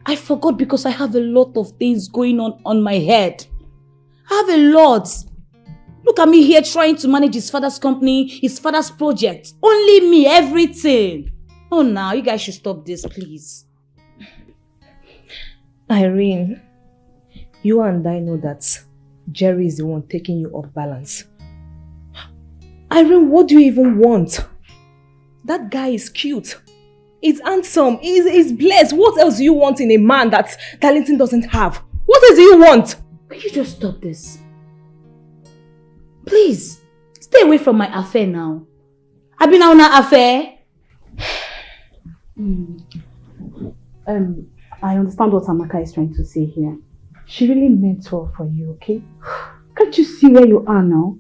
I forgot because I have a lot of things going on my head. I have a lot. Look at me here trying to manage his father's company, his father's project. Only me, everything. Oh, now, you guys should stop this, please. Irene, you and I know that Jerry is the one taking you off balance. Irene, what do you even want? That guy is cute. He's handsome. He's blessed. What else do you want in a man that Darlington doesn't have? What else do you want? Can you just stop this? Please, stay away from my affair now. I've been on an affair. I understand what Amaka is trying to say here. She really meant well for you, okay? Can't you see where you are now?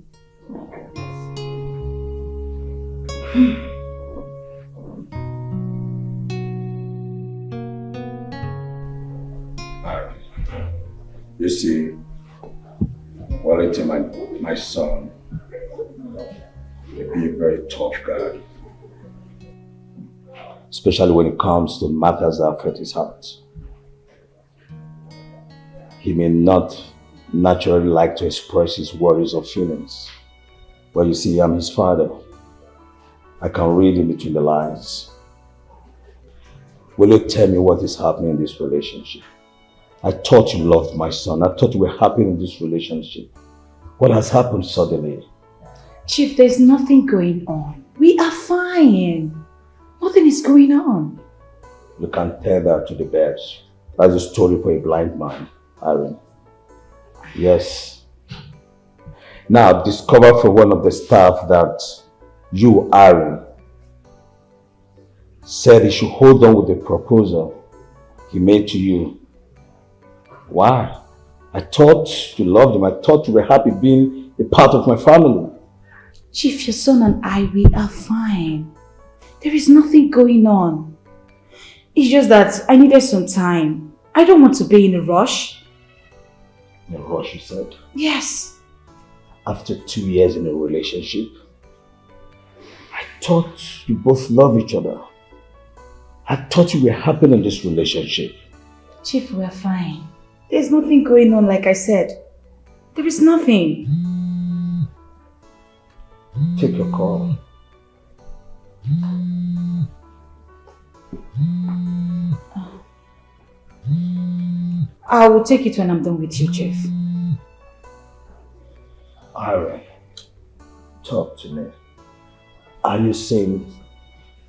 You see, Wellington, my son, will be a very tough guy. Especially when it comes to matters that affect his heart. He may not naturally like to express his worries or feelings. But you see, I'm his father. I can read in between the lines. Will you tell me what is happening in this relationship? I thought you loved my son. I thought you were happy in this relationship. What has happened suddenly? Chief, there's nothing going on. We are fine. Nothing is going on. You can tell that to the birds. That's a story for a blind man, Aaron. Yes. Now, I've discovered from one of the staff that you, Aaron, said he should hold on with the proposal he made to you. Why? I thought you loved him. I thought you were happy being a part of my family. Chief, your son and I, we are fine. There is nothing going on. It's just that I needed some time. I don't want to be in a rush. In a rush, you said? Yes. After 2 years in a relationship, I thought you both love each other. I thought you were happy in this relationship. Chief, we're fine. There's nothing going on, like I said. There is nothing. Take your call. I will take it when I'm done with you, Chief. Aaron, talk to me. Are you seeing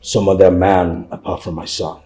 some other man apart from my son?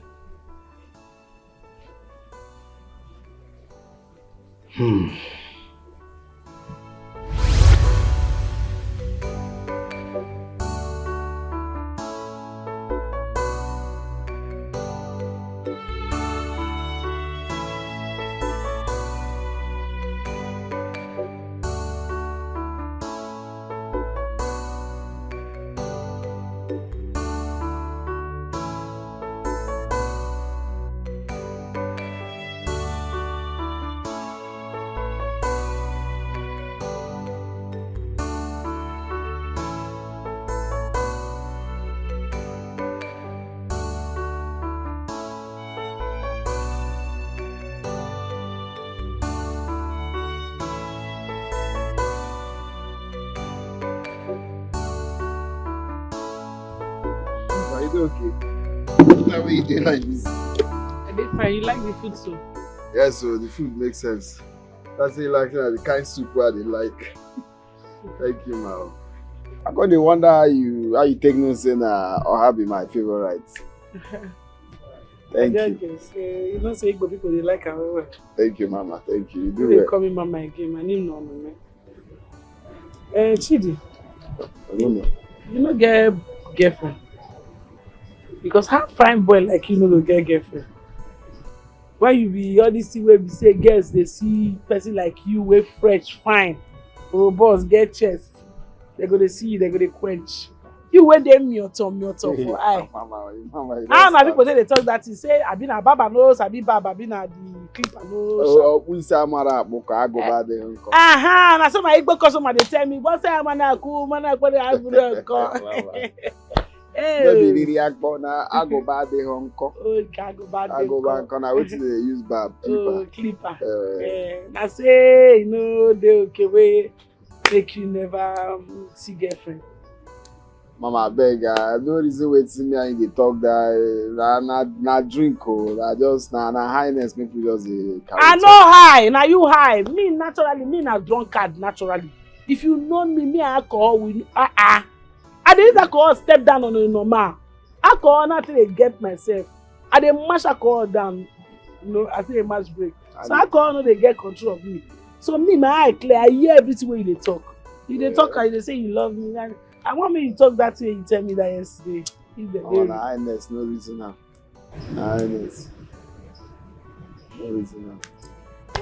you okay? Why you doing like this? I did fine. You like the food too? Yes, so the food makes sense. That's it, like the kind of soup where they like. Thank you, man. I'm going to wonder how you take no saying or have be my favorite. Thank you. You know, say Igbo people they like our work. Thank you, Mama. Thank you. You do They well. call me Mama again. My name no Mama. Chidi. I don't know. You no get girlfriend. Because how fine boy like you no go get girlfriend? Why you be all this thing where we say girls they see person like you way fresh, fine, robust, get chest. They go to see you, they go to quench. You wear them mioto for eye. Mama, Now people say they talk that you say I been a baba nose, I be baba, I been a the clipper nose. Oh, we say Amara Boka, I go bad there. Aha, now some my Igbo customer they tell me, what say Amana cool, mana go there, I go there. Maybe really I go bad there, uncle. Oh, I go bad. I go back and I wait till they use barb clipper. I say, you know, they okay way make you never see girlfriend. Mama, I beg, no reason wait see me and they talk that na drink oh, na just na highness make you just carry. I know high, now you high. Me naturally, me na drunkard naturally. If you know me alcohol will I didn't alcohol step down on a normal. Alcohol nothing they get myself. I dey mash alcohol down, you know, I say a mash break. So alcohol no they get control of me. So me my eye clear, I hear everything when you dey talk. You dey talk and they say you love me. And I want me to talk that way. You tell me that yesterday. Oh, na highness, no reason now. Na highness. No reason now.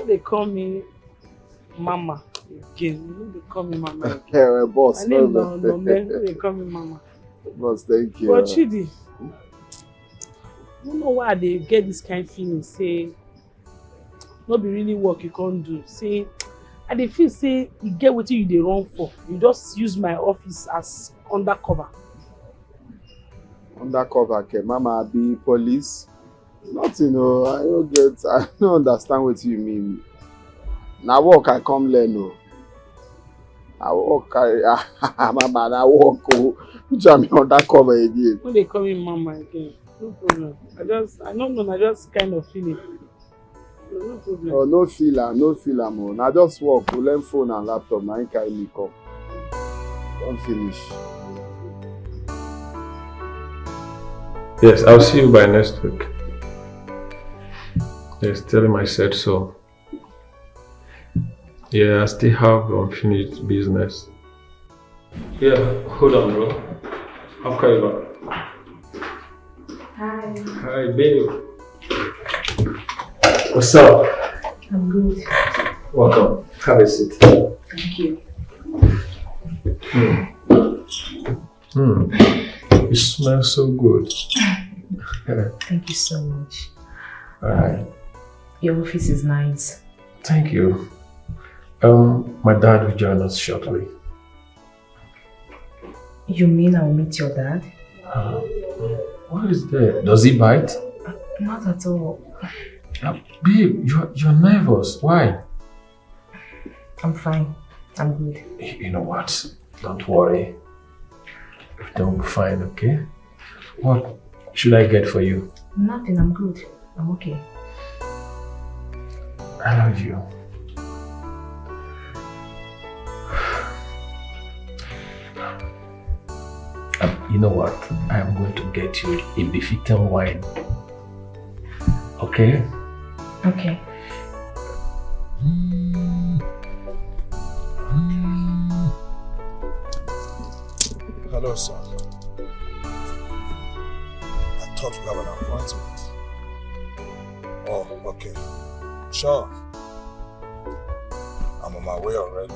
They call me Mama again. You know they call me Mama again. Yeah, boss. My name no man. They call me Mama. Boss, thank you. But Chidi, I don't know why they get this kind of feeling. Say, not be really work you can't do. Say, and they feel say you get what you dey run for. You just use my office as undercover. Undercover, okay. Mama be police. Nothing, no. I don't understand what you mean. Now work I come learn, no. I work, Mama, I work, oh. Which I'm undercover again. When they call me Mama again, no problem. I don't know, I just kind of feel it. No problem. Oh, no feel am. I just work, we learn phone and laptop, now I carry me come. Don't finish. Yes, I'll see you by next week. Yes, tell him I said so. Yeah, I still have unfinished business. Yeah, hold on, bro. How can you go? Hi. Hi, babe. What's up? I'm good. Welcome. Have a seat. Thank you. You smell so good. Thank you so much. Alright. Your office is nice. Thank you. My dad will join us shortly. You mean I'll meet your dad? What is that? Does he bite? Not at all. Babe, you're nervous. Why? I'm fine. I'm good. You know what? Don't worry. Don't be fine, okay? What should I get for you? Nothing. I'm good. I'm okay. I love you. You know what? I am going to get you a Befitan wine. Okay? Okay. Hello, sir. I thought you have an appointment. Oh, okay. Sure. I'm on my way already.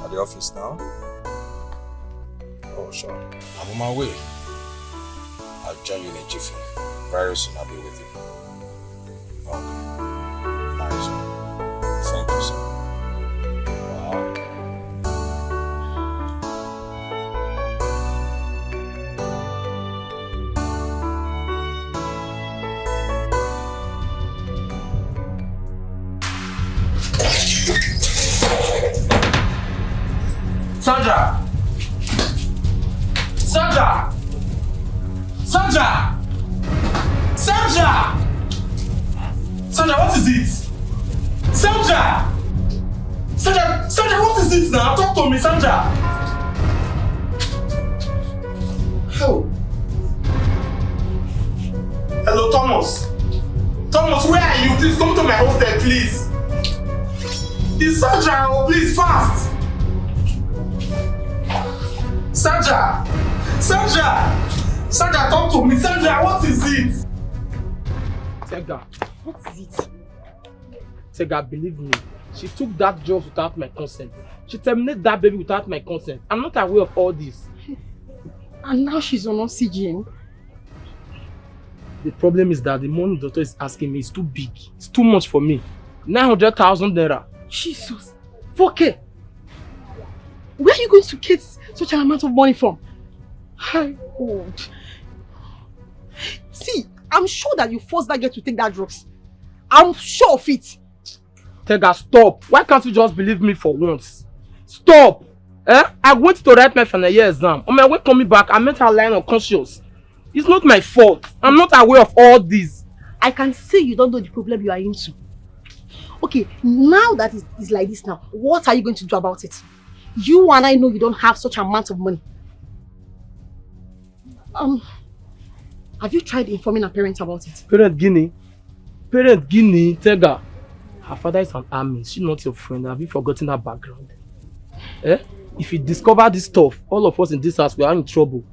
At the office now? Oh, sure. I'm on my way. I'll join you in a jiffy. Very soon I'll be with you. Okay. Nice. Thank you, sir. Bye. Sandra! Sandra! Sandra! Sandra! Sandra, what is it? Sandra! Sandra, what is it now? Talk to me, Sandra! Oh. Hello, Thomas. Thomas, where are you? Please come to my hostel, please. It's Sandra, oh, please, fast! Sandra! Sandra! Sandra, talk to me. Sandra, what is it? Tega, what is it? Tega, believe me, she took that job without my consent. She terminated that baby without my consent. I'm not aware of all this. And now she's on oxygen. The problem is that the money the doctor is asking me is too big. It's too much for me. 900,000 naira. Jesus. 4K. Where are you going to get such an amount of money from? My God. See, I'm sure that you forced that girl to take that drugs. I'm sure of it. Tega, stop. Why can't you just believe me for once? Stop. I went to write my final year exam. On my way coming back, I met her lying unconscious. It's not my fault. I'm not aware of all this. I can see you don't know the problem you are into. Okay, now that it's like this now, what are you going to do about it? You and I know you don't have such an amount of money. Have you tried informing her parents about it? Parent Guinea, Tega. Her father is an army. She's not your friend. Have you forgotten her background? If you discover this stuff, all of us in this house, we are in trouble.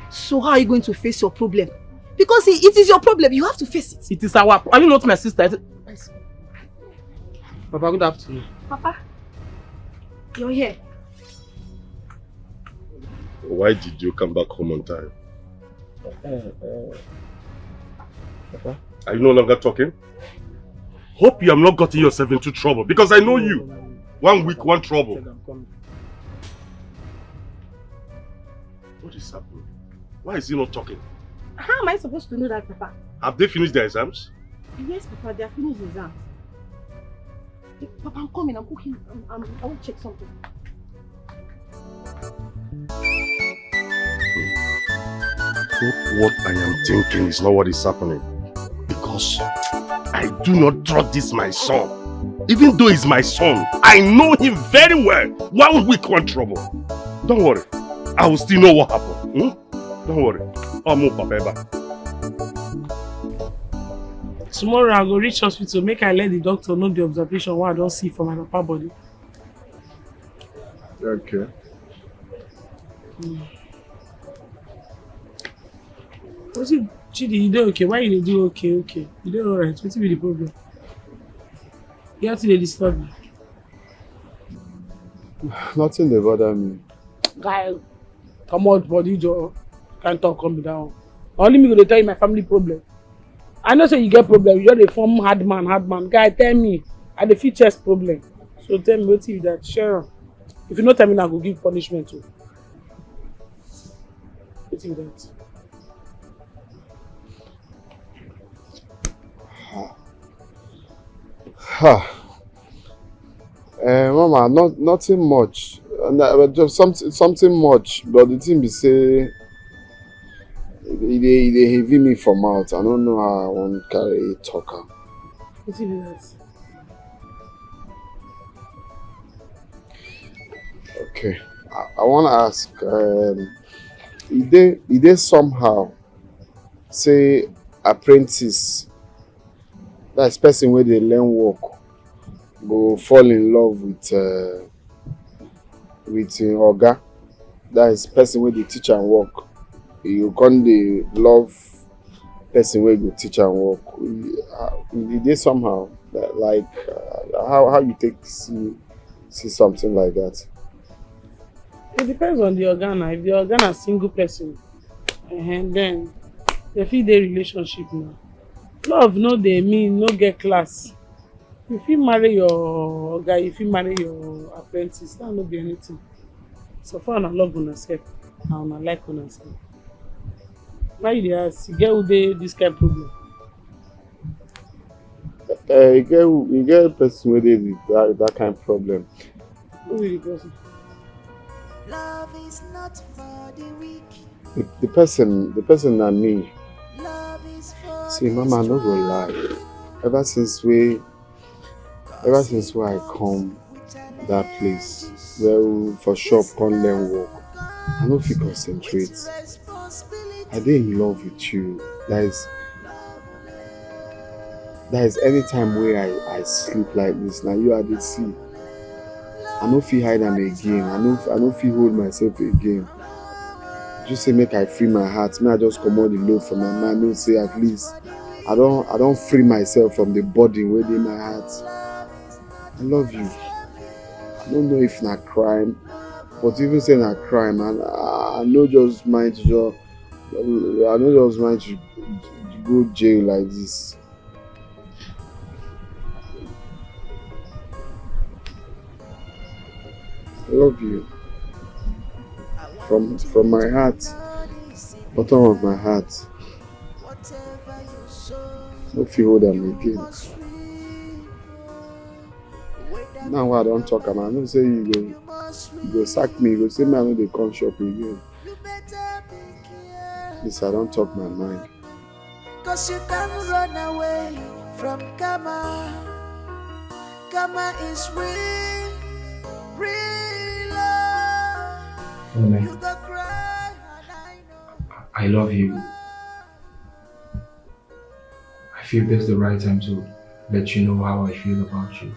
So how are you going to face your problem? Because it is your problem. You have to face it. It is our... Are you not my sister? Papa, good afternoon. Papa, you're here. Why did you come back home on time? Papa? Are you no longer talking? Hope you have not gotten yourself into trouble because I know you. 1 week, one trouble. What is happening? Why is he not talking? How am I supposed to know that, Papa? Have they finished their exams? Yes, Papa, they are finished exams. Papa, I'm coming. I'm cooking. I want to check something. Hope what I am thinking is not what is happening. Because I do not trust this my son. Even though he's my son, I know him very well. 1 week, one trouble. Don't worry. I will still know what happened. Don't worry. I'm up, Papa. Tomorrow I go reach hospital, make I let the doctor know the observation what I don't see for my papa body. Okay. What's it, Chidi, you do okay? Why you do okay? You do alright. What's be the problem? You have to disturb me. Nothing dey bother me. Guy, come out, body, Joe. Can't talk, come down. Only me gonna tell you my family problem. I know say you get problem. You just dey form hard man. Guy, tell me. I dey feel chest problem. So tell me what you that share. If you not tell me, I go give punishment too. What you that? Mama, nothing much. Just something much. But the thing be say, they heavy me for mouth. I don't know how I want to carry it talker. What you that? Okay, I want to ask. Did they somehow say apprentice? That's person where they learn work go fall in love with oga. That is person where they teach and work. You can't dey love person where go teach and work. Did they somehow like how you take see something like that? It depends on the organ. If the organ is single person, then they feel their relationship now. Love no dey mean no get class. If you marry your guy, if you marry your apprentice, that no be anything. So far, I love una self, and I like una self. Why you dey ask? You get who dey this kind of problem? You get a person where they that kind of problem. Who is the person? Love is not for the weak. The person and me. Love is for See, Mama, I no go lie. Ever since I come that place, well, for shop, come learn work, I no fit concentrate. I dey in love with you. That is any time where I sleep like this. Now you are the sea. I no fit hide am again. I no fit hold myself again. Just say make I free my heart. May I just comot the load from my mind. No say at least I don't free myself from the burden within my heart. I love you. I don't know if na crime, but even say na crime, I no just mind to go jail like this. I love you. From my heart, bottom of my heart. No fit hold am again. Now I don't talk am, I know say you go sack me, you go say me I no dey come shop again. Yes, I don't talk my mind. Cause you can't run away from karma. Karma is real, real love. You go cry and I know. I love you. I feel this is the right time to let you know how I feel about you.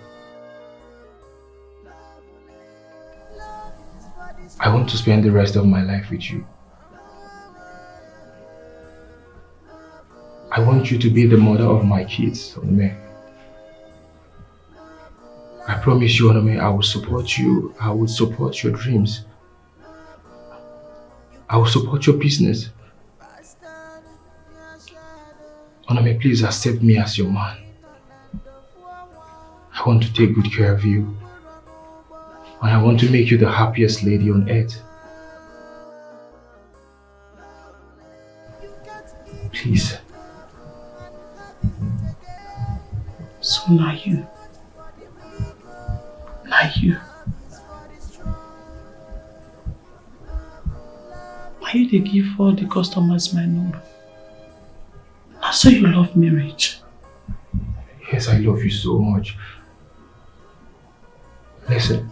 I want to spend the rest of my life with you. I want you to be the mother of my kids, Onome. I promise you, Onome, I will support you. I will support your dreams. I will support your business. Onome, please accept me as your man. I want to take good care of you. And I want to make you the happiest lady on earth. Please. So now you. Now you. Why you dey give all the customers my number? Now so you love marriage. Yes, I love you so much. Listen.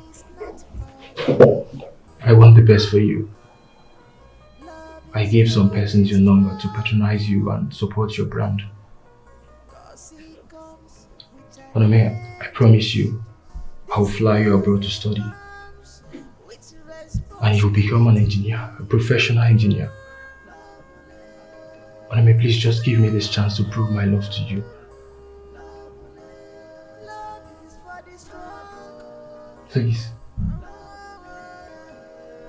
I want the best for you. I gave some persons your number to patronize you and support your brand. Onome, I promise you, I will fly you abroad to study. And you'll become an engineer, a professional engineer. Onome, please just give me this chance to prove my love to you. Please.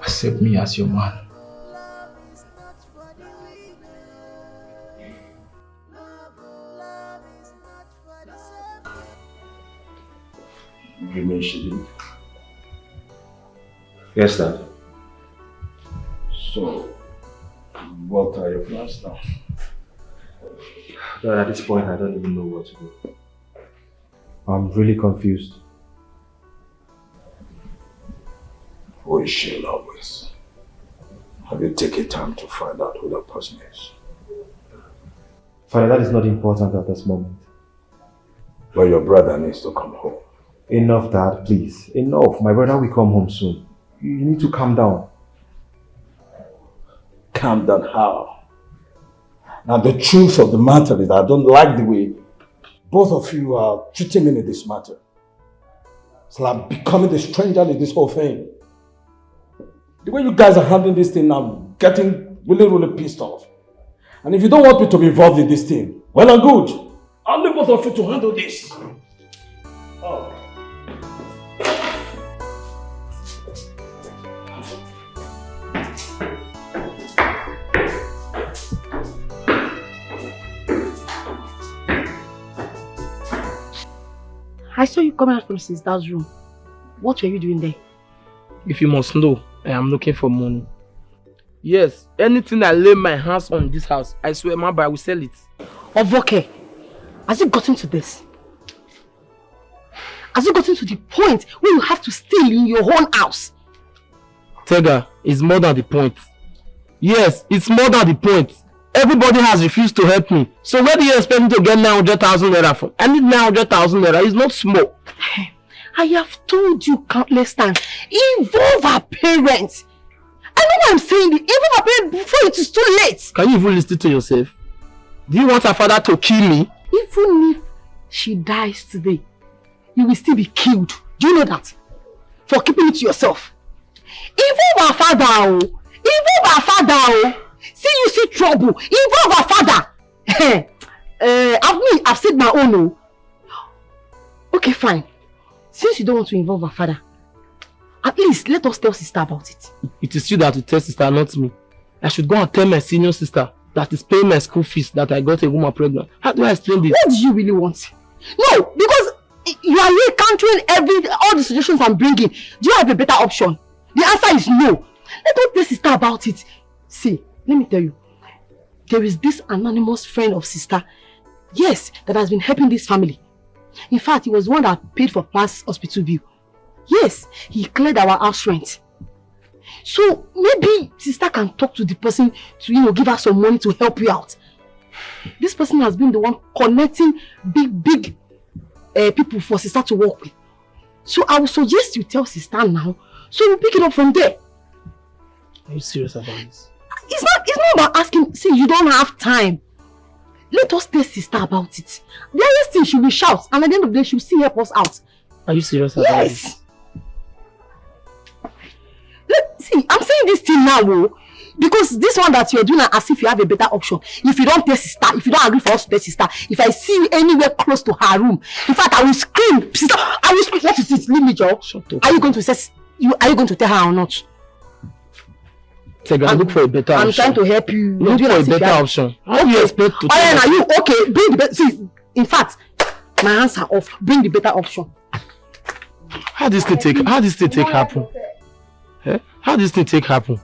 Accept me as your man. You mentioned it. Yes, Dad. So, what are your plans now? Dad, at this point, I don't even know what to do. I'm really confused. Who is she in love with? Have you taken time to find out who that person is? Father, that is not important at this moment. But your brother needs to come home. Enough, Dad, please. Enough. My brother will come home soon. You need to calm down. Calm down how? Now the truth of the matter is that I don't like the way both of you are treating me in this matter. It's like becoming the stranger in this whole thing. The way you guys are handling this thing, I'm getting really, really pissed off. And if you don't want me to be involved in this thing, well and good. I'll leave both of you to handle this. Oh. I saw you coming out from Sister's room. What were you doing there? If you must know, I am looking for money. Yes, anything I lay my hands on in this house, I swear, my boy, I will sell it. Ovoke, has it gotten to this? Has it gotten to the point where you have to steal in your own house? Tega, it's more than the point. Yes, it's more than the point. Everybody has refused to help me. So where do you expect me to get 900,000 naira from? I need 900,000 naira. It's not small. I have told you countless times, involve our parents. I know what I'm saying. Involve our parents before it is too late. Can you even listen to yourself? Do you want her father to kill me? Even if she dies today, you will still be killed. Do you know that? For keeping it to yourself. Involve our father, oh. Involve our father, oh. See you see trouble. Involve our father. I've said my own, oh. Okay, fine. Since you don't want to involve our father, at least let us tell sister about it. It is you that will tell sister, not me. I should go and tell my senior sister that is paying my school fees that I got a woman pregnant. How do I explain this? What do you really want? No, because you are here countering all the suggestions I'm bringing. Do you have a better option? The answer is no. Let us tell sister about it. See, let me tell you. There is this anonymous friend of sister, yes, that has been helping this family. In fact, he was the one that paid for past hospital bill. Yes, he cleared our house rent. So maybe sister can talk to the person to, give her some money to help you out. This person has been the one connecting big people for sister to work with. So I would suggest you tell sister now, so we'll pick it up from there. Are you serious about this? It's not about asking. See, you don't have time. Let us tell sister about it. The highest thing she will shout, and at the end of the day, she will still help us out. Are you serious about this? See, I'm saying this thing now, because this one that you're doing as if you have a better option. If you don't tell sister, if you don't agree for us to tell sister, if I see you anywhere close to her room, in fact, I will scream, sister, I will scream. What is it? Leave me, Joe. Shut up. Are you going to say, are you going to tell her or not? Tega, look for a better option. I'm trying to help you. Look for a better option. How do you expect to tell her? Are you okay? Bring the better. See, in fact, my hands are off. Bring the better option. How this thing take happen? Eh? How this thing take happen?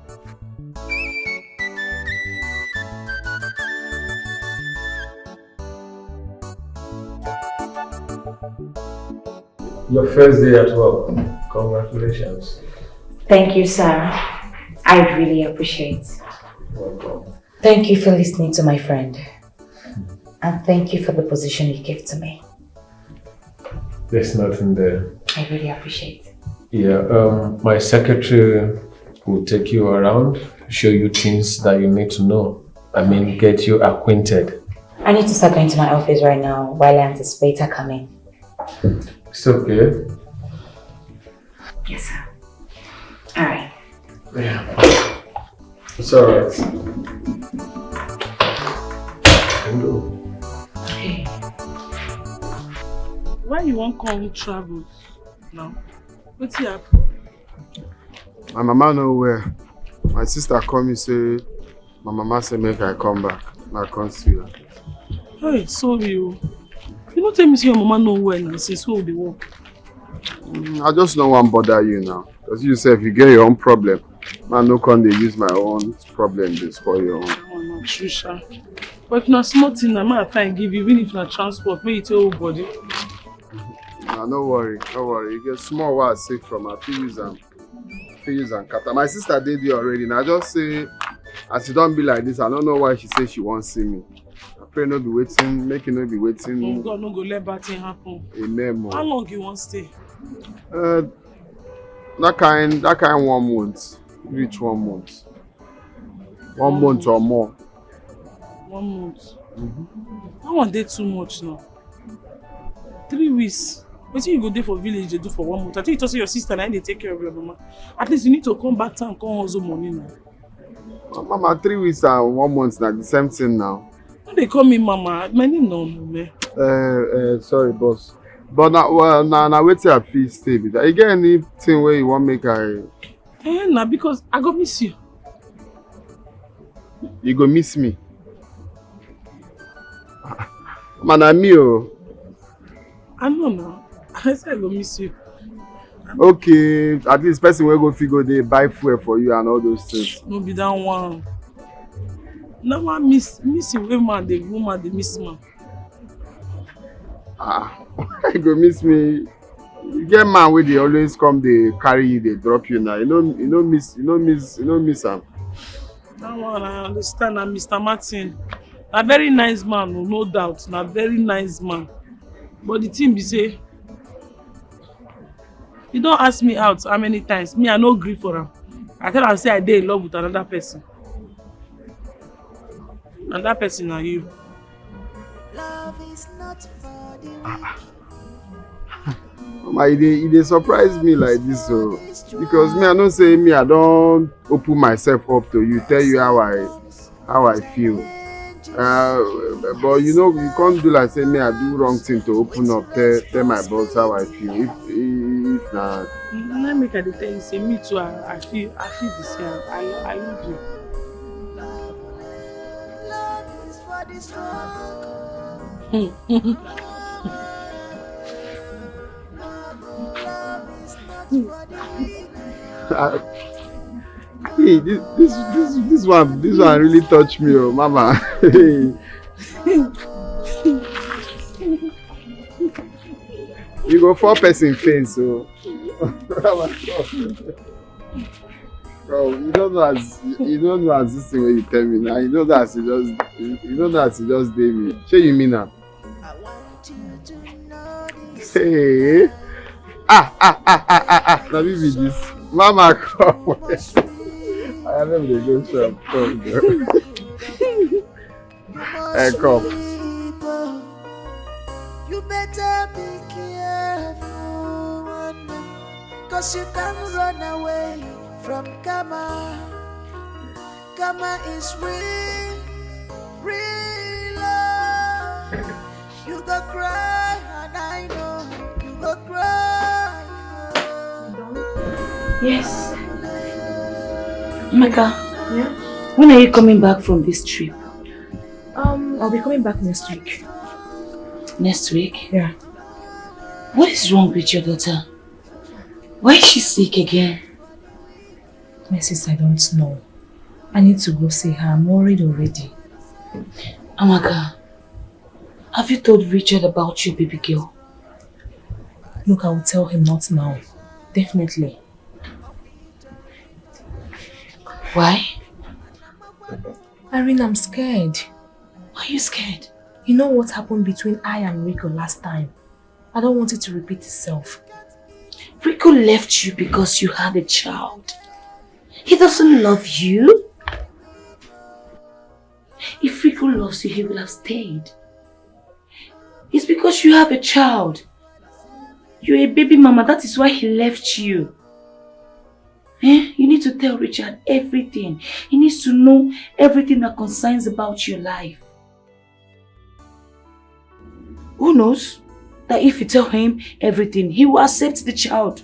Your first day at work. Congratulations. Thank you, sir. I really appreciate. Welcome. Thank you for listening to my friend. And thank you for the position you gave to me. There's nothing there. I really appreciate. Yeah, my secretary will take you around, show you things that you need to know. I mean, get you acquainted. I need to start going to my office right now while I anticipate her coming. It's okay. Yes, sir. Alright. Yeah. It's alright. Hello. Hey. Why you won't come travel now? What's happen? My mama nowhere. My sister call me say, my mama say make I come back. I can't see her. Hey, sorry you. You don't tell me say your mama nowhere now since we will work. I just don't want to bother you now. Because you say if you get your own problem, man, no can they use my own problem to spoil your own. Oh, no, true, sha. But if not small thing, I might try and give you, even if not transport, maybe tell your body. Nah, no worry. You get small what I say from her fees and kata. My sister did it already. Now I just say, as she don't be like this, I don't know why she says she won't see me. I pray not be waiting, make it not be waiting. Oh God, no go let bad thing happen. Amen. How long you want stay? That kind 1 month. Reach 1 month. 1 month or more. 1 month. That one day too much now. 3 weeks. What you go there for village they do for 1 month? I think you told your sister and they take care of your mama. At least you need to come back and come hustle money now. Mama, 3 weeks and 1 month now the same thing now. They call me mama. My name no me. Sorry boss. But now wait till I feel stay with that. You get anything where you want make I? Nah, because I go miss you. You go miss me? Man, I'm me. I know now. I said I go miss you. Okay, at least person will go figure they buy fuel for you and all those things. No be that one. No one miss you woman, the woman, the miss man. You go miss me. You get man where they always come, they carry you, they drop you now. You know miss am. That one I understand. And Mr. Martin, a very nice man, no doubt. Na very nice man. But the thing be say, he don't ask me out how many times. Me, I no gree for am. I tell am say I dey in love with another person. And that person are you. Mama, e dey surprise me like this, so because me I know say me I don't open myself up to you, tell you how I feel. But you know you can't do like say me I do wrong thing to open up, tell my boss how I feel. If not, Let me tell you, say me too. I feel the same. I love you. Hey, this one really touched me, oh mama. You go 4-person face, so. Bro, you don't know as this thing when you tell me now. You know that you just did me. Say you mean now? Hey. Now me be this. Mama come. I never dey go shop. Come girl. Hey, come. You better be careful, cause you can't run away from karma. Karma is real, real love. You go cry, and I know you go cry. Yes. Maka, yeah? When are you coming back from this trip? I'll be coming back next week. Next week? Yeah. What is wrong with your daughter? Why is she sick again? My sis, I don't know. I need to go see her. I'm worried already. Amaka, have you told Richard about your baby girl? Look, I will tell him not now. Definitely. Why? Irene, I'm scared. Why are you scared? You know what happened between I and Rico last time? I don't want it to repeat itself. Rico left you because you had a child. He doesn't love you. If Rico loves you, he will have stayed. It's because you have a child. You're a baby mama, that is why he left you. You need to tell Richard everything. He needs to know everything that concerns about your life. Who knows that if you tell him everything, he will accept the child.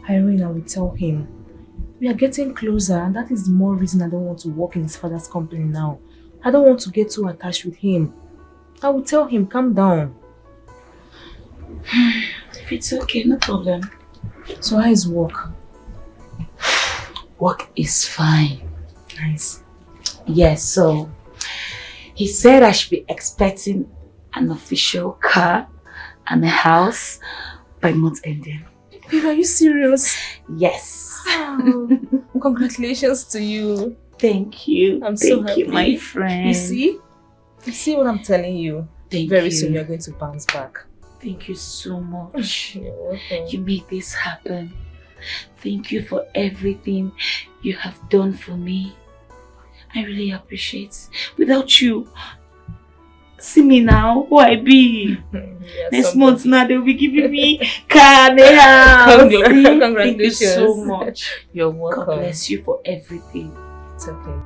Irene, I will tell him. We are getting closer, and that is the more reason I don't want to work in his father's company now. I don't want to get too attached with him. I will tell him, calm down. If it's okay, no problem. So how is work? Work is fine. Nice. Yes, so he said I should be expecting an official car and a house by month ending. Babe, are you serious? Yes. Oh, congratulations to you. Thank you. I'm so happy. Thank you, my friend. You see? You see what I'm telling you? Very you. soon you're going to bounce back. Thank you so much. You're welcome. You made this happen. Thank you for everything you have done for me. I really appreciate. Without you, see me now, who I be. Next month now they'll be giving me car and a house. Congratulations. Thank you so much. You're welcome. God bless you for everything. It's okay.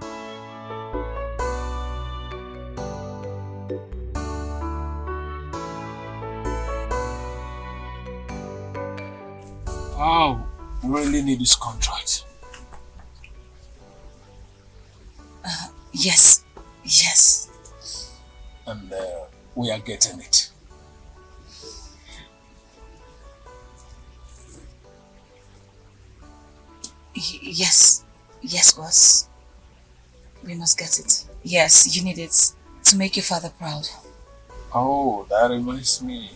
Oh, really need this contract. Yes. And we are getting it. Yes, boss. We must get it. Yes, you need it to make your father proud. Oh, that reminds me.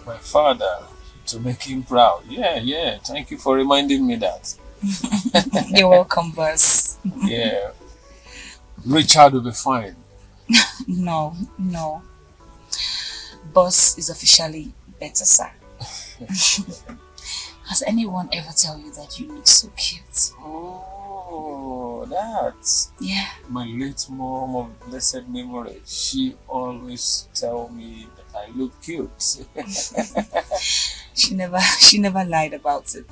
My father, to make him proud. Yeah. Thank you for reminding me that. You're welcome, boss. Yeah. Richard will be fine. No. Boss is officially better, sir. Has anyone ever tell you that you look so cute? Oh, that's... Yeah. My late mom of blessed memory. She always tell me that I look cute. She never lied about it.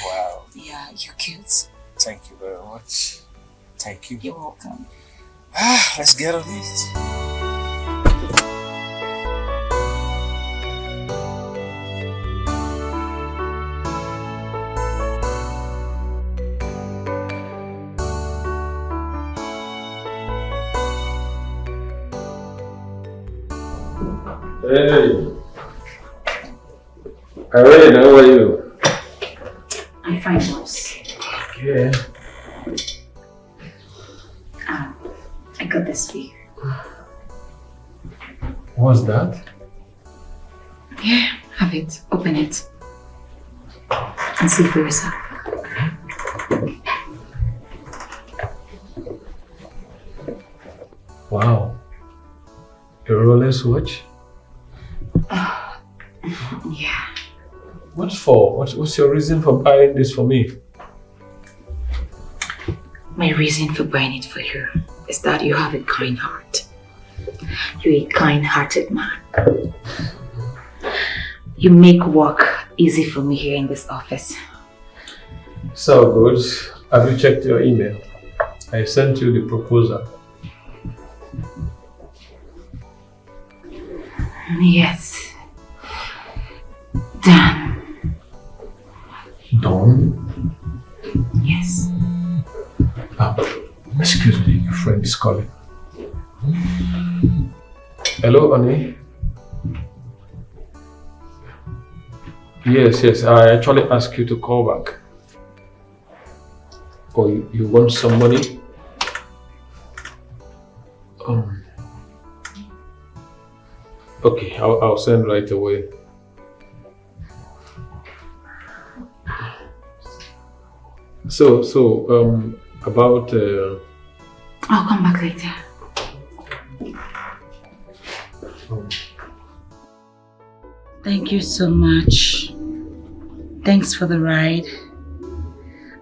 Wow. Yeah, you're cute. Thank you very much. Thank you. You're welcome. Let's get on it. Hey. Irene, how are you? I'm fine, boss. Okay. I got this for you. What's that? Yeah, have it. Open it. And see for yourself. Wow. A Rolex watch? Yeah. What for? What's your reason for buying this for me? My reason for buying it for you is that you have a kind heart. You're a kind-hearted man. You make work easy for me here in this office. So good. Have you checked your email? I sent you the proposal. Yes. Done. Done? Yes. Excuse me, your friend is calling. Hello, Annie. Yes, I actually asked you to call back. Oh, you want some money? Okay, I'll send right away. So, about... I'll come back later. Thank you so much. Thanks for the ride.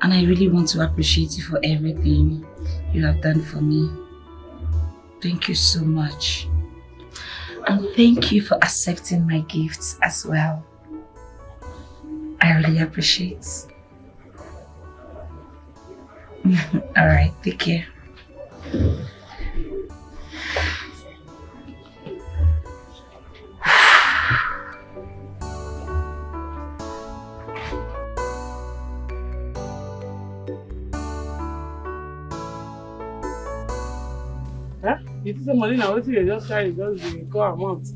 And I really want to appreciate you for everything you have done for me. Thank you so much. And thank you for accepting my gifts as well. I really appreciate it. Alright, take care. You think the money now, what you just try is just the call amount.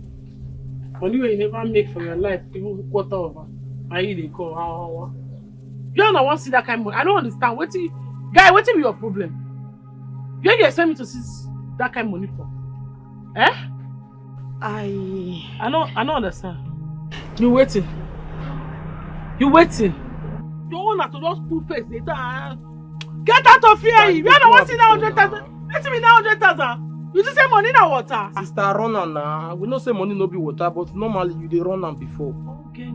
Money where you never make for your life, even quarter of it. And you they call how. You don't want to see that kind of money. I don't understand. Guy, what is your problem? You expect me to see that kind of money for? Eh? I don't understand. You waiting. You waiting. You want to just pull face later. Get out of here! You don't want to see that 100,000. Let me now 100,000. You just say money na water. Sister, run am now. We know say money no be water, but normally you dey run am before. Okay.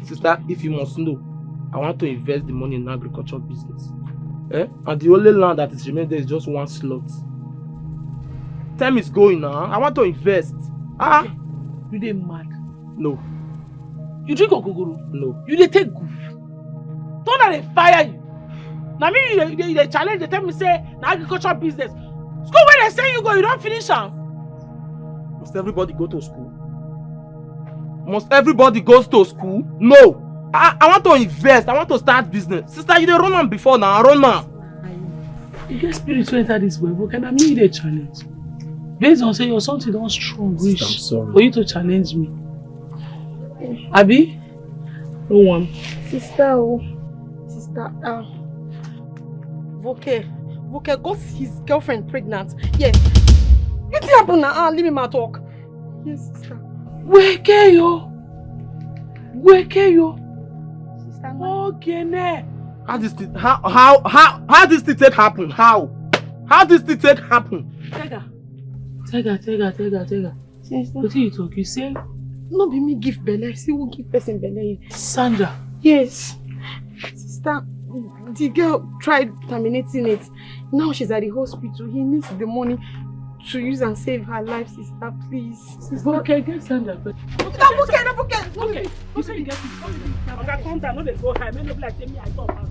Sister, if you must know, I want to invest the money in agriculture business. And the only land that is remaining there is just one slot. Time is going now. I want to invest. Okay. You dey mad? No. You drink ogogoro? No. You dey take goof? Don't let they fire you. Now me you challenge. They tell me say na agriculture business. School where they say you go, you don't finish am. Must everybody go to school? Must everybody goes to school? No. I want to invest. I want to start business. Sister, you dey run am before now. Run am. You get spirit to enter this way, but can I mean a challenge? Based on say you're something don't strong wish for you to challenge me. Abi? No one. Sister, Voke got his girlfriend pregnant. Yes. You think happen now? Leave me my talk. Yes, sister. Wake yo. Sister, Ekene. How this thing take happen? How this thing take happen? Tega. Sister. What you talk? You say? No be me give belle. See who give person belle. Sandra. Yes. Sister, the girl tried terminating it. Now she's at the hospital. He needs the money to use and save her life, sister. Please. Sister. Okay, get Sandra. Okay. You say you get it. Okay, calm down. No, they go high. Men no be like say me I talk pass.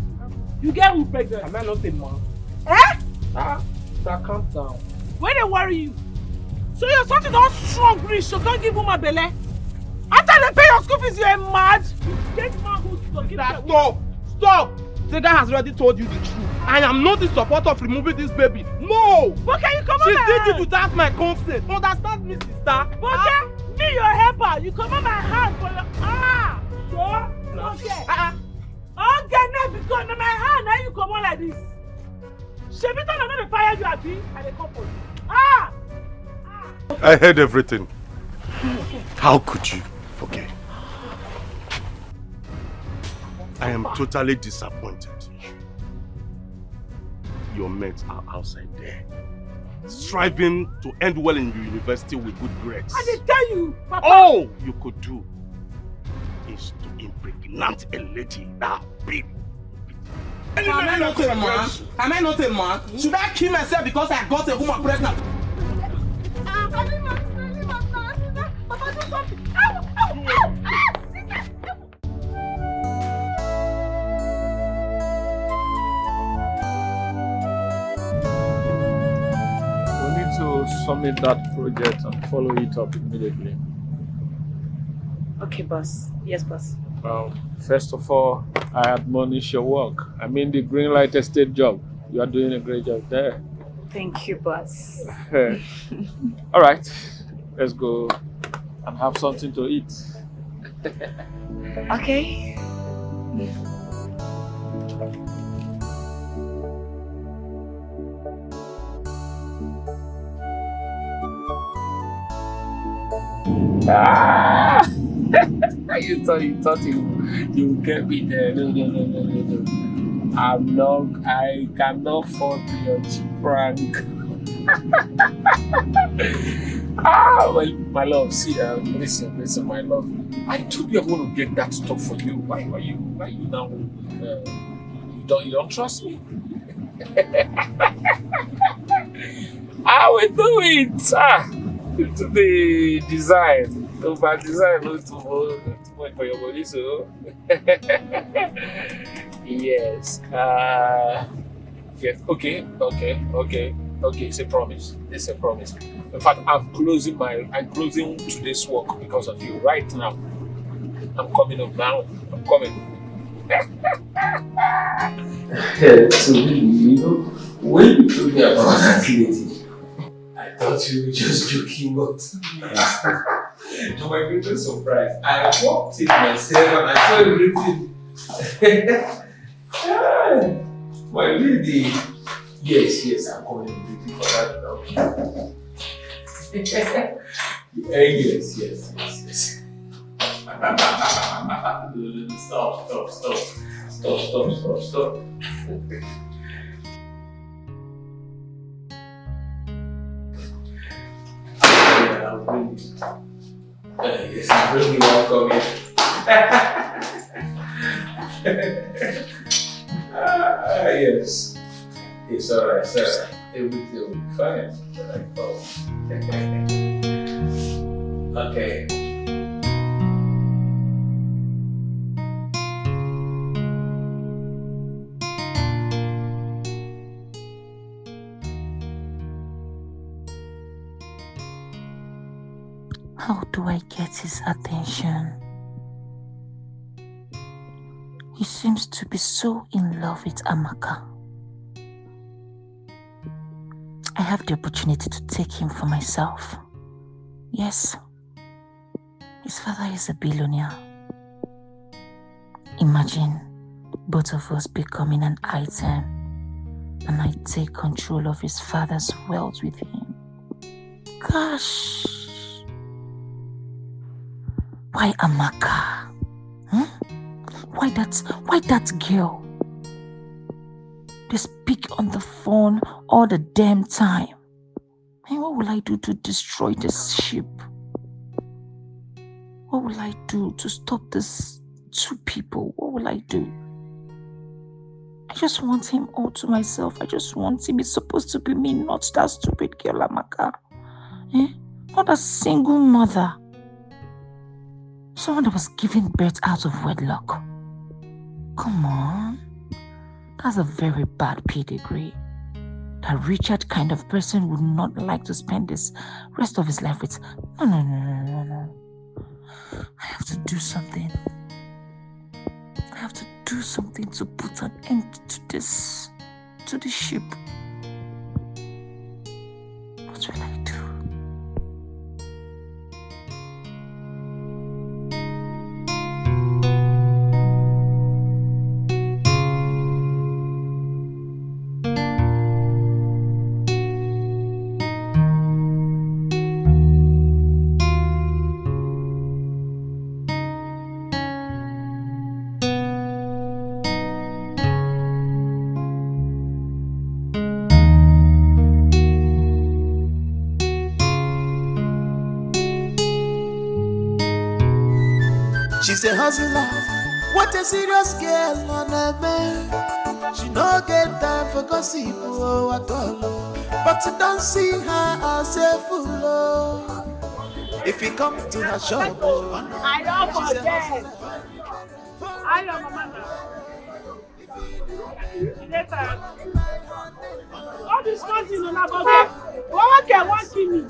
You get who pregnant? Am I not a man? Calm down. Where they worry you? So your son is not strong, rich, so don't give woman belle. After they pay your school fees, you're mad. You get manhood to Stop! Tega has already told you the truth. I am not in support of removing this baby. No! But can you come on She my did hand? it without my consent. Understand me, sister? Okay, me your helper. You come on my hand for your sure? Okay. Okay, now because on my hand, now you come on like this. Shebiton, I'm not the fire you have been and the couple. I heard everything. How could you forget? I am totally disappointed. Your mates are outside there, striving to end well in your university with good grades. I did tell you, Papa. All you could do is to impregnate a lady that big. Am I not a man? Am I not a man? Should I kill myself because I got a woman pregnant? Papa, do something. We need to submit that project and follow it up immediately. Okay, boss. Yes, boss. First of all, I admonish your work. I mean the Greenlight Estate job. You are doing a great job there. Thank you, boss. All right, let's go and have something to eat. Okay. You thought you would get me there. No. I cannot fall to your prank. Well, my love, see, listen, my love. I told you I'm going to get that stuff for you. Why you now? You don't trust me? I will do it. To the design. Over design, not too much for your body, so. Yes. Yes. Okay. It's a promise. In fact, I'm closing today's work because of you right now. I'm coming up now. I'm coming. So when you told me about that lady, I thought you were just joking, but to my greatest surprise, I walked in myself and I saw everything. My lady. Yes, I'm coming waiting for that now. Yes. Stop. I'll bring it. Yes, I'm really welcome. Yes. It's alright, sir. Everything will be fine. Okay. How do I get his attention? He seems to be so in love with Amaka. I have the opportunity to take him for myself. Yes, his father is a billionaire. Imagine both of us becoming an item and I take control of his father's wealth with him. Gosh, Why Amaka? Why that girl? They speak on the phone all the damn time. And what will I do to destroy this ship? What will I do to stop this two people? What will I do? I just want him all to myself. I just want him. It's supposed to be me, not that stupid girl Amaka. Not a single mother. Someone that was giving birth out of wedlock. Come on. That's a very bad pedigree. That Richard kind of person would not like to spend this rest of his life with. No. I have to do something. I have to do something to put an end to this ship. What will I do? She's a hustler, what a serious girl on a man. She no get time for gossip at all, but you don't see her as a fool. If you come to her shop, I don't forget. I am Mama. All this country on about it. What can one kill me?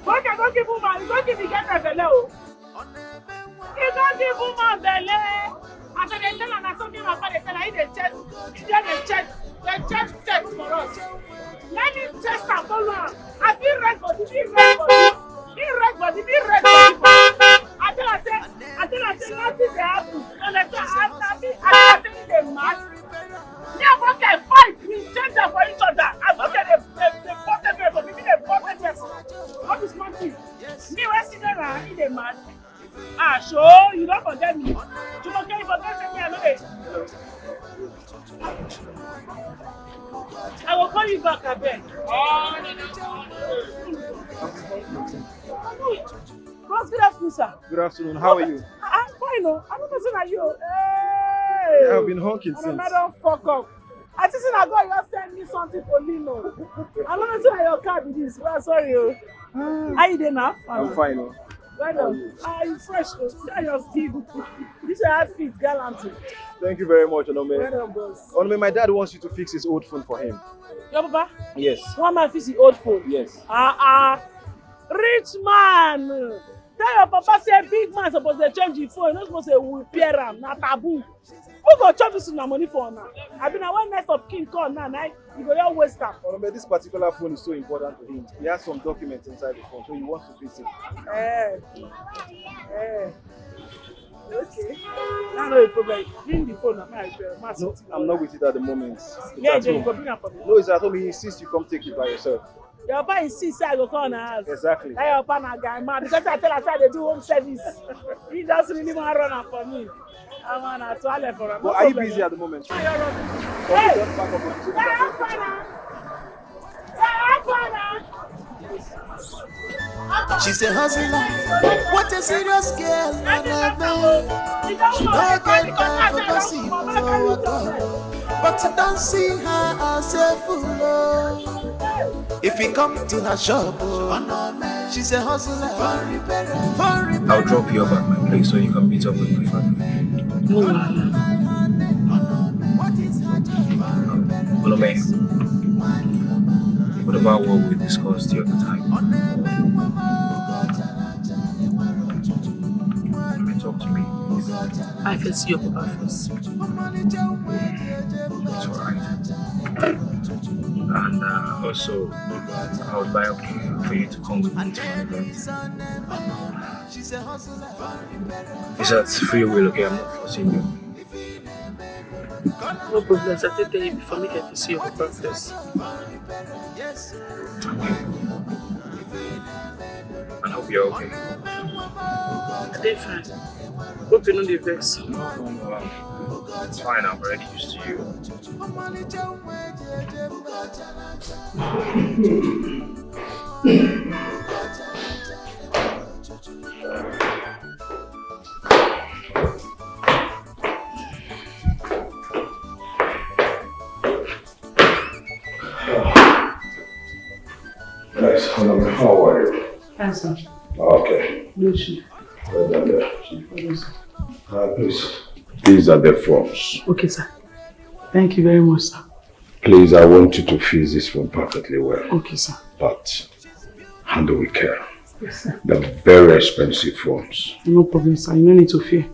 What can don't give woman? Don't give me get a fellow. You don't give woman belly. After they tell her something about they tell her they check for us. Let me test and follow her. I feel red body, be red body. I tell her say nothing they happen. And I say they mad. Never can fight. We change them for each other. I look at the bottom people, maybe the bottom person. What is one thing? Me when see them in the mad. Sure, you don't forget me. You forget me, I know it. I will call you back, I beg. Ross, good afternoon, sir. Good afternoon. How are you? I'm fine, no. I'm not saying that you. Hey! I've been honking since. I don't fuck up. I just said I got you send me something for Lino. I'm not saying your car be this. Well, sorry, oh. How you doing now? I'm fine, oh. Right now. You fresh, oh. See your skin. This is how fit gallantry. Thank you very much, Onome. Right on, boss. Onome, my dad wants you to fix his old phone for him. Your papa? Yes. One man fix his old phone? Yes. Rich man. Tell your papa say big man supposed to change his phone. Not supposed to repair him. Not taboo. Who go chop this money for now? I mean, when next of king call now, you go your waste time. Onome, this particular phone is so important to him. He has some documents inside the phone, so he wants to fix it. Okay. That's no problem. Bring the phone. No, I'm not with it at the moment. Yeah, it's at you home. bring it for me. No, it's at home. He insists you come take it by yourself. Your papa insists I go call na house. Exactly. That your papa na guy mad because I tell her they do home service. He just really want to run up for me. I want to toilet for him. But are you busy at the moment? Hey! She's a hustler, what a serious girl on a man. She no get time for gossip at all, but you don't see her as a fool. If you come to her shop, she's a hustler. I'll drop you off at my place so you can meet up with my family. Onome, what about what we discussed the other time? Talk to me. I can see your papa first. It's alright. And also, I'll buy a cake for you to come with me to my event. It's at free will, okay? I'm not forcing you. No problem. I take care of you before me can see your papa first. Okay. And hope you're okay. They fine. Hope you know the vex. No. It's fine, I'm already used to you. Nice. How are you? Fine, sir. Okay. No, chief. Well done there. Please. These are the forms. Okay, sir. Thank you very much, sir. Please, I want you to fill this form perfectly well. Okay, sir. But handle with care. Yes, sir. They're very expensive forms. No problem, sir. You no need to fear.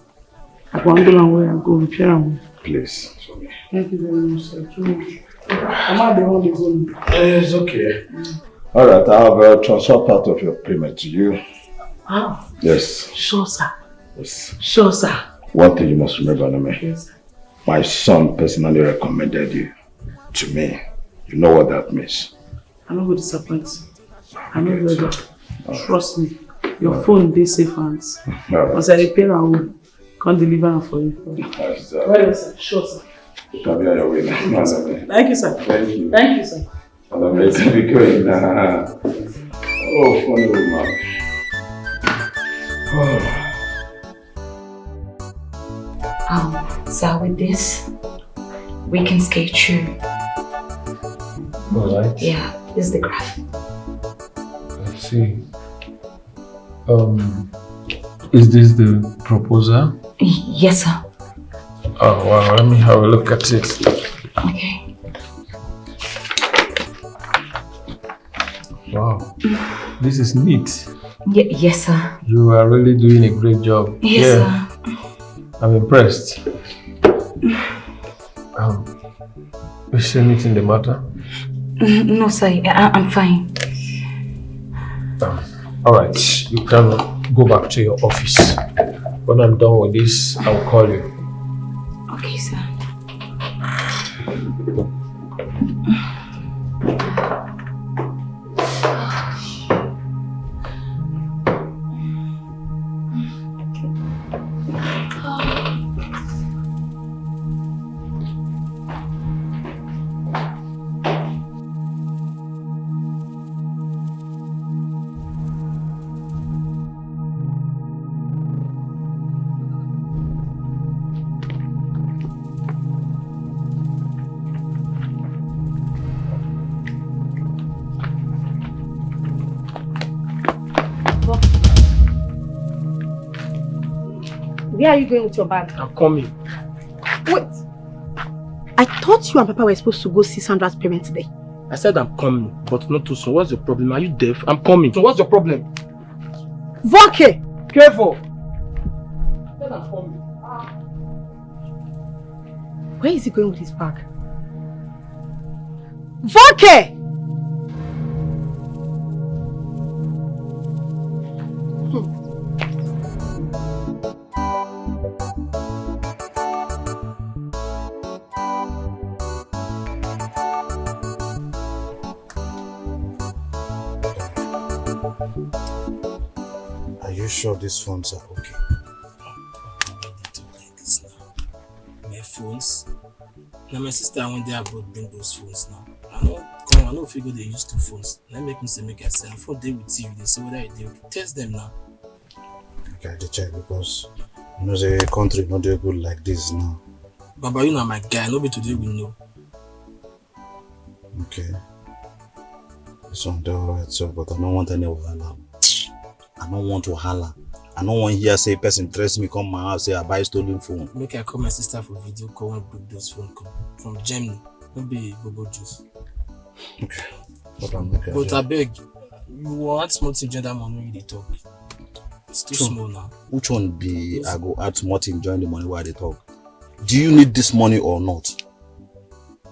I go handle them where I go repair them. Please. Thank you very much, sir. Too much. I'm at the home again. It's okay. Alright, I'll transfer part of your payment to you. Ah. Yes. Sure, sir. Yes. Sure, sir. One thing you must remember, Name. Yes. My son personally recommended you to me. You know what that means. I don't go disappoint. I know your job. Trust me. Your phone dey safe hands. Once I repair I will come deliver am for you. Well, sir. Sure, sir. Come here your way now. Thank you, sir. Thank you. Thank you, sir. And I'm ready to be going now. Oh, funny woman. So with this, we can skate through. Alright. Yeah, this is the graph. Let's see. Is this the proposal? Yes, sir. Oh wow, let me have a look at it. Okay. Wow. This is neat. Yes, sir. You are really doing a great job. Yes, sir. I'm impressed. Is anything the matter? No, sir. I'm fine. Alright, you can go back to your office. When I'm done with this, I'll call you. Okay, sir. Where are you going with your bag? I'm coming. Wait. I thought you and Papa were supposed to go see Sandra's parents today. I said I'm coming, but not too soon. What's your problem? Are you deaf? I'm coming. So what's your problem? Voke! Careful! I said I'm coming. Where is he going with his bag? Voke! Are you sure these phones are okay? My phones? Now my sister went there abroad bring those phones now. I know figure they use 2 phones. Now make me say make I say I phone they with you. They say whether they test them now. Okay, I check because you know the country not doing good like this now. Baba, you know my guy, nobody today will know. Okay. This one do alright, so but I don't want any wahala. I don't want wahala. I don't want here say person trace me come my house say I buy stolen phone. Make I call my sister for video call and book those phone call from Germany. Maybe Bobo Juice. Okay. But I beg, you want small thing join that money they talk. It's too small now. Which one be I go add small thing join the money while they talk? Do you need this money or not?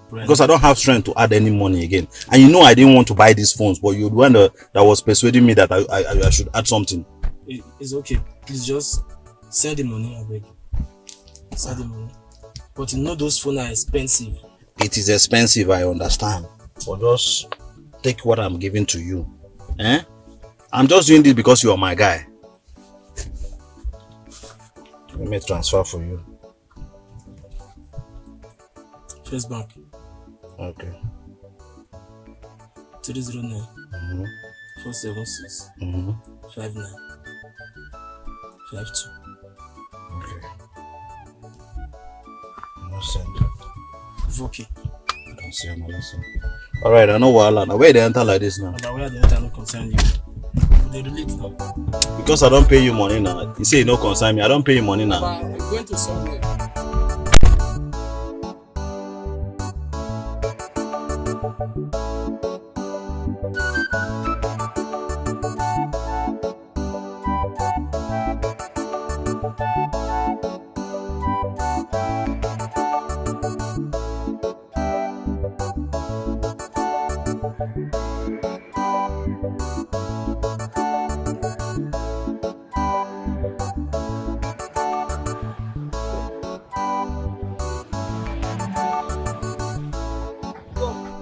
Right. Because I don't have strength to add any money again. And you know I didn't want to buy these phones, but you're the one that was persuading me that I should add something. It's okay. Please just send the money, I beg. Send the money. But you know those phones are expensive. It is expensive, I understand. But just take what I'm giving to you. I'm just doing this because you are my guy. Let me transfer for you. First bank. Okay. 309 476 59 52. Okay. No send. Okay. I don't see him. Alright, I know Wala. Now where they enter like this now? But where the enter no concern you. They relate now. Because I don't pay you money now. You say you no concern me. I don't pay you money now. But I'm going to somewhere.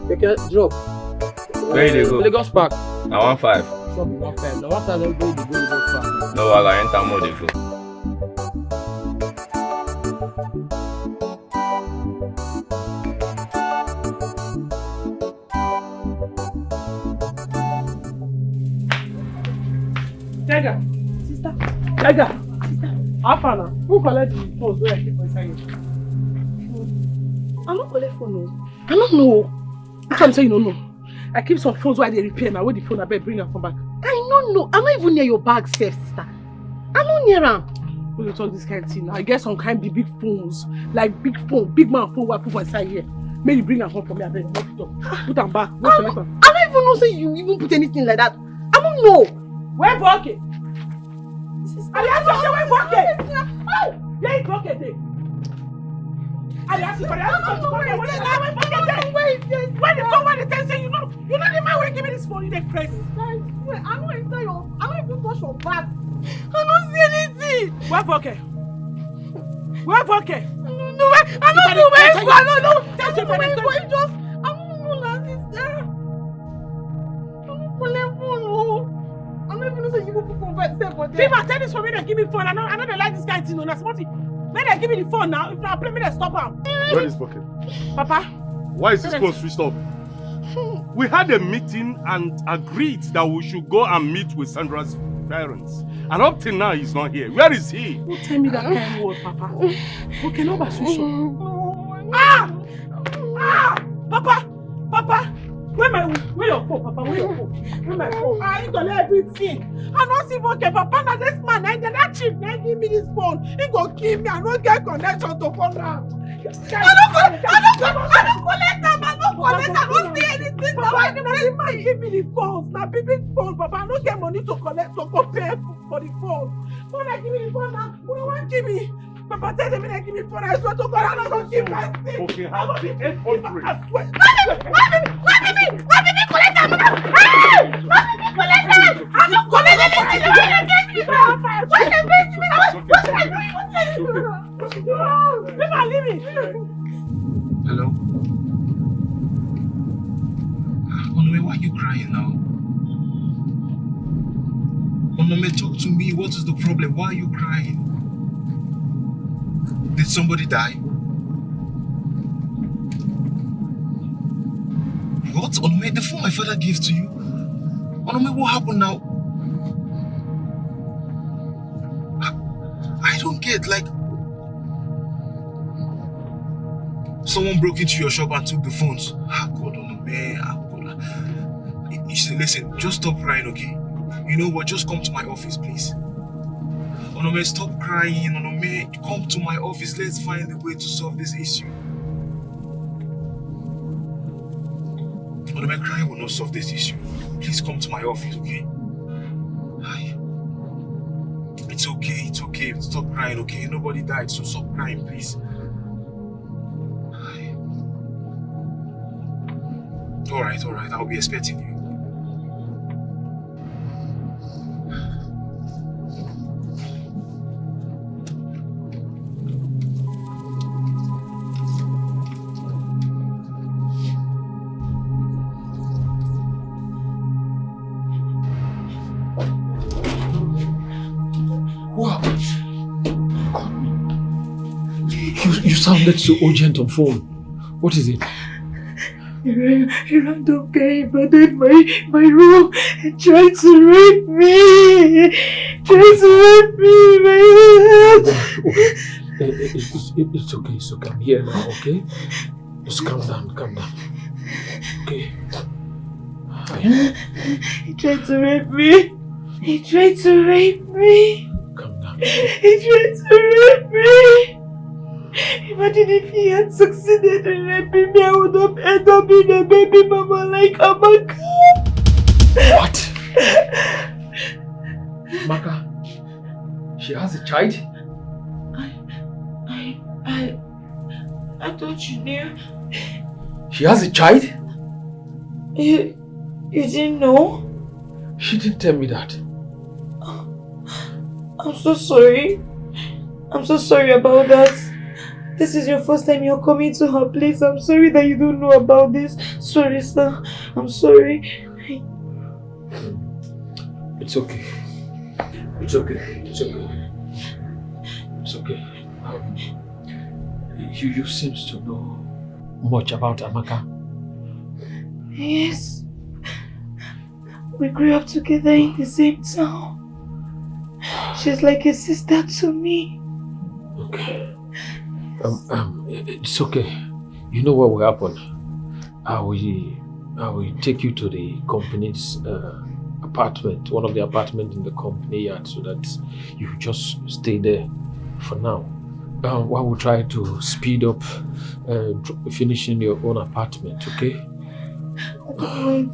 Okay, drop. Where you go? Lagos Park. I want 5. Drop in 1 5. Now 1 5 go Lagos Park. No, I enter more they go. Tiger, sister. Tiger, sister. How far now? Who collect the phone where I keep my side? I don't collect phone. No. I don't know. That's what I'm saying. No, no. I keep some phones while they repair. Now, where the phone I better bring and come back. I don't know. I'm not even near your bag, safe, sister. I'm not near them. When you talk this kind of thing, I get some kind of big phones, like big phone, big man phone. Where I put my side here. Maybe bring and come for me. I better knock it up. Put them back. Go collect them. I don't even know say you even put anything like that. I don't know. Where bucket? I asked you where bucket? Oh, where is bucket there? I asked you for that. Where the phone? Where the ten say you know the man will give me this phone. You dey press. I swear, I don't enter your. I don't even touch your bag. I don't see anything. Where bucket? Where bucket? No, I don't know where it's going. I don't know where it's going. Just, I don't know that sister. I don't collect phone. I don't even know say you people convert step for there. People tell this for me. They give me phone. I know they like this guy thing. That's what. When they give me the phone now, if I play me, they stop him. Where is bucket? Papa. Why is this phone switched off? We had a meeting and agreed that we should go and meet with Sandra's parents. And up till now, he's not here. Where is he? Don't tell me that kind of word, Papa. Okay, no, but Papa! Where your phone, Papa? Where your phone? Where my phone? I don't everything. I don't see okay, Papa. Now this man, that chief, now give me this phone. He go kill me. I don't get connection to phone now. I don't collect them. I don't see anything. Papa, the man give me the phone. Now big phone, Papa. I don't get money to collect to compare for the phone. When I give me the phone now, who don't want to give me? Papa tell them when I give me phone, I swear to God, I'm not going to give my thing. Okay, have the 800. I swear. Why did me collect them? Why did me collect them? I don't collect anything. Why did they beat me? What did I do? What did I do? Never leave me. Hello? Onome, why are you crying now? Onome, talk to me. What is the problem? Why are you crying? Did somebody die? What? Onome, the phone my father gave to you? Onome, what happened now? I don't get, like... Someone broke into your shop and took the phones. Ah, God, Onome, ah, God. Listen, just stop crying, okay? You know what? Just come to my office, please. Onome, stop crying. Onome, come to my office. Let's find a way to solve this issue. Onome, crying will not solve this issue. Please come to my office, okay? Hi. It's okay. Stop crying, okay? Nobody died, so stop crying, please. Hi. Alright. I'll be expecting you. You sounded so urgent on phone. What is it? A random guy invaded my room and tried to rape me. It's okay. I'm here now, okay? Just calm down. Okay. He tried to rape me. Calm down. He tried to rape me. Imagine if he had succeeded in raping me, I would have ended up being a baby mama like Amaka. What? Amaka? She has a child? I thought you knew. She has a child? You didn't know? She didn't tell me that. I'm so sorry. I'm so sorry about that. This is your first time you're coming to her place. I'm sorry that you don't know about this. Sorry, sir. I'm sorry. It's okay. You seem to know much about Amaka. Yes. We grew up together in the same town. She's like a sister to me. Okay. It's okay. You know what will happen? I will take you to the company's apartment, one of the apartments in the company yard, so that you just stay there for now. While we try to speed up finishing your own apartment, okay? I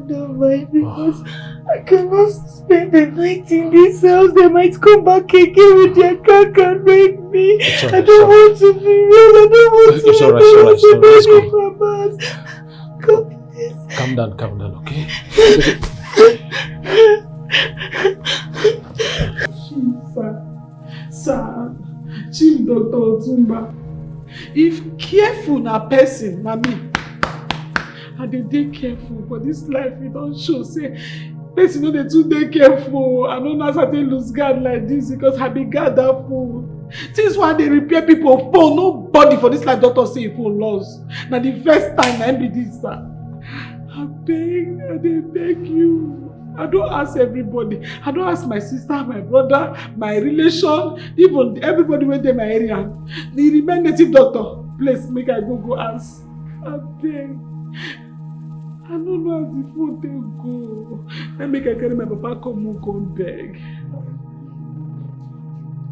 don't mind, because I cannot spend the night in this house. They might come back again with their car and rape me. I don't want to be real. I don't want to It's alright. Let's go. God, please. Calm down, okay? Sir, Chief Dr. Otumba, if careful na person, na me. I dey careful, but this life it don't show say person no dey too dey careful. I don't know how to lose guard like this because I be guard that fool. Since why they repair people phone, nobody for this life doctor say phone lost. Now the first time I be this, sir. I beg you. I don't ask everybody. I don't ask my sister, my brother, my relation, even everybody went in my area. The remain native doctor, please make I go ask. I beg. I don't know how the phone they go. I make I carry my papa come beg.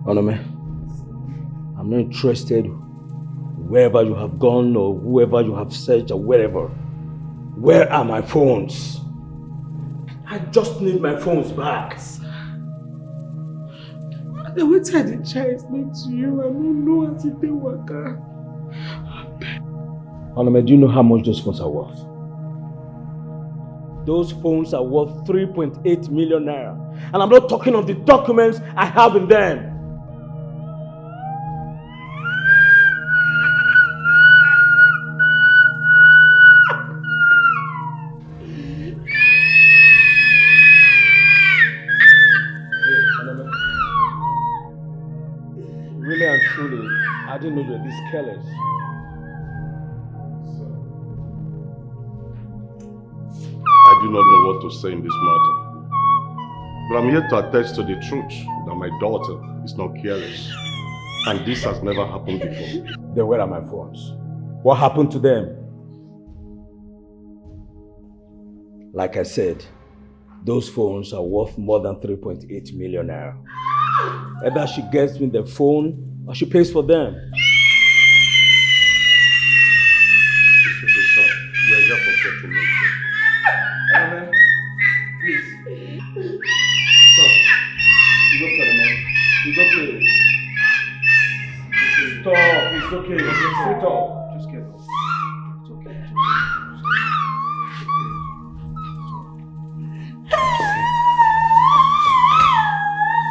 Onome, I'm not interested wherever you have gone or whoever you have searched or wherever. Where are my phones? I just need my phones back. The way I did try explain to you, I don't know how to do work. Onome, do you know how much those phones are worth? Those phones are worth 3.8 million naira. And I'm not talking of the documents I have in them. Really and truly, I didn't know you were this careless. I do not know what to say in this matter. But I'm here to attest to the truth that my daughter is not careless. And this has never happened before. Then where are my phones? What happened to them? Like I said, those phones are worth more than 3.8 million naira. Either she gets me the phone or she pays for them. It's okay, sir. We're here for settlement. Please. Sir, it's okay, man. It's okay. Stop. It's okay. Sit up. Just get up. It's okay.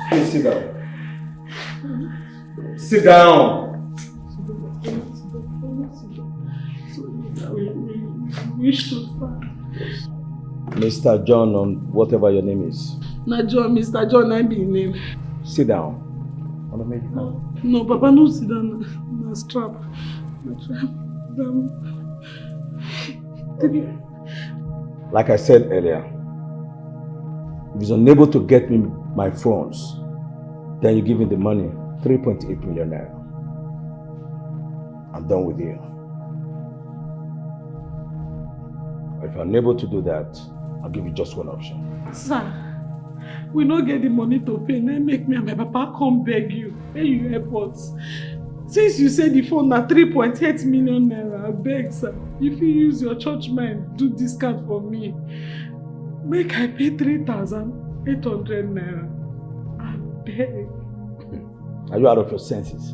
Please sit down. Sit down. Wish to find. Mr. John, whatever your name is. Not John, Mr. John, I be name. Sit down. No, Papa, no sit down. No strap. Like I said earlier, if he's unable to get me my phones, then you give him the money, 3.8 million naira. I'm done with you. If you're unable to do that, I'll give you just one option. Sir, we don't get the money to pay. Then make me and my papa come beg you. Pay you help us. Since you said the phone na 3.8 million naira, I beg, sir. If you use your church mind, do discount for me. Make I pay 3,800 naira. I beg. Are you out of your senses?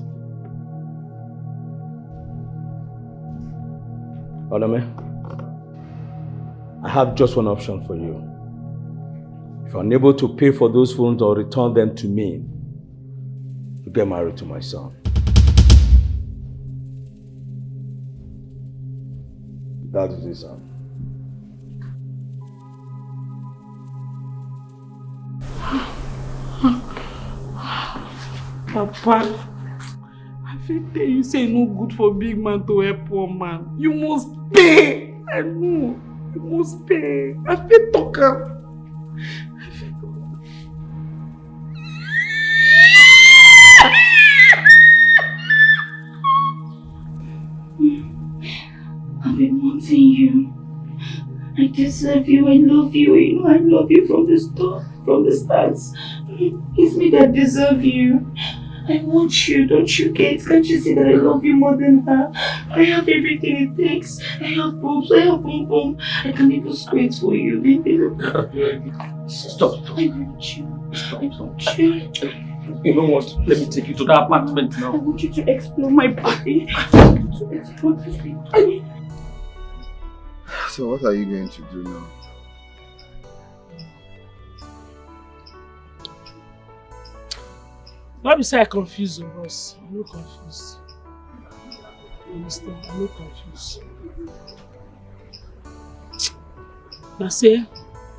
Onome, I have just one option for you. If you're unable to pay for those phones or return them to me, you get married to my son. That is it, son. Papa, I think that you say no good for big man to help poor man. You must pay. I know. You must pay. I feel talker. I've been wanting you. I deserve you. I love you. You know I love you from the start. From the start. It's me that deserve you. I want you. Don't you get? Can't you see that I love you more than her? I have everything it takes. I have boobs. I have boom boom. I can even squint for you, baby. Stop. I want you. I want you. You know what? Let me take you to that apartment now. I want you to explore my body. I want you to explore my body. So what are you going to do now? Not be say I confuse you, boss. I'm not confused. You understand? I'm not confused. Now say,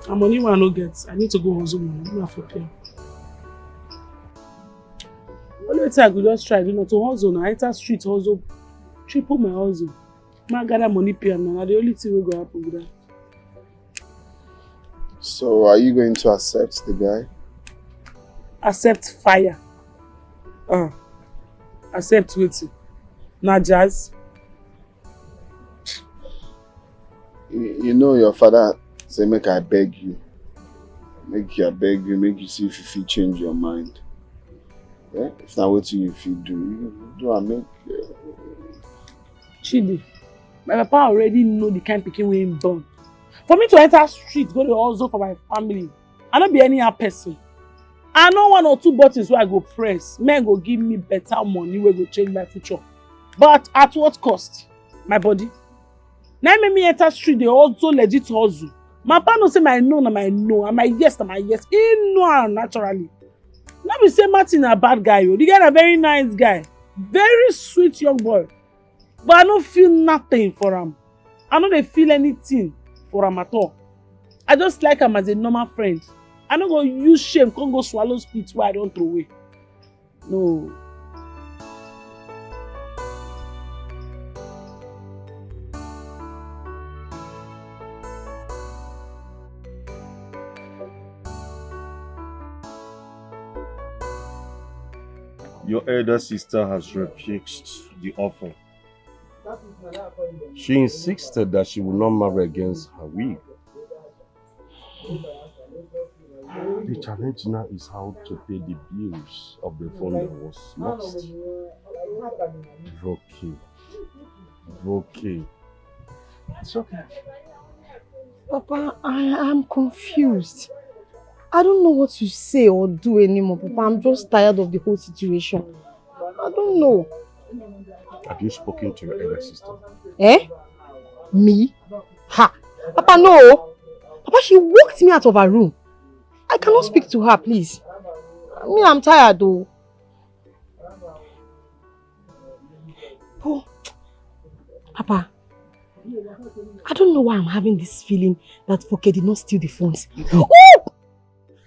I'm money I no get. I need to go hustle money. Not for pay. Only time I could just try, to hustle now. Enter street hustle, triple my hustle. I gather money pay and now the only thing will go happen with that. So are you going to accept the guy? Accept fire. Accept waiting. Not jazz. You know your father say make I beg you. Make you see if you change your mind. Yeah? If not what you do I make Chidi, my papa already know the kind of pikin wey him born. For me to enter street, go to hustle for my family, I don't be any other person. I know 1 or 2 buttons where I go press. Men go give me better money where go change my future. But at what cost? My body. Now make me enter street, they also legit hustle. My papa no say my no na my no, and my yes na my yes. He know naturally. Now we say Martin a bad guy. The guy a very nice guy. Very sweet young boy. But I don't feel nothing for him. I don't feel anything for him at all. I just like him as a normal friend. I don't go use shame, can't go swallow spit where I don't throw away. No. Your elder sister has refused the offer. She insisted that she will not marry against her will. The challenge now is how to pay the bills of the phone that was lost. Okay. It's okay. Papa, I am confused. I don't know what to say or do anymore, Papa. I'm just tired of the whole situation. I don't know. Have you spoken to your elder sister? Eh? Me? Ha! Papa, no! Papa, she walked me out of her room. I cannot speak to her, please. Me, I'm tired though. Oh, Papa, I don't know why I'm having this feeling that Foke did not steal the phones. Oh!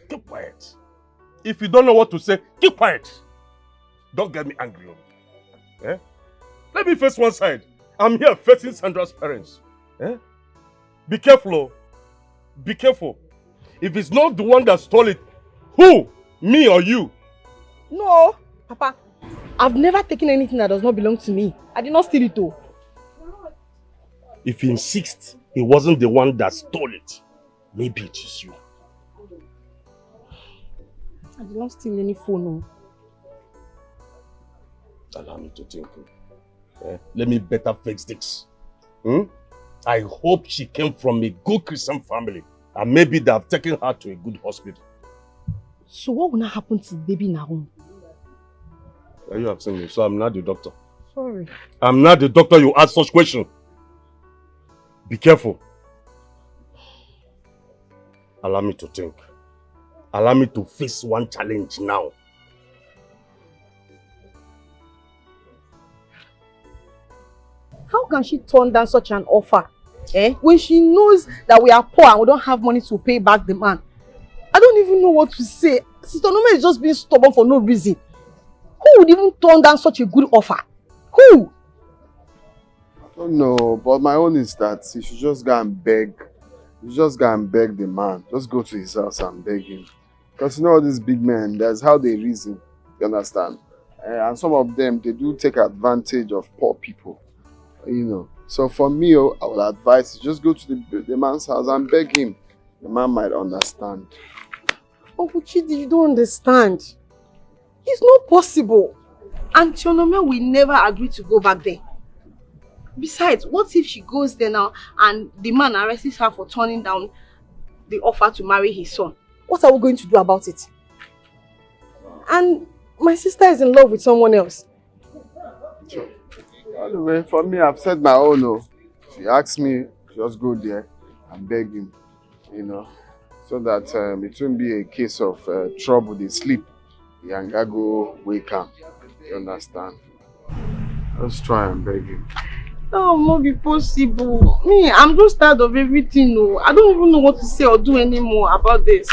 Keep quiet. If you don't know what to say, keep quiet. Don't get me angry. Eh? Let me face one side. I'm here facing Sandra's parents. Eh? Be careful. Oh. Be careful. If it's not the one that stole it, who? Me or you? No, Papa. I've never taken anything that does not belong to me. I did not steal it though. If he insists he wasn't the one that stole it, maybe it is you. I did not steal any phone. No. Allow me to think. Let me better fix this. I hope she came from a good Christian family and maybe they have taken her to a good hospital. So what will not happen to the baby in her home? Are you asking me? So I'm not the doctor. Sorry. I'm not the doctor you ask such question. Be careful. Allow me to think. Allow me to face one challenge now. How can she turn down such an offer? When she knows that we are poor and we don't have money to pay back the man. I don't even know what to say. Sister Noma is just being stubborn for no reason. Who would even turn down such a good offer? Who? I don't know, but my own is that you should just go and beg. You just go and beg the man. Just go to his house and beg him. Because you know all these big men, that's how they reason. You understand? And some of them, they do take advantage of poor people. You know. So for me, I would advise you just go to the man's house and beg him. The man might understand. Oh, Chidi, you don't understand. It's not possible. Auntie Onome will never agree to go back there. Besides, what if she goes there now and the man arrests her for turning down the offer to marry his son? What are we going to do about it? And my sister is in love with someone else. Anyway, for me, I've said my own. No. If he asks me, just go there and beg him, you know, so that it won't be a case of trouble, they sleep. Yanga go wake up. You understand? Let's try and beg him. That will not be possible. Me, I'm just tired of everything. No. I don't even know what to say or do anymore about this.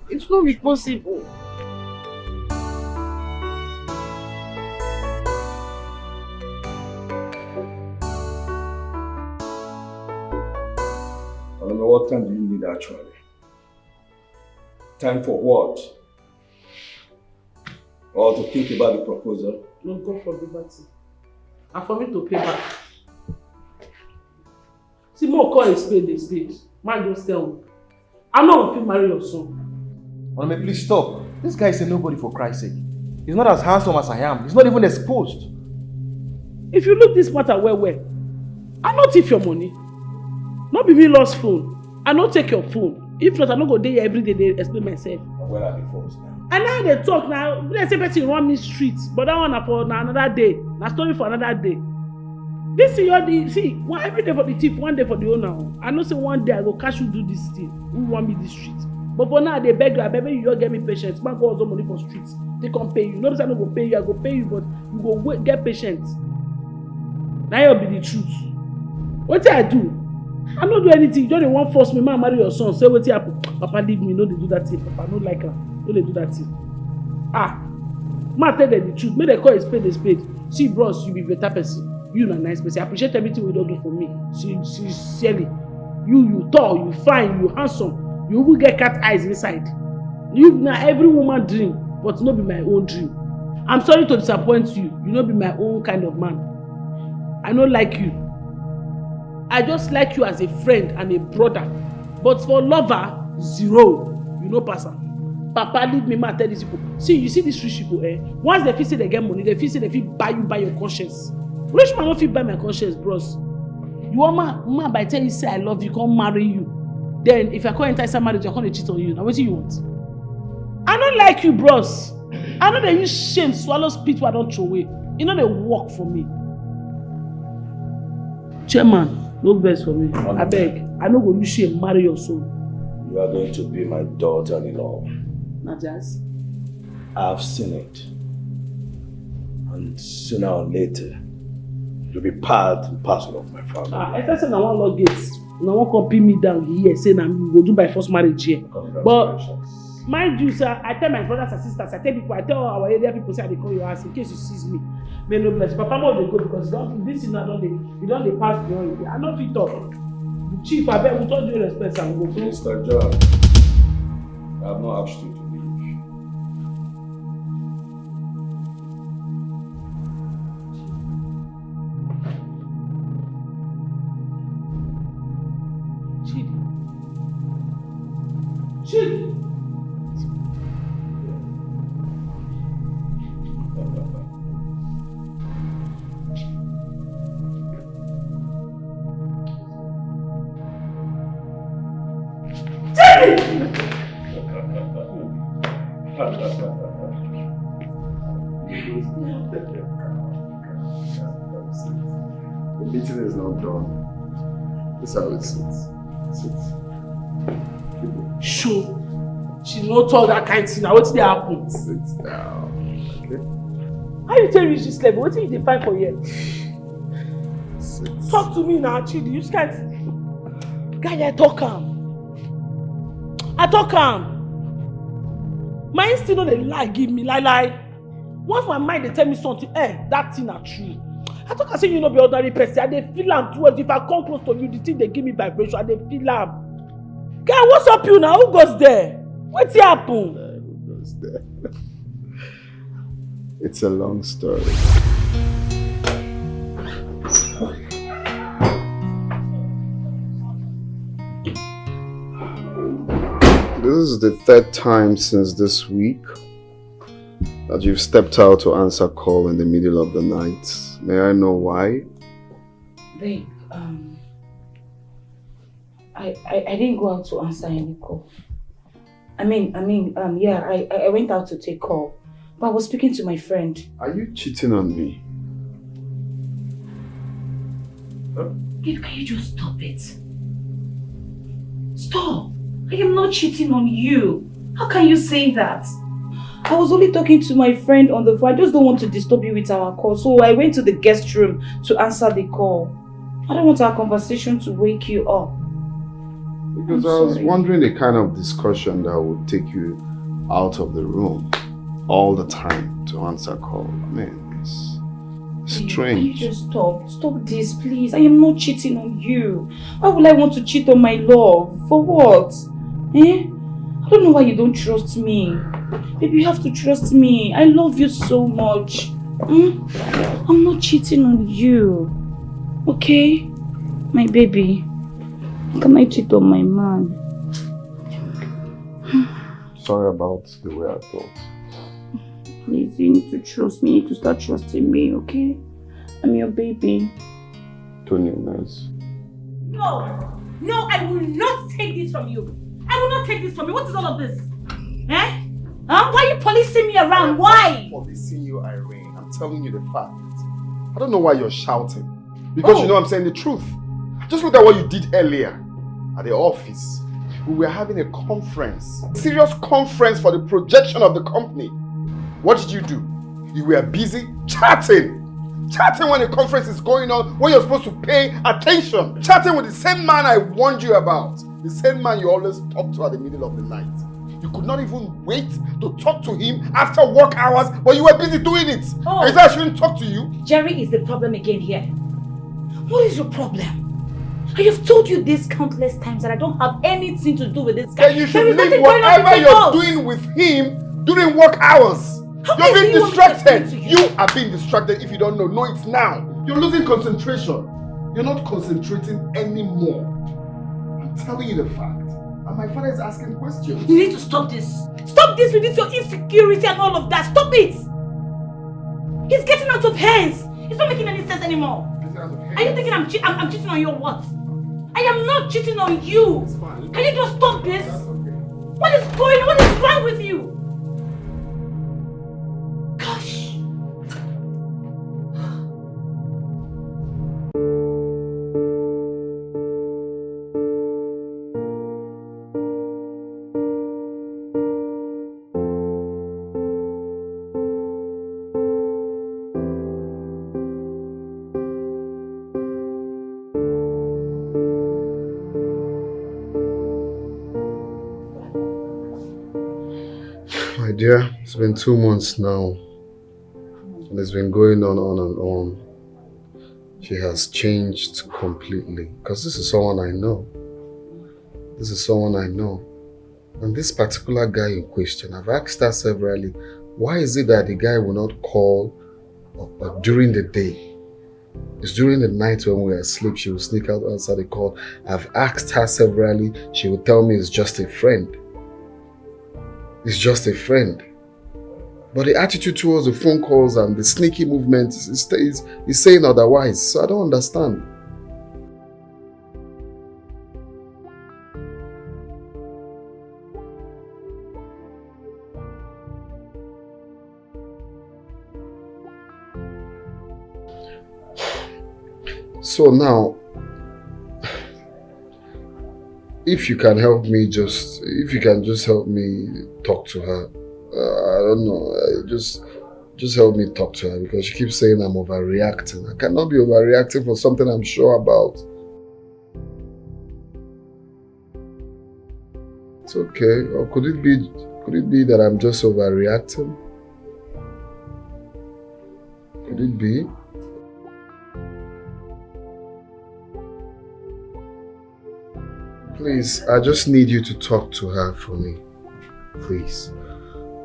It will not be possible. I don't know what time do you need actually? Time for what? Or to think about the proposal? No, God forbid that. And for me to pay back. See, more call a spade. Man, don't tell me. I'm not going to marry your son. Onome, please stop. This guy is a nobody for Christ's sake. He's not as handsome as I am. He's not even exposed. If you look this matter well, I not thief your money. Not be me lost phone. I not take your phone. If not, I not go there every day. They explain myself. Where are the phones now? And now they talk now. Let's say person run me streets, but that one for another day. Na story for another day. This is your every day for the thief, one day for the owner. I know say one day I go catch you do this thing. Who want me this street? But for now they beg you, baby, you don't get me patience. Man go also money for streets. They can't pay you. Nobody's not go pay you. I go pay you, but you go wait, get patience. Now you'll be the truth. What did I do? I don't do anything. You don't want force me, man, marry your son. Say what happen. Papa leave me. No, they do that thing. Papa no like her. No, they do that thing. Man, tell them the truth. Make they call a spade. See, bros, you be better person. You not nice person. I appreciate everything you don't do for me. Sincerely. You tall, you fine, you handsome. You will get cat eyes inside. You now every woman dream, but not be my own dream. I'm sorry to disappoint you. You not be my own kind of man. I don't like you. I just like you as a friend and a brother. But for lover, zero. You know, pastor. Papa leave me, man, tell these people. See, you see these rich people, once they feel say they get money, they feel say they feel buy your conscience. Rich man don't feel buy my conscience, bros. You want man by telling you say I love you, can't marry you. Then if I can't enter some marriage, I can't cheat on you. Now what do you want? I don't like you, bros. I know they use shame, swallow spit what I don't throw away. You know they work for me. Chairman, no best for me. I beg. I know go use shame, marry your son. You are going to be my daughter-in-law. Not just. I've seen it. And sooner or later, you'll be part and parcel of my family. If I say I want log gates, I want to pin me down here, say I go do my first marriage here. But Mind you, sir, I tell my brothers and sisters, I tell people, I tell our area people, say they call your house in case you sees me. May no bless. Papa more they go because this is not you don't they pass beyond you. I not fit talk. Chief, I bet with all due respect, I'm go. Mr. John, I have not asked you to leave. Chidi. The meeting is not done. This is how it sits. Sit. Sure. She no talk that kind of thing. Now what's the happen? Sit down. Okay? How you tell me this level? What did you find for here? Talk to me now, Chidi. You just can't. Guy, I talk calm. Mine still know they lie, give me lie. Once my mind they tell me something, that thing are true. I talk I say you know be ordinary person. I dey feel am towards if I come close to you, the thing they give me vibration. I dey feel am. Guy, what's up you now? Who goes there? What's happen? Who goes there? It's a long story. This is the third time since this week that you've stepped out to answer call in the middle of the night. May I know why? Babe, I didn't go out to answer any call. I went out to take call, but I was speaking to my friend. Are you cheating on me? Babe, can you just stop it? Stop! I am not cheating on you. How can you say that? I was only talking to my friend on the phone. I just don't want to disturb you with our call. So I went to the guest room to answer the call. I don't want our conversation to wake you up. Because I was wondering the kind of discussion that would take you out of the room all the time to answer call. I mean, it's strange. Can you just stop? Stop this, please. I am not cheating on you. Why would I want to cheat on my love? For what? I don't know why you don't trust me. Baby, you have to trust me. I love you so much. I'm not cheating on you. Okay? My baby. How can I cheat on my man? Sorry about the way I thought. Please, you need to trust me. You need to start trusting me, okay? I'm your baby. Don't you mess? No, I will not take this from you. I will not take this from you. What is all of this? Why are you policing me around? Why? I'm not policing you, Irene. I'm telling you the fact. I don't know why you're shouting. Because you know I'm saying the truth. Just look at what you did earlier at the office. We were having a conference. A serious conference for the projection of the company. What did you do? You were busy chatting. Chatting when the conference is going on, when you're supposed to pay attention. Chatting with the same man I warned you about. The same man you always talk to at the middle of the night. You could not even wait to talk to him after work hours, but you were busy doing it. Is that I shouldn't talk to you? Jerry is the problem again here. What is your problem? I have told you this countless times that I don't have anything to do with this guy. Then you should leave whatever you're doing with him during work hours. You're being distracted. You are being distracted if you don't know. Know it now. You're losing concentration. You're not concentrating anymore. I'm telling you the fact. And my father is asking questions. You need to stop this. Stop this with this your insecurity and all of that. Stop it. He's getting out of hands. It's not making any sense anymore. Are you thinking I'm cheating on you or what? I am not cheating on you. Can you just stop this? What is going on? What is wrong with you? Gosh. Dear, it's been 2 months now. And it's been going on and on. She has changed completely. Because this is someone I know. This is someone I know. And this particular guy in question, I've asked her severally, why is it that the guy will not call during the day? It's during the night when we're asleep, she will sneak out outside the call. I've asked her severally, she will tell me it's just a friend. It's just a friend. But the attitude towards the phone calls and the sneaky movements is saying otherwise. So I don't understand. So now, if you can help me just help me talk to her. I don't know, just help me talk to her because she keeps saying I'm overreacting. I cannot be overreacting for something I'm sure about. It's okay. Or could it be that I'm just overreacting? Could it be? Please, I just need you to talk to her for me. Please.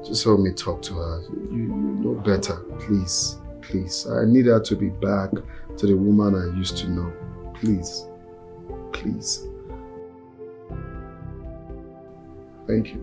Just help me talk to her. You know better. Please. Please. I need her to be back to the woman I used to know. Please. Please. Thank you.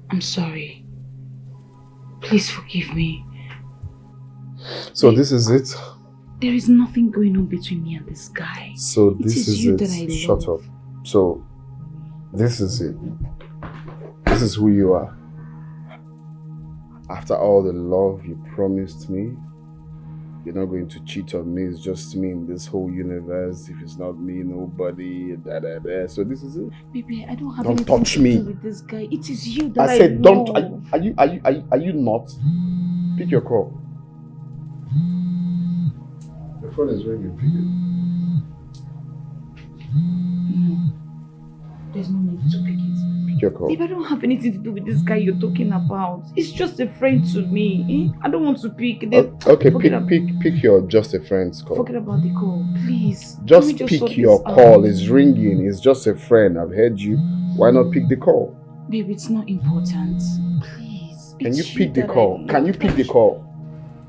I'm sorry. Please forgive me. So this is it? There is nothing going on between me and this guy. So this is is you it. that I Shut love. up. So this is it. This is who you are. After all the love you promised me, you're not going to cheat on me. It's just me in this whole universe. If it's not me, nobody. Da, da, da. So this is it. Baby, I don't have Don't anything touch to me. do with this guy. It is you that I said, love. don't. Are you not? Pick your call. Your phone is ringing. Pick it. No. There's no need to pick it. Pick your call. Babe, I don't have anything to do with this guy you're talking about. It's just a friend to me. I don't want to pick. Okay, Forget pick your just a friend's call. Forget about the call, please. Just Can we sort pick your this call. out? It's ringing. It's just a friend. I've heard you. Why not pick the call? Babe, it's not important. Please. Can you It's pick the that I call? love. Can you pick the call?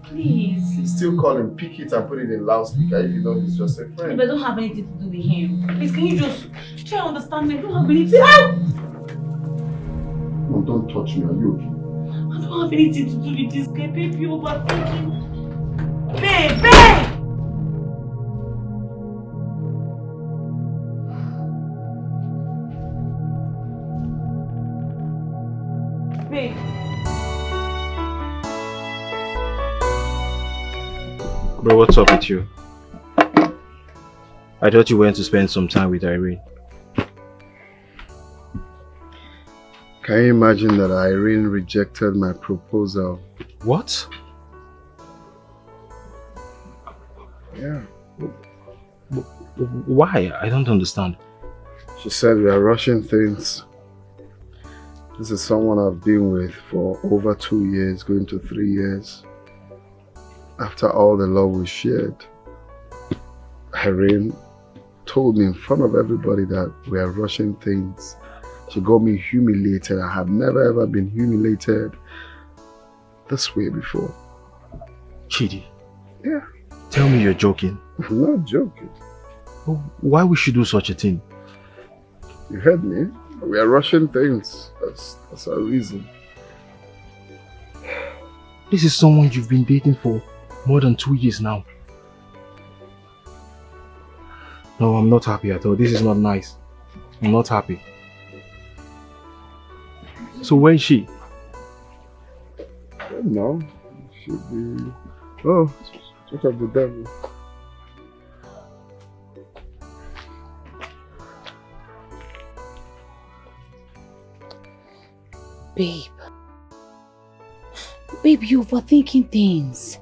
Please. He's still calling. Pick it and put it in loudspeaker if you know he's just a Babe, friend. I don't have anything to do with him. Please, can you just try to understand me? I don't have anything. Ah! No, don't touch me. Are you okay? I don't have anything to do with this guy. Babe, you're overthinking. Babe! Bro, what's up with you? I thought you went to spend some time with Irene. Can you imagine that Irene rejected my proposal? What? Yeah. Why? I don't understand. She said we are rushing things. This is someone I've been with for over 2 years, going to 3 years. After all the love we shared, Irene told me in front of everybody that we are rushing things. She got me humiliated. I have never ever been humiliated this way before. Chidi. Yeah. Tell me you're joking. I'm not joking. Why would she do such a thing? You heard me. We are rushing things. That's our reason. This is someone you've been dating for more than 2 years now. No, I'm not happy at all. This is not nice. I'm not happy. So where is she? I don't know. She should be... Oh, check out the devil. Babe. Babe, you're overthinking things.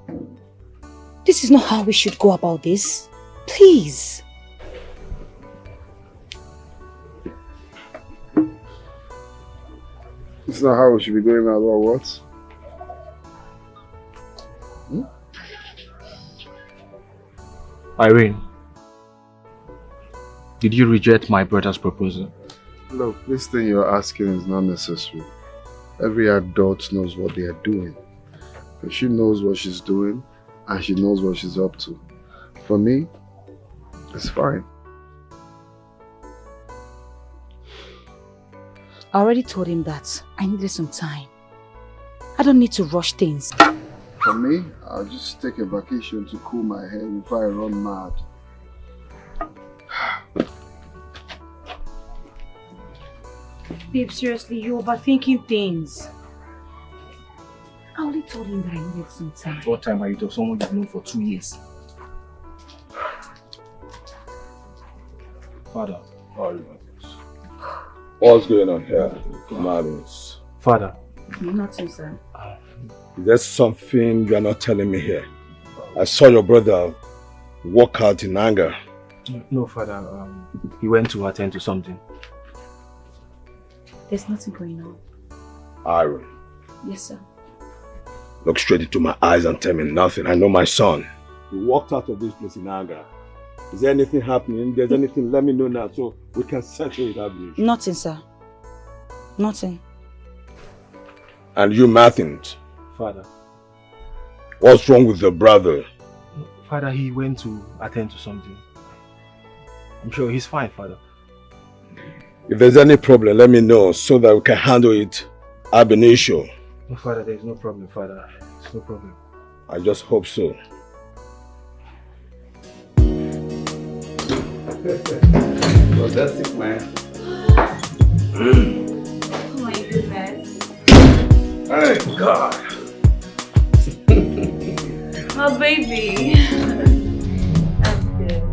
This is not how we should go about this. Please. It's not how we should be going about what? Irene, did you reject my brother's proposal? Look, this thing you're asking is not necessary. Every adult knows what they are doing. And she knows what she's doing and she knows what she's up to. For me, it's fine. I already told him that I needed some time. I don't need to rush things. For me, I'll just take a vacation to cool my head before I run mad. Babe, seriously, you're overthinking things. I only told him that I needed some time. What time are you to someone you've known for 2 years? Father. What's going on here? Madness. Father. Nothing, sir. Is there something you are not telling me here? I saw your brother walk out in anger. No, Father. He went to attend to something. There's nothing going on. Aaron, Yes, sir. look straight into my eyes and tell me nothing. I know my son. He walked out of this place in anger. Is there anything happening? If there's anything, let me know now so we can settle it out. Nothing, sir. Nothing. And you, Martin, Father. what's wrong with your brother? Father, he went to attend to something. I'm sure he's fine, Father. If there's any problem, let me know so that we can handle it ab initio. No, Father, there's no problem, Father. There's no problem. I just hope so. Well, that's it, man. Oh my goodness. Thank God. Oh, baby. That's good.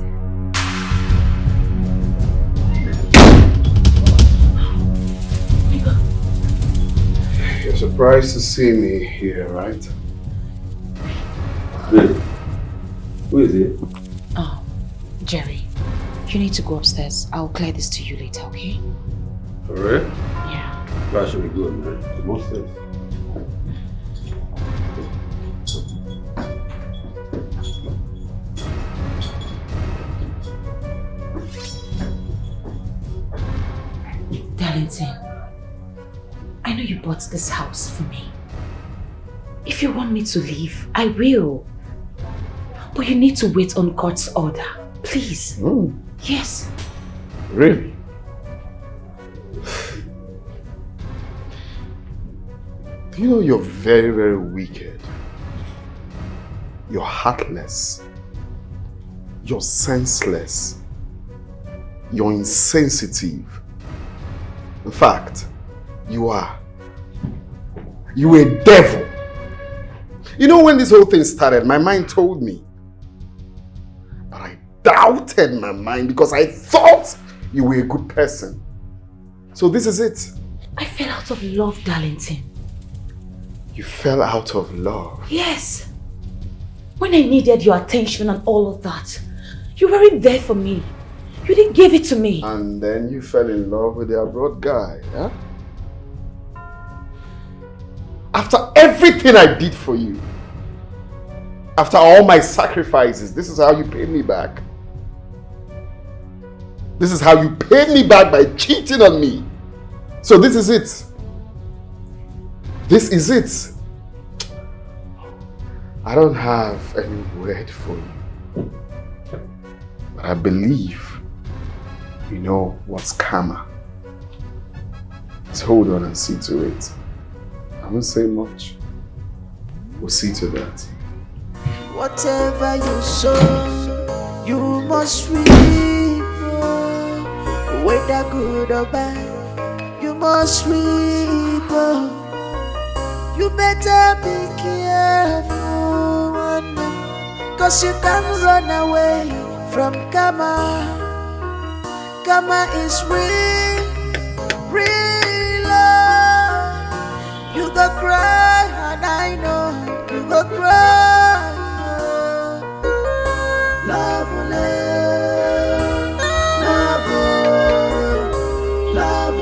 You're surprised to see me here, right? Who is it? Oh, Jerry, you need to go upstairs. I'll clear this to you later, okay? For real? Yeah. That should be good, man. Come upstairs. Darlington, I know you bought this house for me. If you want me to leave, I will. But you need to wait on God's order. Please. Yes. Really? You know you're very, very wicked. You're heartless. You're senseless. You're insensitive. In fact, you're a devil. You know, when this whole thing started, my mind told me doubted my mind because I thought you were a good person. So this is it. I fell out of love, Darlington. You fell out of love? Yes. When I needed your attention and all of that, you weren't there for me. You didn't give it to me. And then you fell in love with the abroad guy, huh? After everything I did for you, after all my sacrifices, this is how you paid me back. This is how you paid me back by cheating on me. So this is it. This is it. I don't have any word for you. But I believe you know what's karma. Let's hold on and see to it. I won't say much. We'll see to that. Whatever you sow, you must reap. Whether good or bad, you must reap. You better be careful, cause you can't run away from karma. Karma is real, real. You go cry, and I know you go cry. Love, love, love,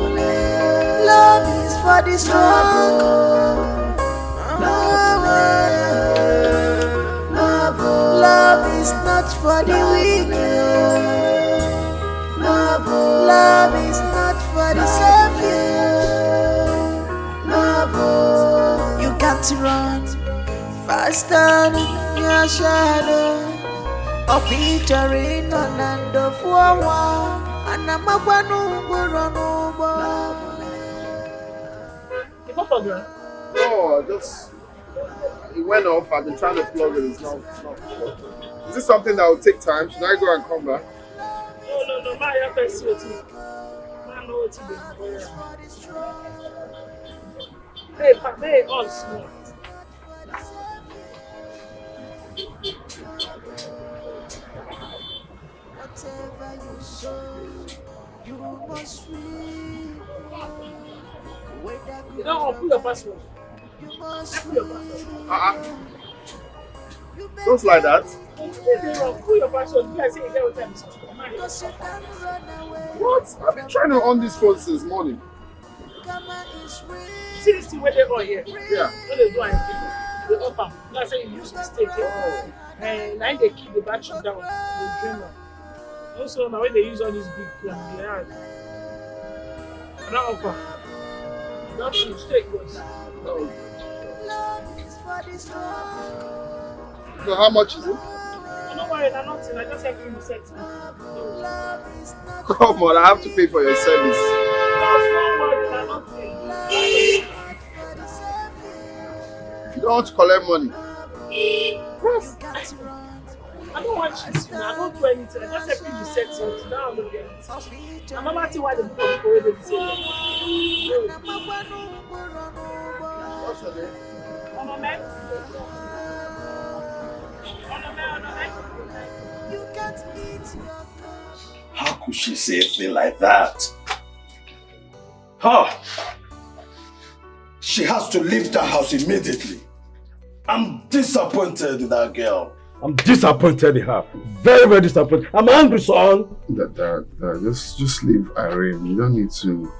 love is for the strong. Love is not for the wicked. Love is not for the selfish. You got to run faster than your shadow. A picture in an end of war. And I'm a one over. No, just it went off. I've been trying to plug it. It's not working. Is this something that will take time? Should I go and come back? No, my FSC. I know what to do. Hey, all small. Whatever you sow, you must reap. You don't want to put your password. Put your password. Just like that. Put your password. You guys say you get what time is. What? I've been trying to on this phone since morning. See this thing where they are here? Yeah. When they do anything, they up them. That's say you use mistake here. And now they keep the battery down. They drain them. Also, now when they use all these big phones, they are. And now up them. That's the mistake was. So how much is it? Don't worry, I'm nothing. I just have to reset it. Come on, I have to pay for your service. Don't worry, I'm nothing. You don't want to collect money. Yes. I don't want you to. I don't do anything. I just have to reset it. Now I'm not getting it. I'm not asking why the people where they say What's your name? How could she say a thing like that? Huh? She has to leave the house immediately. I'm disappointed in that girl. I'm disappointed in her. Very, very disappointed. I'm angry, son. Dad, just leave Irene. You don't need to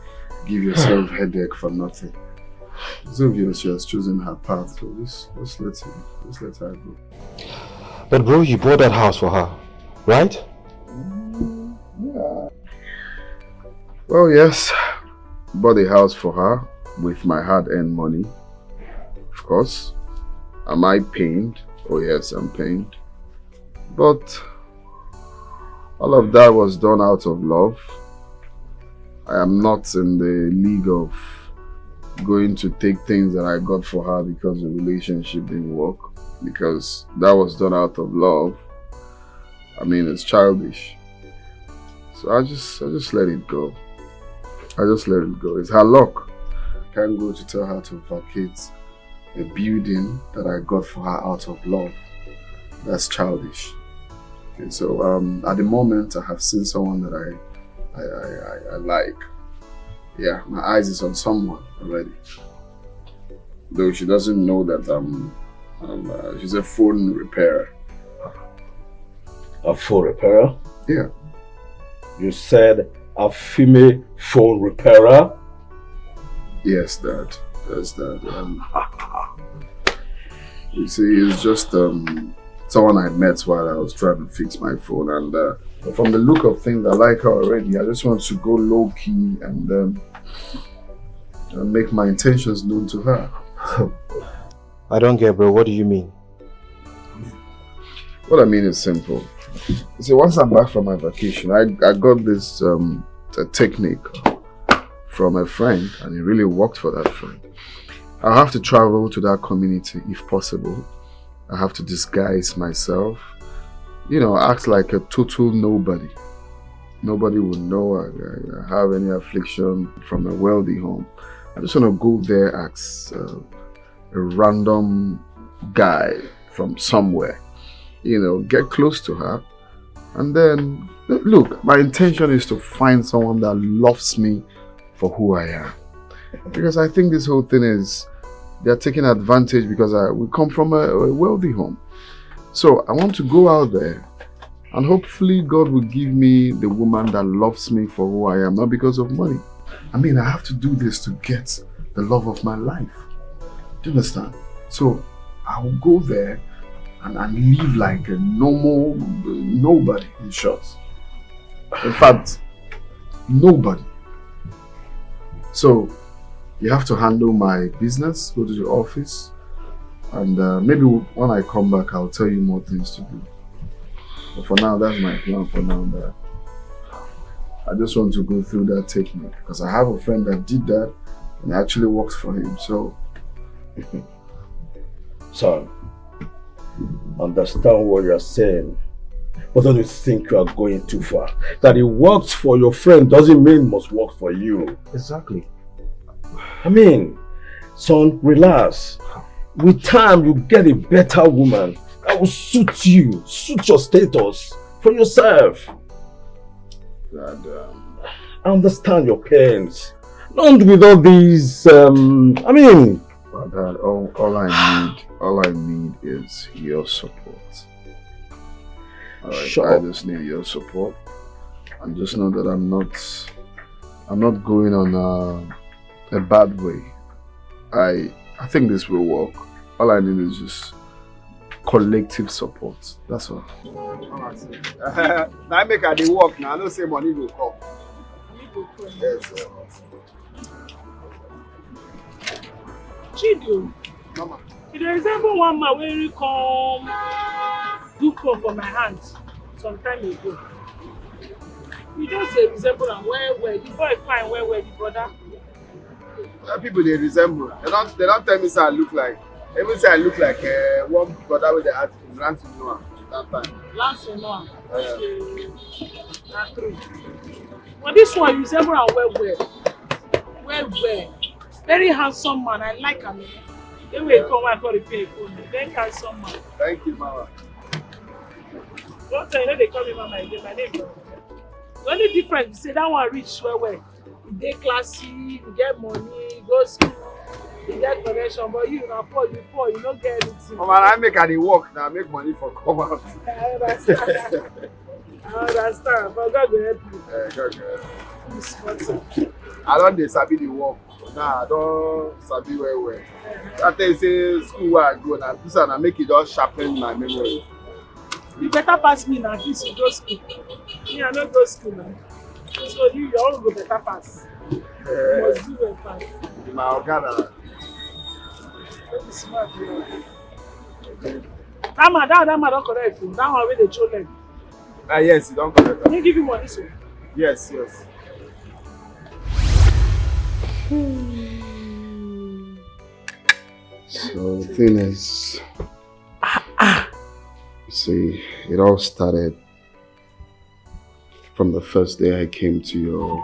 give yourself headache for nothing. It's obvious she has chosen her path, so just let her go. But bro, you bought that house for her, right? Yeah. Well, yes. Bought a house for her with my hard-earned money. Of course. Am I pained? Oh yes, I'm pained. But all of that was done out of love. I am not in the league of going to take things that I got for her because the relationship didn't work. Because that was done out of love. I mean, it's childish. So I just let it go. I just let it go. It's her luck. I can't go to tell her to vacate a building that I got for her out of love. That's childish. Okay, so at the moment I have seen someone that I like. Yeah, my eyes is on someone already. Though she doesn't know that she's a phone repairer. A phone repairer? Yeah. You said a female phone repairer? Yes, Dad. Yes, Dad. You see, it's just someone I met while I was trying to fix my phone, and from the look of things, I like her already. I just want to go low key and make my intentions known to her. I don't get, bro. What do you mean? What I mean is simple. You see, once I'm back from my vacation, I got this technique from a friend, and it really worked for that friend. I have to travel to that community if possible. I have to disguise myself, you know, act like a total nobody. Nobody will know I have any affliction from a wealthy home. I just want to go there as a random guy from somewhere, you know, get close to her. And then, look, my intention is to find someone that loves me for who I am. Because I think this whole thing is, they're taking advantage because we come from a wealthy home. So I want to go out there and hopefully God will give me the woman that loves me for who I am, not because of money. I mean, I have to do this to get the love of my life. Do you understand? So I will go there and live like a normal nobody, in short. In fact, nobody. So you have to handle my business, go to the office, and maybe when I come back, I'll tell you more things to do. But for now, that's my plan for now. That I just want to go through that technique because I have a friend that did that and it actually works for him. So, son, understand what you're saying, but don't you think you are going too far? That it works for your friend doesn't mean it must work for you. Exactly. I mean, son, relax. With time, you get a better woman that will suit you, suit your status for yourself. And, I understand your pains. Not with all these, I mean... But Dad, all I need is your support. Alright, I just need your support. And just know that I'm not going on a bad way. I think this will work. All I need is just collective support. That's all. Now make her work now. I don't say money will come. Yes, Chidu, you resemble one man when you come do phone for my hands some time ago. You just say resemble and where the boy fine where the brother. People they resemble. They don't tell me say I look like. Even say I look like one brother with the hat from Lance Noah that time. Lance Noah. That's true. But this one you resemble and well. Very handsome man. I like him. Then we come and call the pay phone. Very handsome man. Thank you, Mama. Don't tell you they call me Mama again. My name. The only difference is say that one rich well. You dey classy, you get money, you go school, you get connection, but you na poor, you don't get anything. Mama, I make her work now, make money for come out. I understand. But God will help you. God will help you. I don't sabi the work. Nah, I don't sabi well. After you say school where I go now, this and I make it all sharpen my memory. You better pass me now, this you go school. Me, I don't go school now. So you all go better pass. You must do well pass. My Okada. Don't be smart, bro. That man don't correct you. That one where they show leg. Yes, you don't correct. Can you give him money, so? Yes. So the thing is, see, it all started from the first day I came to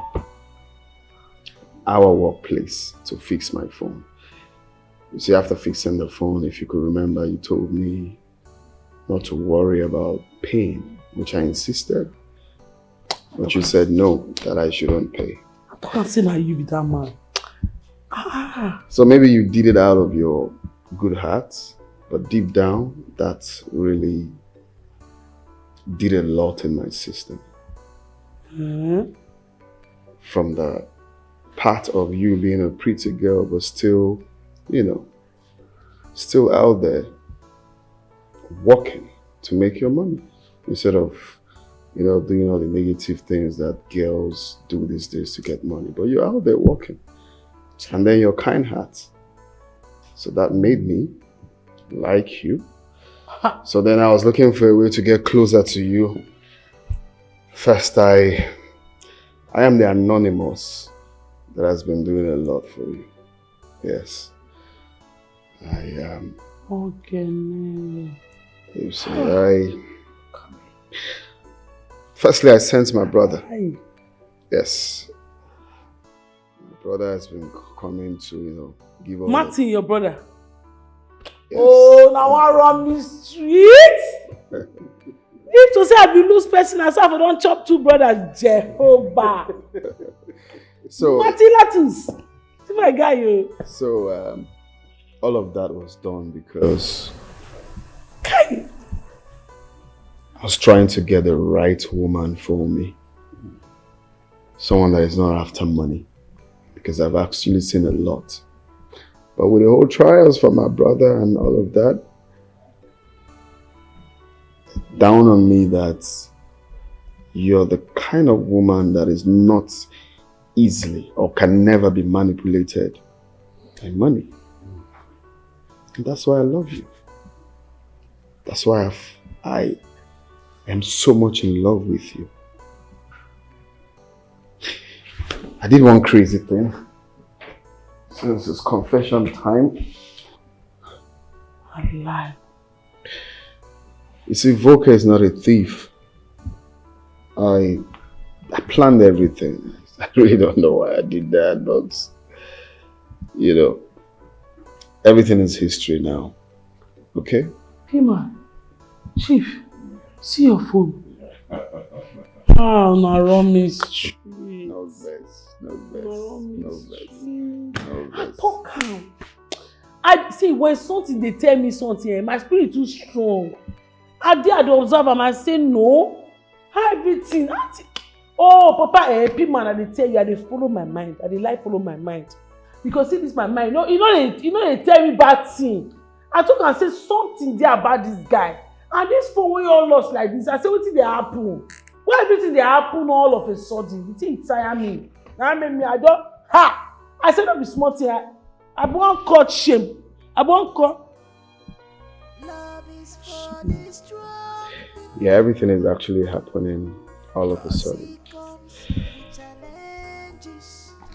our workplace to fix my phone. You see, after fixing the phone, if you could remember, you told me not to worry about pain. which I insisted. But you said no, that I shouldn't pay. I can't say now you with that man. So maybe you did it out of your good heart, but deep down, that really did a lot in my system. From the part of you being a pretty girl, but still, you know, still out there working to make your money instead of, you know, doing all the negative things that girls do these days to get money. But you're out there working. And then your kind heart. So that made me like you. So then I was looking for a way to get closer to you. First, I am the anonymous that has been doing a lot for you. Yes. I am. Okay. You see, firstly, I sent my brother. Yes. My brother has been coming to, you know, give all Martin, your brother. Yes. Oh, now I run the street. If to say I be lose person, I I don't chop two brothers, Jehovah. So Martin Latus. See my guy, you. So all of that was done because I was trying to get the right woman for me. Someone that is not after money. Because I've actually seen a lot. But with the whole trials for my brother and all of that, down on me that you're the kind of woman that is not easily or can never be manipulated by money. And that's why I love you. That's why I am so much in love with you. I did one crazy thing. Since it's confession time. I lie. You see, Volker is not a thief. I planned everything. I really don't know why I did that, but you know, everything is history now. Okay? Pima, Chief, see your phone. Oh, no, Romy Street. No best, no best. I talk calm. I see when something they tell me something, my spirit too strong. I did observe and I say no. Everything. Oh, Papa, Pima, I tell you, I dey follow my mind. I dey like follow my mind. Because see this my mind. You know they tell me bad thing. I took and say something there about this guy. And this phone when you all lost like this, I say what did they happen? Why everything they happen all of a sudden? You think tire me? Now make me I don't I said not be smart here. I won't cut shame. I won't cut. Yeah, everything is actually happening all of a sudden.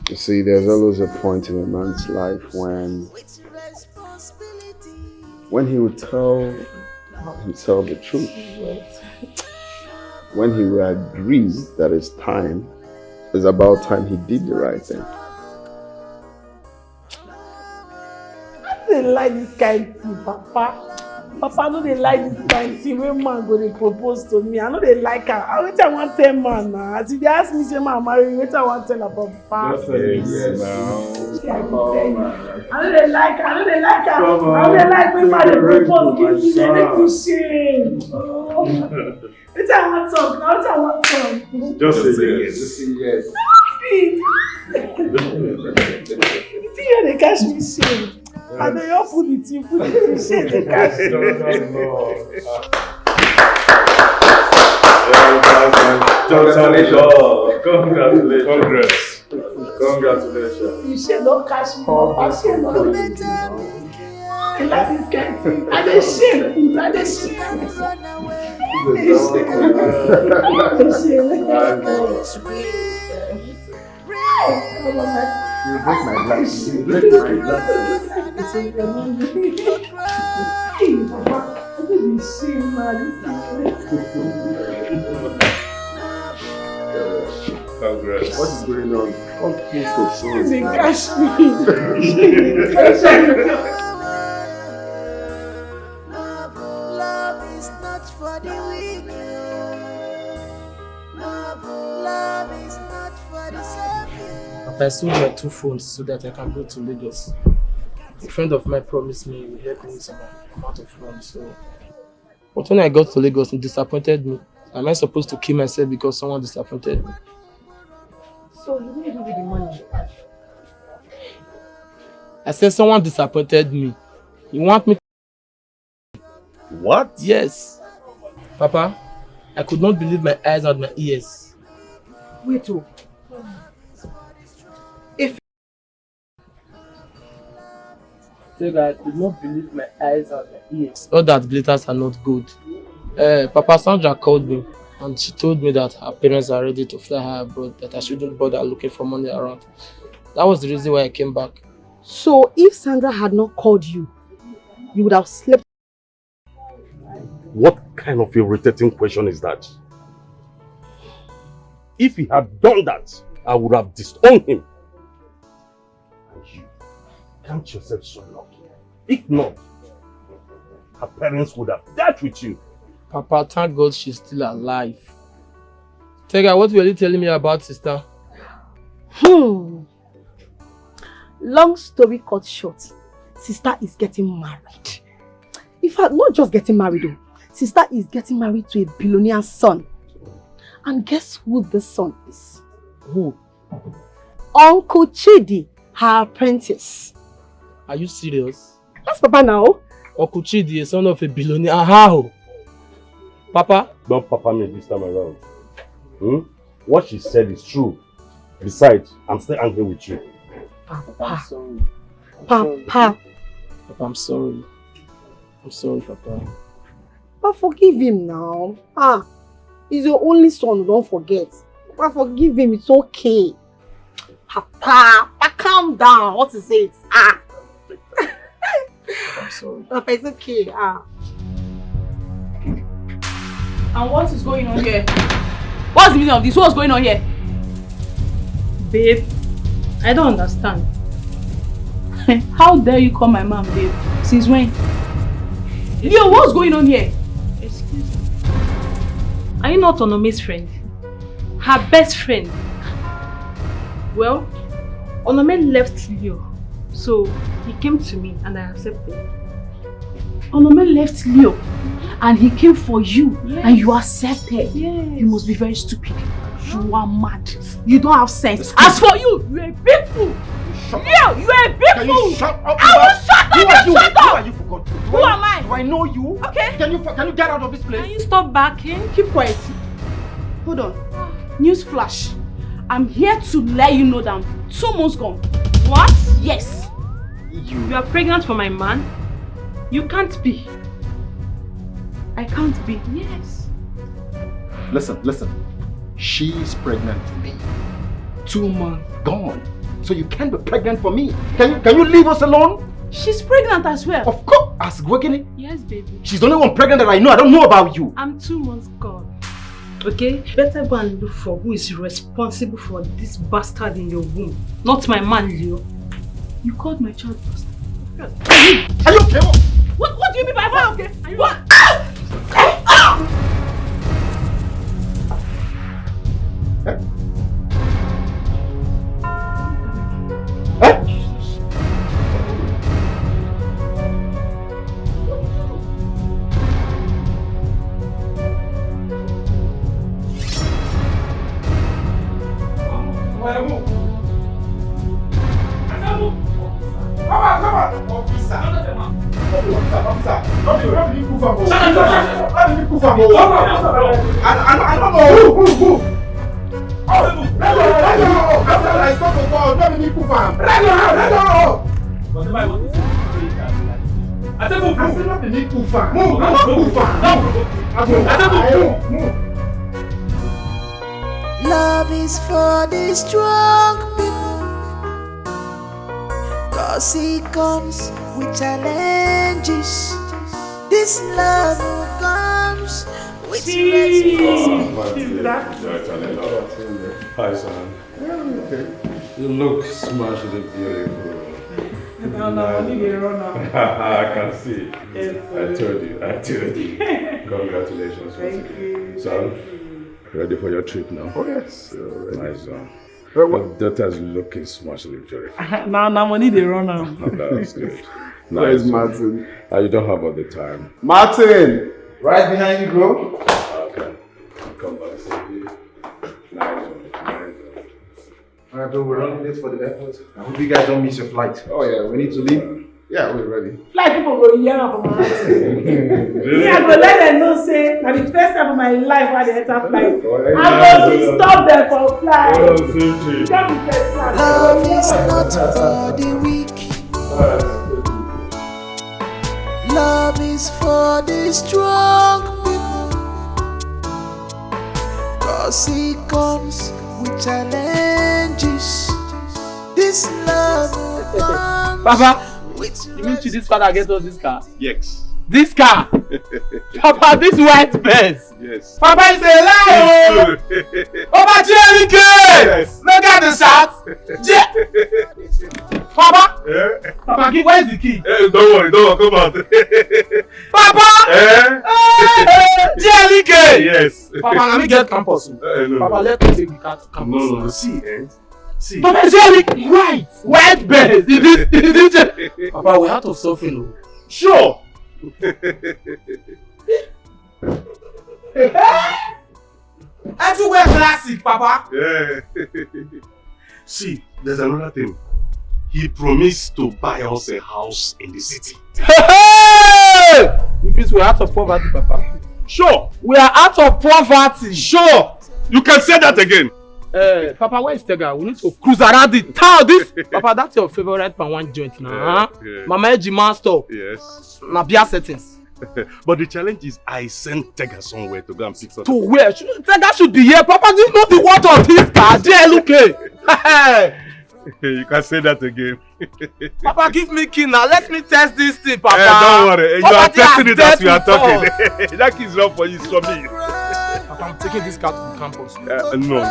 You see, there's always a point in a man's life when he would tell himself the truth. When he would agree that it's about time he did the right thing. I don't like this kind of thing, Papa. Papa, I know they like this kind of thing when man go to propose to me. I know they like her. I want to tell man now. As if they ask me, say man marry, what I want to tell about Papa. Yes, now. I know they like her. I know they like when man they propose, give me, they make me shame. What I want to talk now, what I want to talk. Just say yes. Just say yes. You think they catch me shame? And they all put it in, shame, they catch me. Congratulations. Congratulations. You shame don't catch me. Shame don't let me. I like this kind of thing. And they shame. And they shame. You break my glass. You break my glass. Congrats. What is going on? They catch me. Love is not for the weak. I sold my 2 phones so that I can go to Lagos. A friend of mine promised me he would help me with some amount of funds. So, but when I got to Lagos, it disappointed me. Am I supposed to kill myself because someone disappointed me? So he didn't give you the money? I said someone disappointed me. You want me to... What? Yes. Papa, I could not believe my eyes and my ears. Wait, oh. If I could not believe my eyes and my ears. All that glitters are not good. Papa Sandra called me and she told me that her parents are ready to fly her abroad, that I shouldn't bother looking for money around. That was the reason why I came back. So if Sandra had not called you, you would have slept. What kind of irritating question is that? If he had done that, I would have disowned him. And you count yourself so lucky. If not, her parents would have dealt with you. Papa, thank God she's still alive. Tega, what were you telling me about sister? Long story cut short, sister is getting married. In fact, not just getting married though. Sister is getting married to a billionaire son. And guess who the son is? Who? Uncle Chidi, her apprentice. Are you serious? Yes, Papa, now. Uncle Chidi, a son of a billionaire. How? Papa? Don't papa me this time around. What she said is true. Besides, I'm still angry with you. Papa. I'm sorry. Papa. Papa, I'm sorry. I'm sorry, Papa. But forgive him now. He's your only son, don't forget. Papa, forgive him, it's okay. Papa, calm down. What is it? I'm sorry. Papa, it's okay. And what is going on here? What's the meaning of this? What's going on here? Babe, I don't understand. How dare you call my mom babe? Since when? Leo, what's going on here? Excuse me. Are you not Onome's friend? Her best friend? Well, Onome left Leo, so he came to me and I accepted. Onome left Leo and he came for you, and you accepted. You must be very stupid. You are mad. You don't have sense. As for you, you're a big fool. Leo, you're a big fool. You shut up? I will shut up. You shut up. Who are you for God? Who am I? Do I know you? Okay. Can you get out of this place? Can you stop backing? Keep quiet. Hold on. News flash. I'm here to let you know that I'm 2 months gone. What? Yes. You are pregnant for my man? You can't be. I can't be. Yes. Listen. She is pregnant for me. 2 months gone. So you can't be pregnant for me. Can you leave us alone? She's pregnant as well. Of course. Ask Ekene. Yes, baby. She's the only one pregnant that I know. I don't know about you. I'm 2 months gone. Okay? Better go and look for who is responsible for this bastard in your womb. Not my man, Leo. You called my child bastard. Are you okay? What do you mean by that? Okay? Are you what? Love is for the strong people, 'cause it comes with challenges. This love comes with Hi, son. You look smashingly beautiful. I can see. I told you. Congratulations. Thank you. Son, ready for your trip now? Oh yes, ready. Nice one. Your daughter's looking smartly very fine. Now money they run out. That's good. Where's Nice. Martin? You don't have all the time. Martin! Right behind you, bro. Okay. Come back. Nice one. Alright, bro, we're running late for the airport. I hope you guys don't miss your flight. Oh, yeah, we need to leave. Yeah, we're ready. Like people go hear from my house. Me, I go let them know say na the first time of my life I dey enter flight. I go to stop them for flight. That be first class. Love is not for the weak. Love is for the strong people. 'Cause it comes with challenges. This love comes. Papa, you mean to this father get us this car? Yes. This car? Papa, this white Benz? Yes. Papa is a liar! Papa, JLK! Yes. Look at the shots! Papa? Yeah. Papa, where's the key? Don't worry, come out. Papa! JLK! Yes. Papa, let me get campus. No. Papa, let me take the car to campus. No. See. Papa, JLK! White Benz! Papa, we're out of suffering. Sure. Everywhere classic, Papa. Yeah. See, there's another thing. He promised to buy us a house in the city. Hey! It means we're out of poverty, Papa. Sure. We are out of poverty. Sure. You can say that again. Papa, where is Tega? We need to cruise around the town. Papa, that's your favorite one joint now. Yeah. Mama Ejima store. Yes. Na beer settings. But the challenge is I sent Tega somewhere to go and pick something. To where? Tega should be here. Papa, do you know the water of this car? JLK. You can say that again. Papa, give me key now. Let me test this thing, Papa. Don't worry. You are testing it as we are talking. Talk. That key is not for you, it's for me. Papa, I'm taking this car to the campus. No.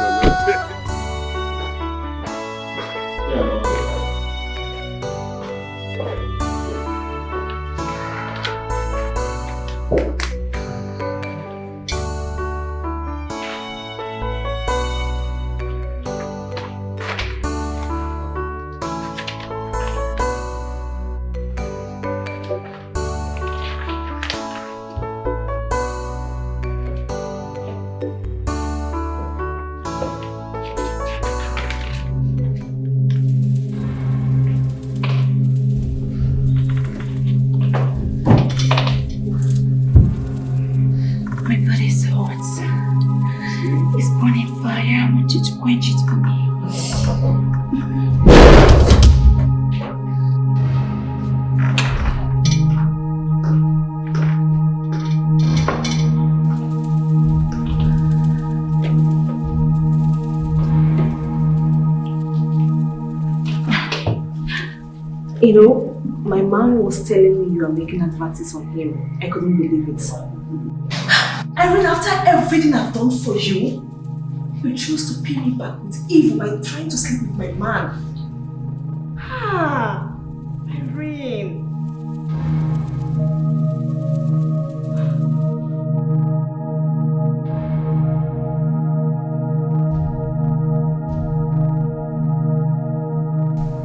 My body is hot. It's burning fire. I want you to quench it for me. You know, my man was telling me you are making advances on him. I couldn't believe it. I mean, after everything I've done for you, you chose to pay me back with evil by trying to sleep with my man. Irene.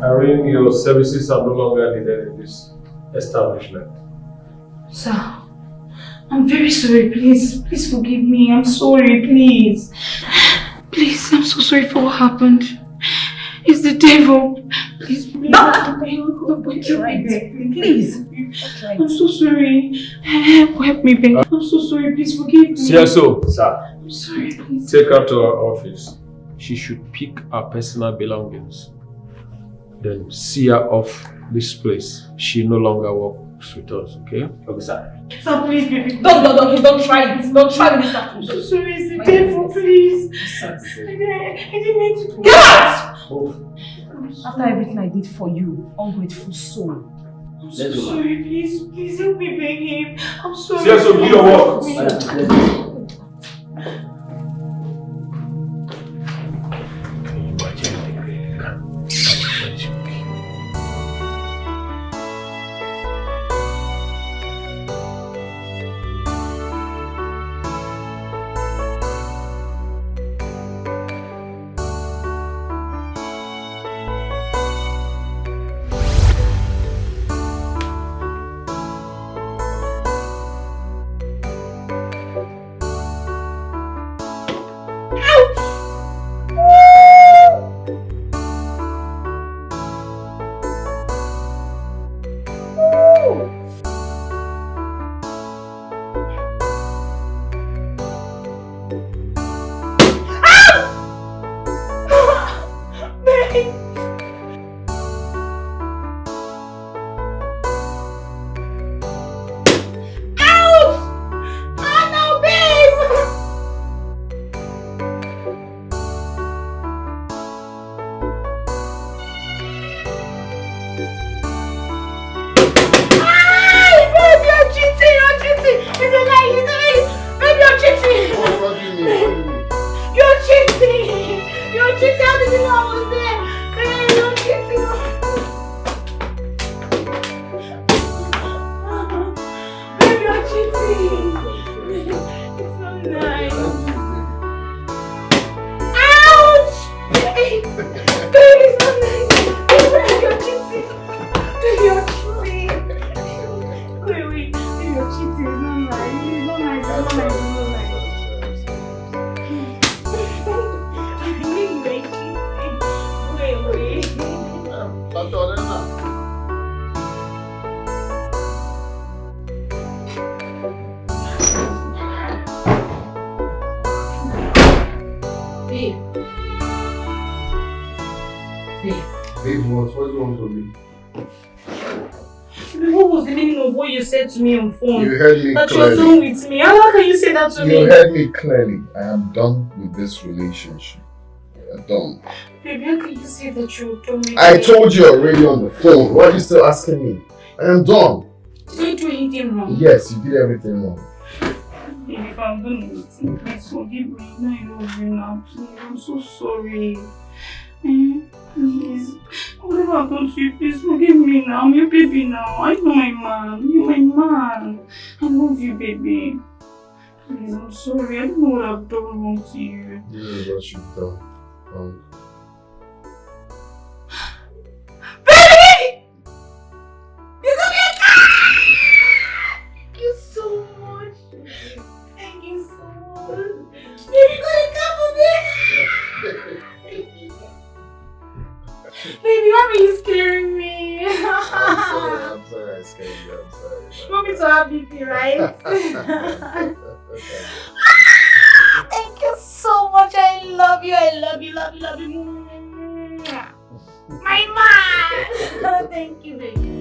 Irene, your services are no longer needed in this establishment. Sir, I'm very sorry. Please forgive me. I'm sorry, please. Please, I'm so sorry for what happened. It's the devil. Please. No! Please. I'm so sorry. Help me, babe. I'm so sorry. Please forgive me. CSO, sir. I'm sorry, please. Take her to her office. She should pick her personal belongings. Then see her off this place. She no longer works with us, okay? Okay, sir. Sir, please, baby. Don't try it. Don't try this. I'm so sorry. It's the devil, please. I didn't mean to. Get out! After everything I did for you, ungrateful soul. I'm so sorry, please help me beg him. I'm sorry. CSO, do your work. To me on phone. You heard me that clearly. You're done with me. How can you say that to me? You heard me clearly. I am done with this relationship. You're done. Baby, how can you say that you're done with me? I told you already on the phone. Why are you still asking me? I am done. Did I do anything wrong? Yes, you did everything wrong. Baby, if I'm done with you, please forgive me. I love you now. Please, I'm so sorry. Please, whatever I've done to you, please forgive me now. I'm your baby now. I'm my man. You're my man. I love you, baby. Please, I'm sorry. I don't know what I've done wrong to you. This is what you've done. Baby! You got me a car! Thank you so much. Thank you so much. Baby, you got a car for me? Baby, why are you scaring me? I'm sorry I scared you. I'm sorry. You want me to have BP, right? Thank you so much. I love you. I love you, love you, love you. My man. Thank you, baby.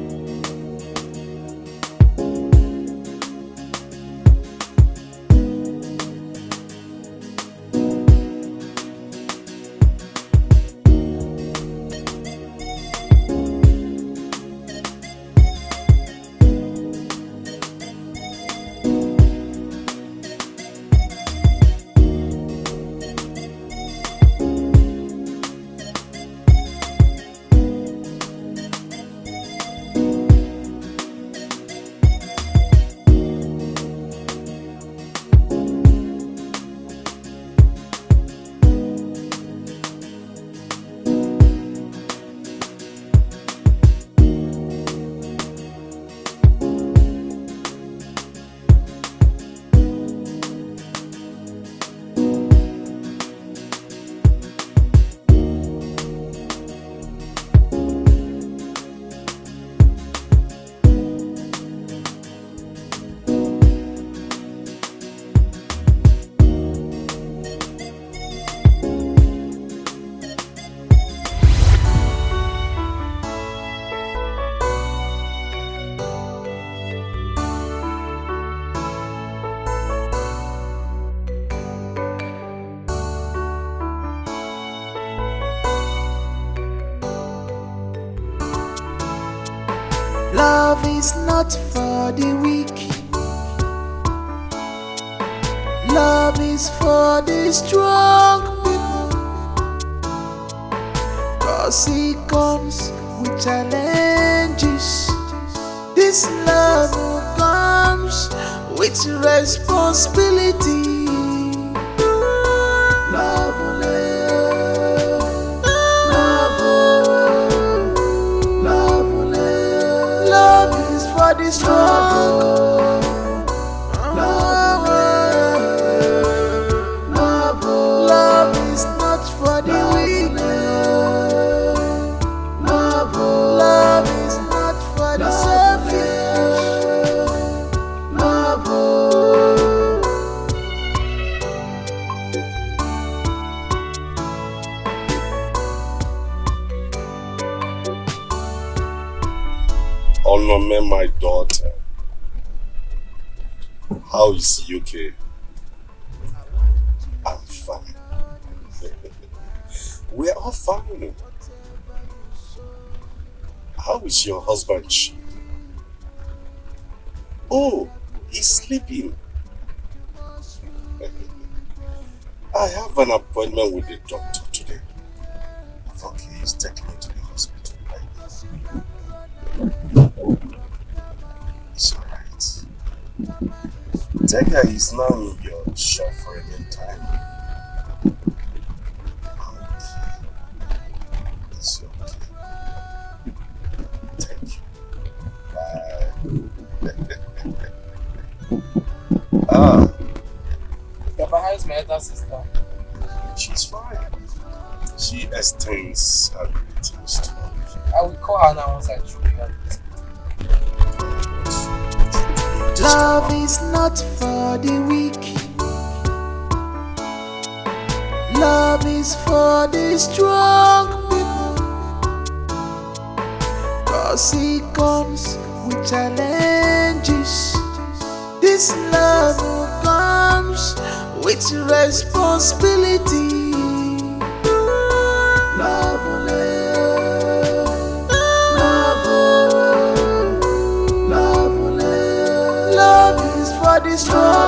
Love is not for the weak. Love is for the strong people. 'Cause it comes with challenges. This love comes with responsibility. Love for the strong. Love is not for the weak. Onome, my daughter. How is UK? I'm fine. We're all fine. How is your husband, Chi? Oh, he's sleeping. I have an appointment with the doctor today. Okay, he's taking me to the hospital right now. It's alright. Tega is now in your shop for a meantime. Okay. It's okay. Thank you. Bye. Papa, how is my elder sister? She's fine. She extends her greetings to me. I will call her now once I throw you. Love is not for the weak. Love is for the strong people. 'Cause it comes with challenges. This love comes with responsibility. Love, love is for the strong.